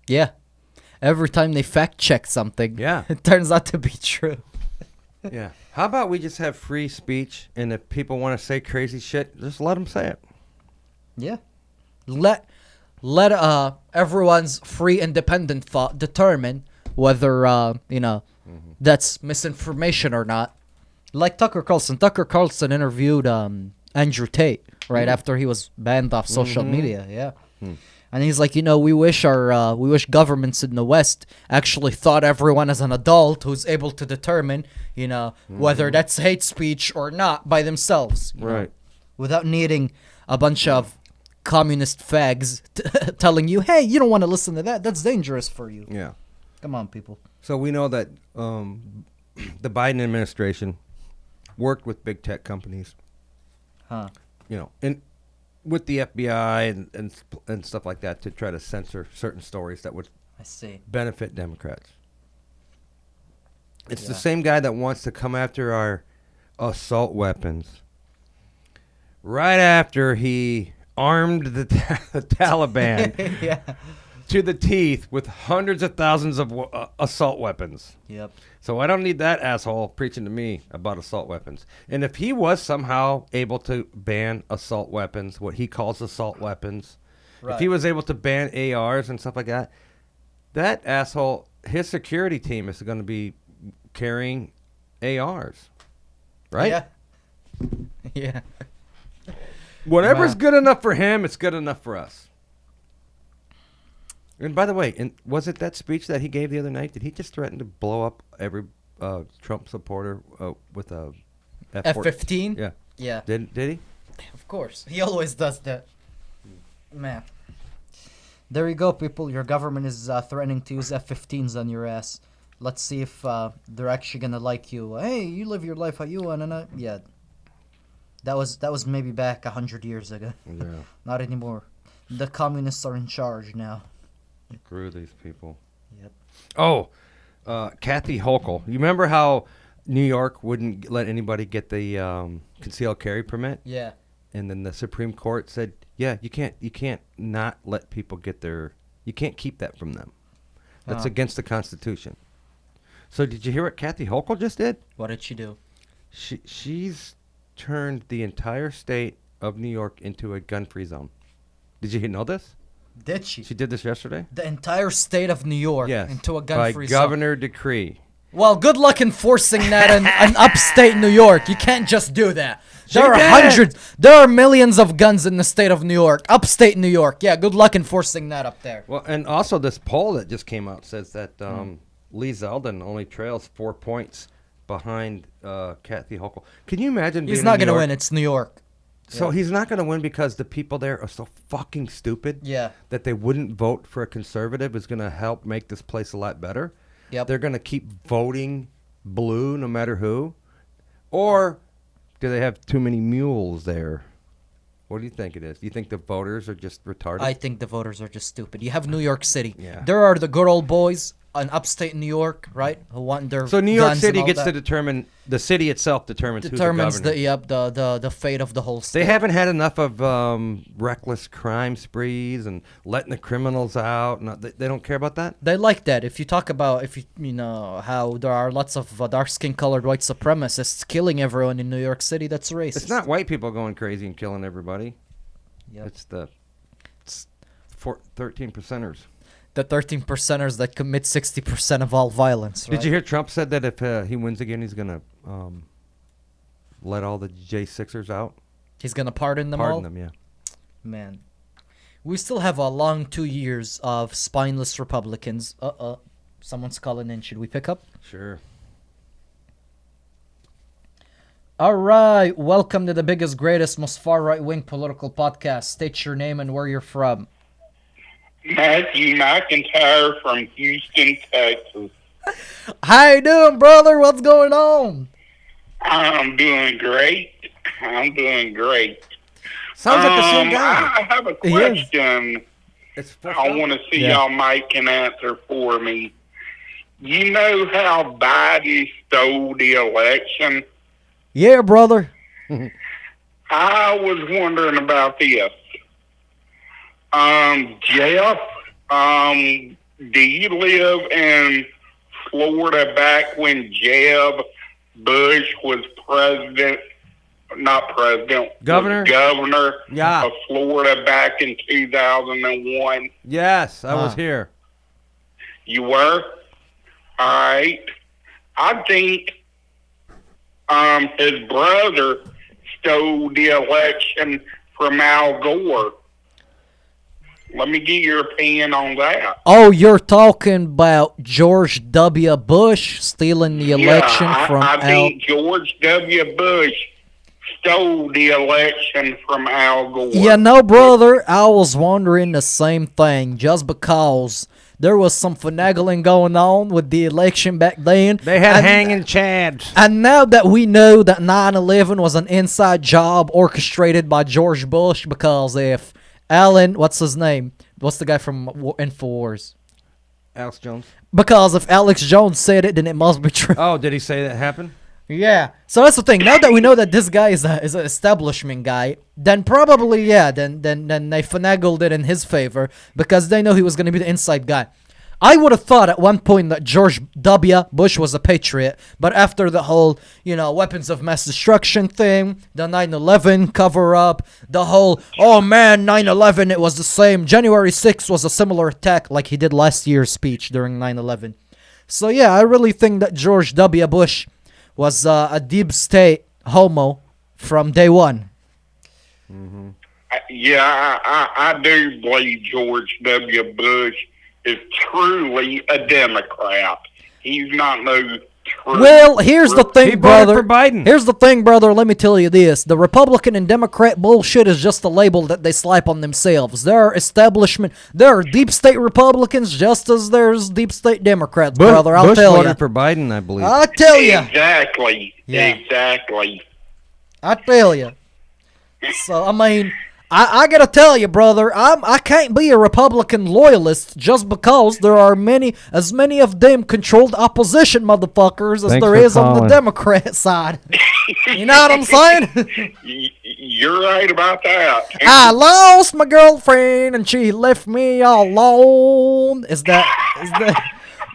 Yeah. Every time they fact check something,
Yeah.
it turns out to be true.
Yeah. How about we just have free speech, and if people want to say crazy shit, just let them say it.
Yeah. Let everyone's free independent thought determine whether that's misinformation or not. Like Tucker Carlson. Tucker Carlson interviewed Andrew Tate right after he was banned off social media. Yeah. And he's like, we wish governments in the West actually thought everyone as an adult who's able to determine, whether that's hate speech or not by themselves. you know,
Right.
without needing a bunch of communist fags telling you, hey, you don't want to listen to that. That's dangerous for you.
Yeah.
Come on, people.
So we know that the Biden administration worked with big tech companies,
Huh.
and with the FBI and stuff like that to try to censor certain stories that would
I see.
benefit Democrats. It's the
Yeah.
same guy that wants to come after our assault weapons right after he armed the Taliban
Yeah.
to the teeth with hundreds of thousands of assault weapons.
Yep.
So I don't need that asshole preaching to me about assault weapons. And if he was somehow able to ban assault weapons, what he calls assault weapons, if he
Right.
was able to ban ARs and stuff like that, that asshole, his security team is going to be carrying ARs, right?
Yeah. Yeah.
Whatever's
Wow.
good enough for him, it's good enough for us. And by the way, was it that speech that he gave the other night? Did he just threaten to blow up every Trump supporter with a
F-15?
Yeah.
Yeah.
Did he?
Of course. He always does that. Man. There you go, people. Your government is threatening to use F-15s on your ass. Let's see if they're actually gonna like you. Hey, you live your life how you wanna. Yeah. That was maybe back 100 years ago.
Yeah.
Not anymore. The communists are in charge now.
Screw these people.
Yep.
Oh, Kathy Hochul. You remember how New York wouldn't let anybody get the concealed carry permit?
Yeah.
And then the Supreme Court said, yeah, you can't not let people get you can't keep that from them. That's
Oh.
against the Constitution. So did you hear what Kathy Hochul just did?
What did she do?
She's turned the entire state of New York into a gun-free zone. Did you know this?
Did she?
She did this yesterday?
The entire state of New York
Yes.
into a
by
gun-free zone.
governor decree.
Well, good luck enforcing that in upstate New York. You can't just do that.
She
There are
did.
hundreds, there are millions of guns in the state of New York. Upstate New York. Yeah, good luck enforcing that up there.
Well, and also this poll that just came out says that Lee Zeldin only trails 4 points behind Kathy Hochul. Can you imagine?
He's
being
not
in New
going to
York?
win. It's New York.
So
Yeah.
he's not going to win because the people there are so fucking stupid.
Yeah.
That they wouldn't vote for a conservative is going to help make this place a lot better.
Yep.
They're going to keep voting blue no matter who, or do they have too many mules there? What do you think it is? Do you think the voters are just retarded?
I think the voters are just stupid. You have New York City.
Yeah.
There are the good old boys in upstate New York, right? Who want their
So New York
guns
City
and all
gets
that.
to determine, the city itself determines who's the
determines
governor.
the fate of the whole state.
They haven't had enough of reckless crime sprees and letting the criminals out. They don't care about that?
They like that. If you talk about, you know how there are lots of dark skin colored white supremacists killing everyone in New York City, that's racist.
It's not white people going crazy and killing everybody.
Yep.
It's the 13 percenters.
The 13%ers that commit 60% of all violence.
Did you hear Trump said that if he wins again, he's going to let all the J6ers out?
He's gonna pardon them all.
Pardon them, yeah.
Man, we still have a long 2 years of spineless Republicans. Someone's calling in. Should we pick up?
Sure.
All right, welcome to the biggest, greatest, most far right wing political podcast. State your name and where you're from.
Matthew McIntyre from Houston, Texas.
How you doing, brother? What's going on?
I'm doing great. I'm doing great.
Sounds like the same guy.
I have a question
It's
I want to see
Yeah.
y'all Mike can answer for me. You know how Biden stole the election?
Yeah, brother.
I was wondering about this. Jeff, do you live in Florida back when Jeb Bush was
Governor?
was governor
Yeah.
of Florida back in 2001?
Yes, I was
Huh.
here.
You were? All right. I think his brother stole the election from Al Gore. Let me get your opinion on that.
Oh, you're talking about George W. Bush stealing the election from
I
Al.
think George W. Bush stole the election from Al Gore.
Yeah, no, brother. I was wondering the same thing. Just because there was some finagling going on with the election back then.
They had
and,
hanging chads.
And now that we know that 9/11 was an inside job orchestrated by George Bush, because if Alan, what's his name? What's the guy from InfoWars?
Alex Jones.
Because if Alex Jones said it, then it must be true.
Oh, did he say that happened?
Yeah. So that's the thing. Now that we know that this guy is an establishment guy, then probably then they finagled it in his favor because they know he was going to be the inside guy. I would have thought at one point that George W. Bush was a patriot, but after the whole, weapons of mass destruction thing, the 9/11 cover-up, the whole, oh man, 9/11, it was the same. January 6th was a similar attack like he did last year's speech during 9/11. So yeah, I really think that George W. Bush was a deep state homo from day one.
I do believe George W. Bush is truly a Democrat. He's not no true.
Well, here's the
He
thing,
voted
brother.
for Biden.
Here's the thing, brother. Let me tell you this: the Republican and Democrat bullshit is just a label that they slap on themselves. There are deep state Republicans just as there's deep state Democrats, brother. I'll
Bush
tell
voted
you.
for Biden, I believe.
I'll tell you.
Exactly.
Yeah.
Exactly.
I tell you. So I mean, I gotta tell you, brother, I can't be a Republican loyalist just because there are as many of them controlled opposition motherfuckers as
Thanks
there
for
is on the
calling.
Democrat side. You know what I'm saying?
You're right about that.
I lost my girlfriend and she left me all alone. Is that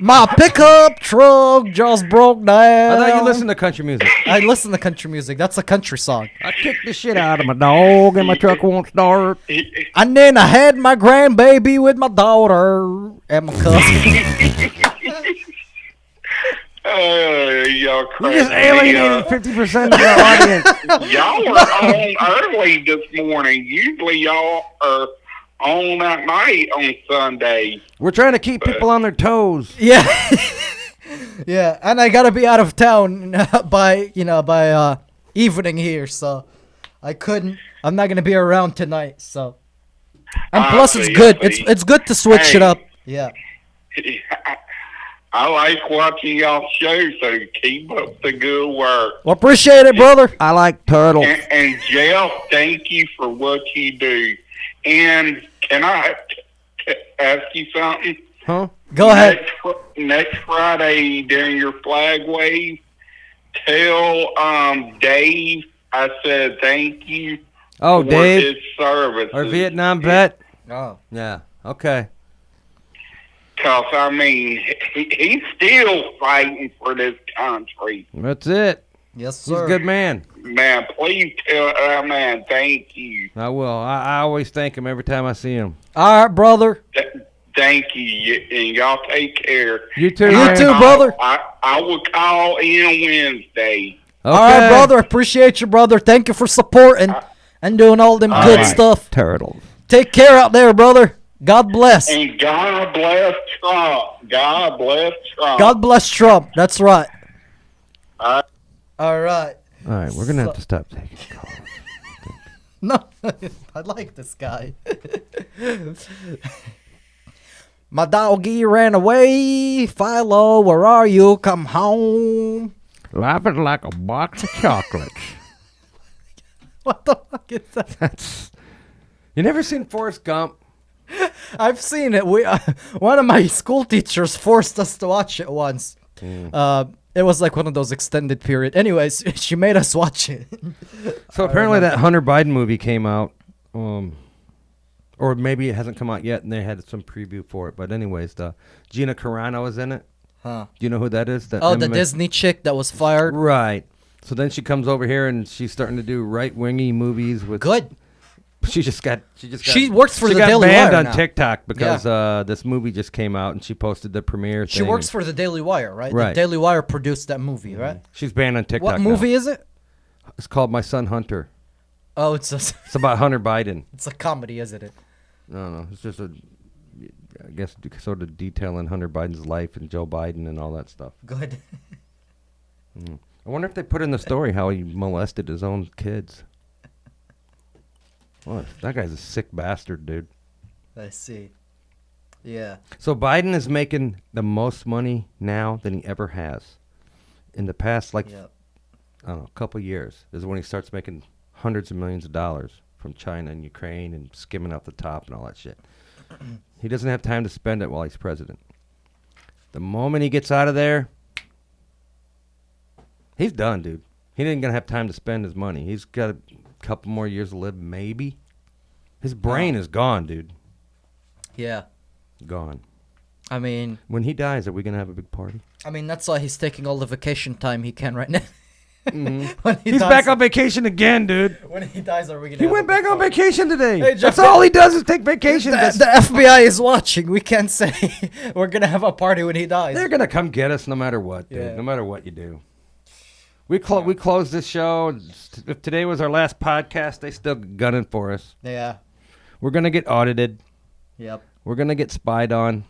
my pickup truck just broke down?
I thought you listened to country music.
I listen to country music. That's a country song.
I kicked the shit out of my dog and my truck won't start.
And then I had my grandbaby with my daughter and my cousin.
Y'all
You
crazy.
just alienated 50% of the audience.
Y'all are on early this morning. Usually y'all are on that night on Sunday.
We're trying to keep people on their toes.
Yeah. Yeah, and I gotta be out of town by evening here, so I'm not gonna be around tonight, so. And plus it's
see,
good.
I see.
It's good to switch it
Hey.
up. Yeah.
I like watching y'all show, so keep up the good work.
Well, appreciate it, brother.
I like turtles.
And Jeff, thank you for what you do. And can I ask you something?
Huh?
Go ahead.
Next Friday during your flag wave, tell Dave I said thank you
Oh,
for
Dave,
his service.
our Vietnam vet.
Oh.
Yeah. Okay.
Because, I mean, he's still fighting for this country.
That's it.
Yes,
He's
sir.
a good man.
Man, please tell that man thank you.
I will. I always thank him every time I see him.
All right, brother.
Thank you, and y'all take care.
You too,
You
man.
too, brother.
I will call in Wednesday.
Okay.
All right, brother. Appreciate you, brother. Thank you for supporting and doing all them good
right.
stuff.
Turtles.
Take care out there, brother. God bless.
And God bless Trump. God bless Trump.
God bless Trump. That's right.
All right.
All right.
All right, we're gonna have to stop taking calls.
No, I like this guy. My doggy ran away. Philo, where are you? Come home.
Laughing like a box of chocolates.
What the fuck is that?
That's. You never seen Forrest Gump?
I've seen it. We one of my school teachers forced us to watch it once. It was like one of those extended period. Anyways, she made us watch it.
So apparently that Hunter Biden movie came out, or maybe it hasn't come out yet, and they had some preview for it. But anyways, the Gina Carano is in it.
Huh?
Do you know who that is?
The
MMA
Disney chick that was fired.
Right. So then she comes over here and she's starting to do right-wingy movies with.
Good.
She
works for
she
the
got
Daily
banned
Wire
on
now.
TikTok because this movie just came out and she posted the premiere
She
thing.
works for the Daily Wire, right?
Right.
The Daily Wire produced that movie, right?
She's banned on TikTok.
What
now.
movie is it?
It's called My Son Hunter.
Oh, it's
It's about Hunter Biden.
it's a comedy, isn't it?
No. It's just I guess sort of detailing Hunter Biden's life and Joe Biden and all that stuff.
Good.
I wonder if they put in the story how he molested his own kids. What? That guy's a sick bastard, dude.
I see. Yeah.
So Biden is making the most money now than he ever has. In the past, like,
Yep.
I don't know, a couple years is when he starts making hundreds of millions of dollars from China and Ukraine and skimming off the top and all that shit. He doesn't have time to spend it while he's president. The moment he gets out of there, he's done, dude. He ain't gonna have time to spend his money. He's got a couple more years to live, maybe. His brain is gone, dude.
Yeah.
Gone.
I mean,
When he dies, are we gonna have a big party?
that's why he's taking all the vacation time he can right now.
Mhm.
When
He's
dies-
back on vacation again, dude.
When he dies, are we gonna?
He
have
went
a
back
big
on
party?
vacation today.
Hey, Jeff,
That's all he does is take vacation.
The FBI is watching. We can't say we're gonna have a party when he dies.
They're gonna come get us no matter what, dude.
Yeah.
No matter what you do. We closed this show. If today was our last podcast, they still gunning for us.
Yeah.
We're gonna get audited.
Yep.
We're gonna get spied on.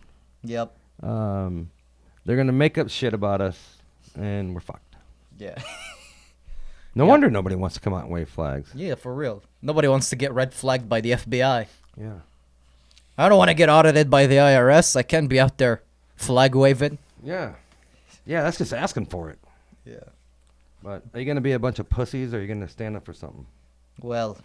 Yep.
They're gonna make up shit about us, and we're fucked.
Yeah.
No wonder nobody wants to come out and wave flags.
Yeah, for real. Nobody wants to get red flagged by the FBI.
Yeah.
I don't want to get audited by the IRS. I can't be out there flag waving.
Yeah. Yeah, that's just asking for it.
Yeah.
But are you gonna be a bunch of pussies, or are you gonna stand up for something?
Well,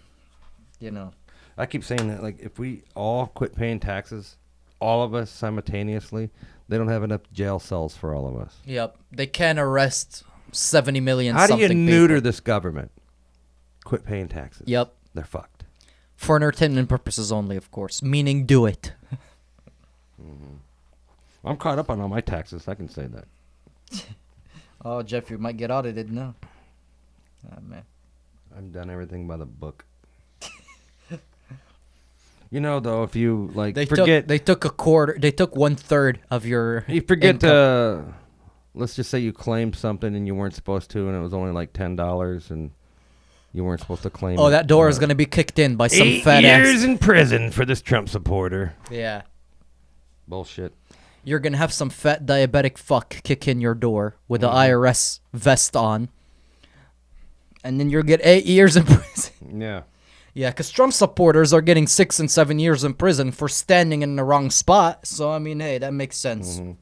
you know.
I keep saying that, like, if we all quit paying taxes, all of us simultaneously, they don't have enough jail cells for all of us.
Yep. They can arrest 70 million
How do you
something
neuter
people.
this government? Quit paying taxes.
Yep.
They're fucked.
For entertainment purposes only, of course. Meaning do it.
I'm caught up on all my taxes. I can say that.
Oh, Jeff, you might get audited now. Oh, man.
I've done everything by the book. You know, though, if you like
They
forget,
took a quarter. They took 1/3 of your.
you forget
income.
to. Let's just say you claimed something and you weren't supposed to, and it was only like $10, and you weren't supposed to claim.
Oh,
it.
that door is gonna be kicked in by some
8
fat
years
ass.
in prison for this Trump supporter.
Yeah.
Bullshit.
You're gonna have some fat diabetic fuck kick in your door with the
Mm-hmm.
IRS vest on, and then you'll get 8 years in prison.
Yeah.
Yeah, because Trump supporters are getting 6 and 7 years in prison for standing in the wrong spot. So I mean, hey, that makes sense.
Mm-hmm.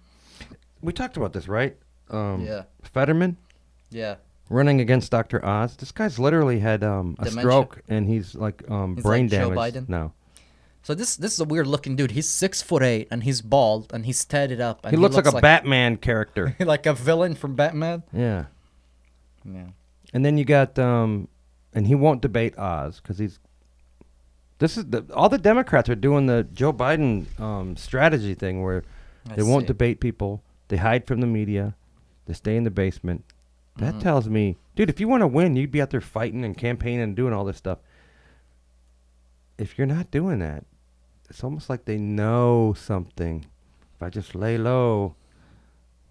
We talked about this, right?
Yeah.
Fetterman
Yeah.
running against Dr. Oz. This guy's literally had a
Dementia.
stroke, and he's like brain
like Joe
damage.
Biden?
No.
So this is a weird looking dude. He's 6'8" and he's bald and he's tatted up. And
He looks like a Batman character.
like a villain from Batman.
Yeah.
Yeah.
And then you got and he won't debate Oz because all the Democrats are doing the Joe Biden strategy thing where
I
they won't
see.
debate people, they hide from the media, they stay in the basement. That tells me, dude, if you want to win, you'd be out there fighting and campaigning and doing all this stuff. If you're not doing that, it's almost like they know something. If I just lay low,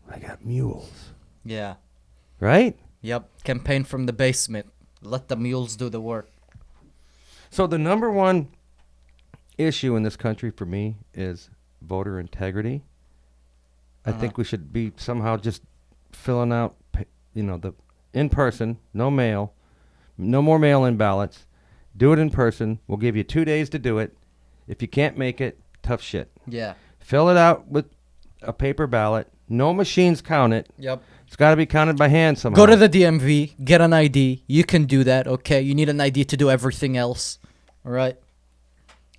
I got mules,
Yeah.
right?
Yep. Campaign from the basement. Let the mules do the work.
So the number one issue in this country for me is voter integrity. I think we should be somehow just filling out, the in person, no mail, no more mail-in ballots. Do it in person. We'll give you 2 days to do it. If you can't make it, tough shit.
Yeah.
Fill it out with a paper ballot. No machines count it.
Yep.
It's got to be counted by hand somehow.
Go to the DMV, get an ID. You can do that, okay? You need an ID to do everything else, all right?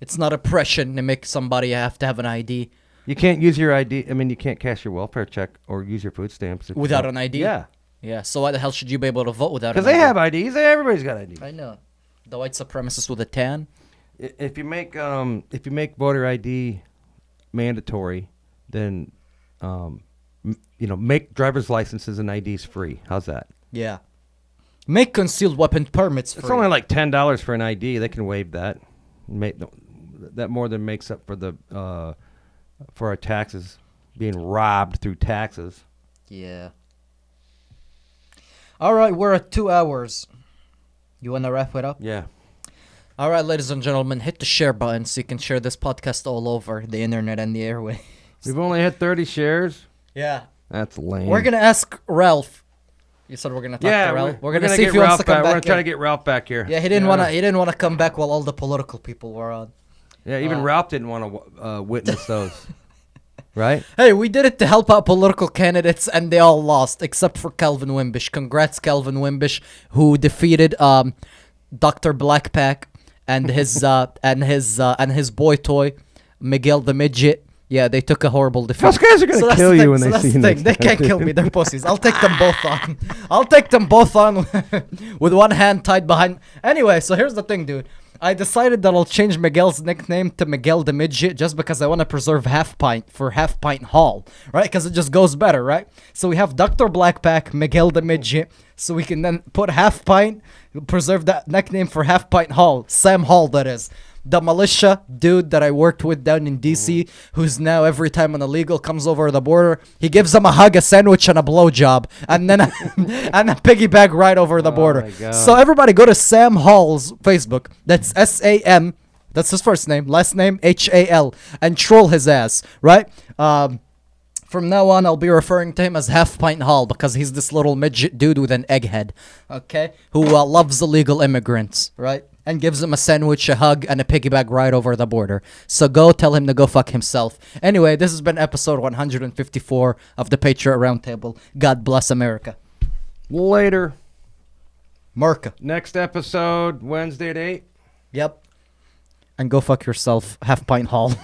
It's not oppression to make somebody have to have an ID.
You can't use your ID. I mean, you can't cash your welfare check or use your food stamps.
Without an ID?
Yeah.
Yeah, so why the hell should you be able to vote without an
Because
ID?
they have IDs. Everybody's got IDs.
I know. The white supremacist with a tan?
If you make voter ID mandatory, then make driver's licenses and IDs free. How's that?
Yeah. Make concealed weapon permits free.
It's only like $10 for an ID. They can waive that. That more than makes up for our taxes being robbed through taxes.
Yeah. All right, we're at 2 hours. You want to wrap it up?
Yeah.
All right, ladies and gentlemen, hit the share button so you can share this podcast all over the internet and the airway.
We've only had 30 shares.
Yeah.
That's lame.
We're going to ask Ralph. You said we're going to talk to Ralph. We're going to see if he wants to come back.
We're going to try to get Ralph back here.
Yeah, he didn't want to come back while all the political people were on.
Yeah, even Ralph didn't want to witness those. Right?
Hey, we did it to help out political candidates, and they all lost, except for Calvin Wimbish. Congrats, Calvin Wimbish, who defeated Dr. Blackpack and his boy toy, Miguel the Midget. Yeah, they took a horrible defeat.
Those guys are gonna kill you when they see you next
They can't kill me. They're pussies. I'll take them both on. I'll take them both on with one hand tied behind. Anyway, so here's the thing, dude. I decided that I'll change Miguel's nickname to Miguel the Midget just because I want to preserve Half Pint for Half Pint Hall, right? Because it just goes better, right? So we have Dr. Blackpack, Miguel the Midget, so we can then put Half Pint, preserve that nickname for Half Pint Hall, Sam Hall, that is. The militia dude that I worked with down in DC, who's now every time an illegal comes over the border, he gives them a hug, a sandwich, and a blowjob, and then and a piggyback ride over the border.
My God.
So everybody go to Sam Hall's Facebook. That's SAM. That's his first name, last name HAL, and troll his ass, right? From now on, I'll be referring to him as Half Pint Hall because he's this little midget dude with an egghead, okay, who loves illegal immigrants, right? And gives him a sandwich, a hug, and a piggyback ride over the border. So go tell him to go fuck himself. Anyway, this has been episode 154 of the Patriot Roundtable. God bless America.
Later.
Merca.
Next episode, Wednesday at 8.
Yep. And go fuck yourself, Half Pint Hall.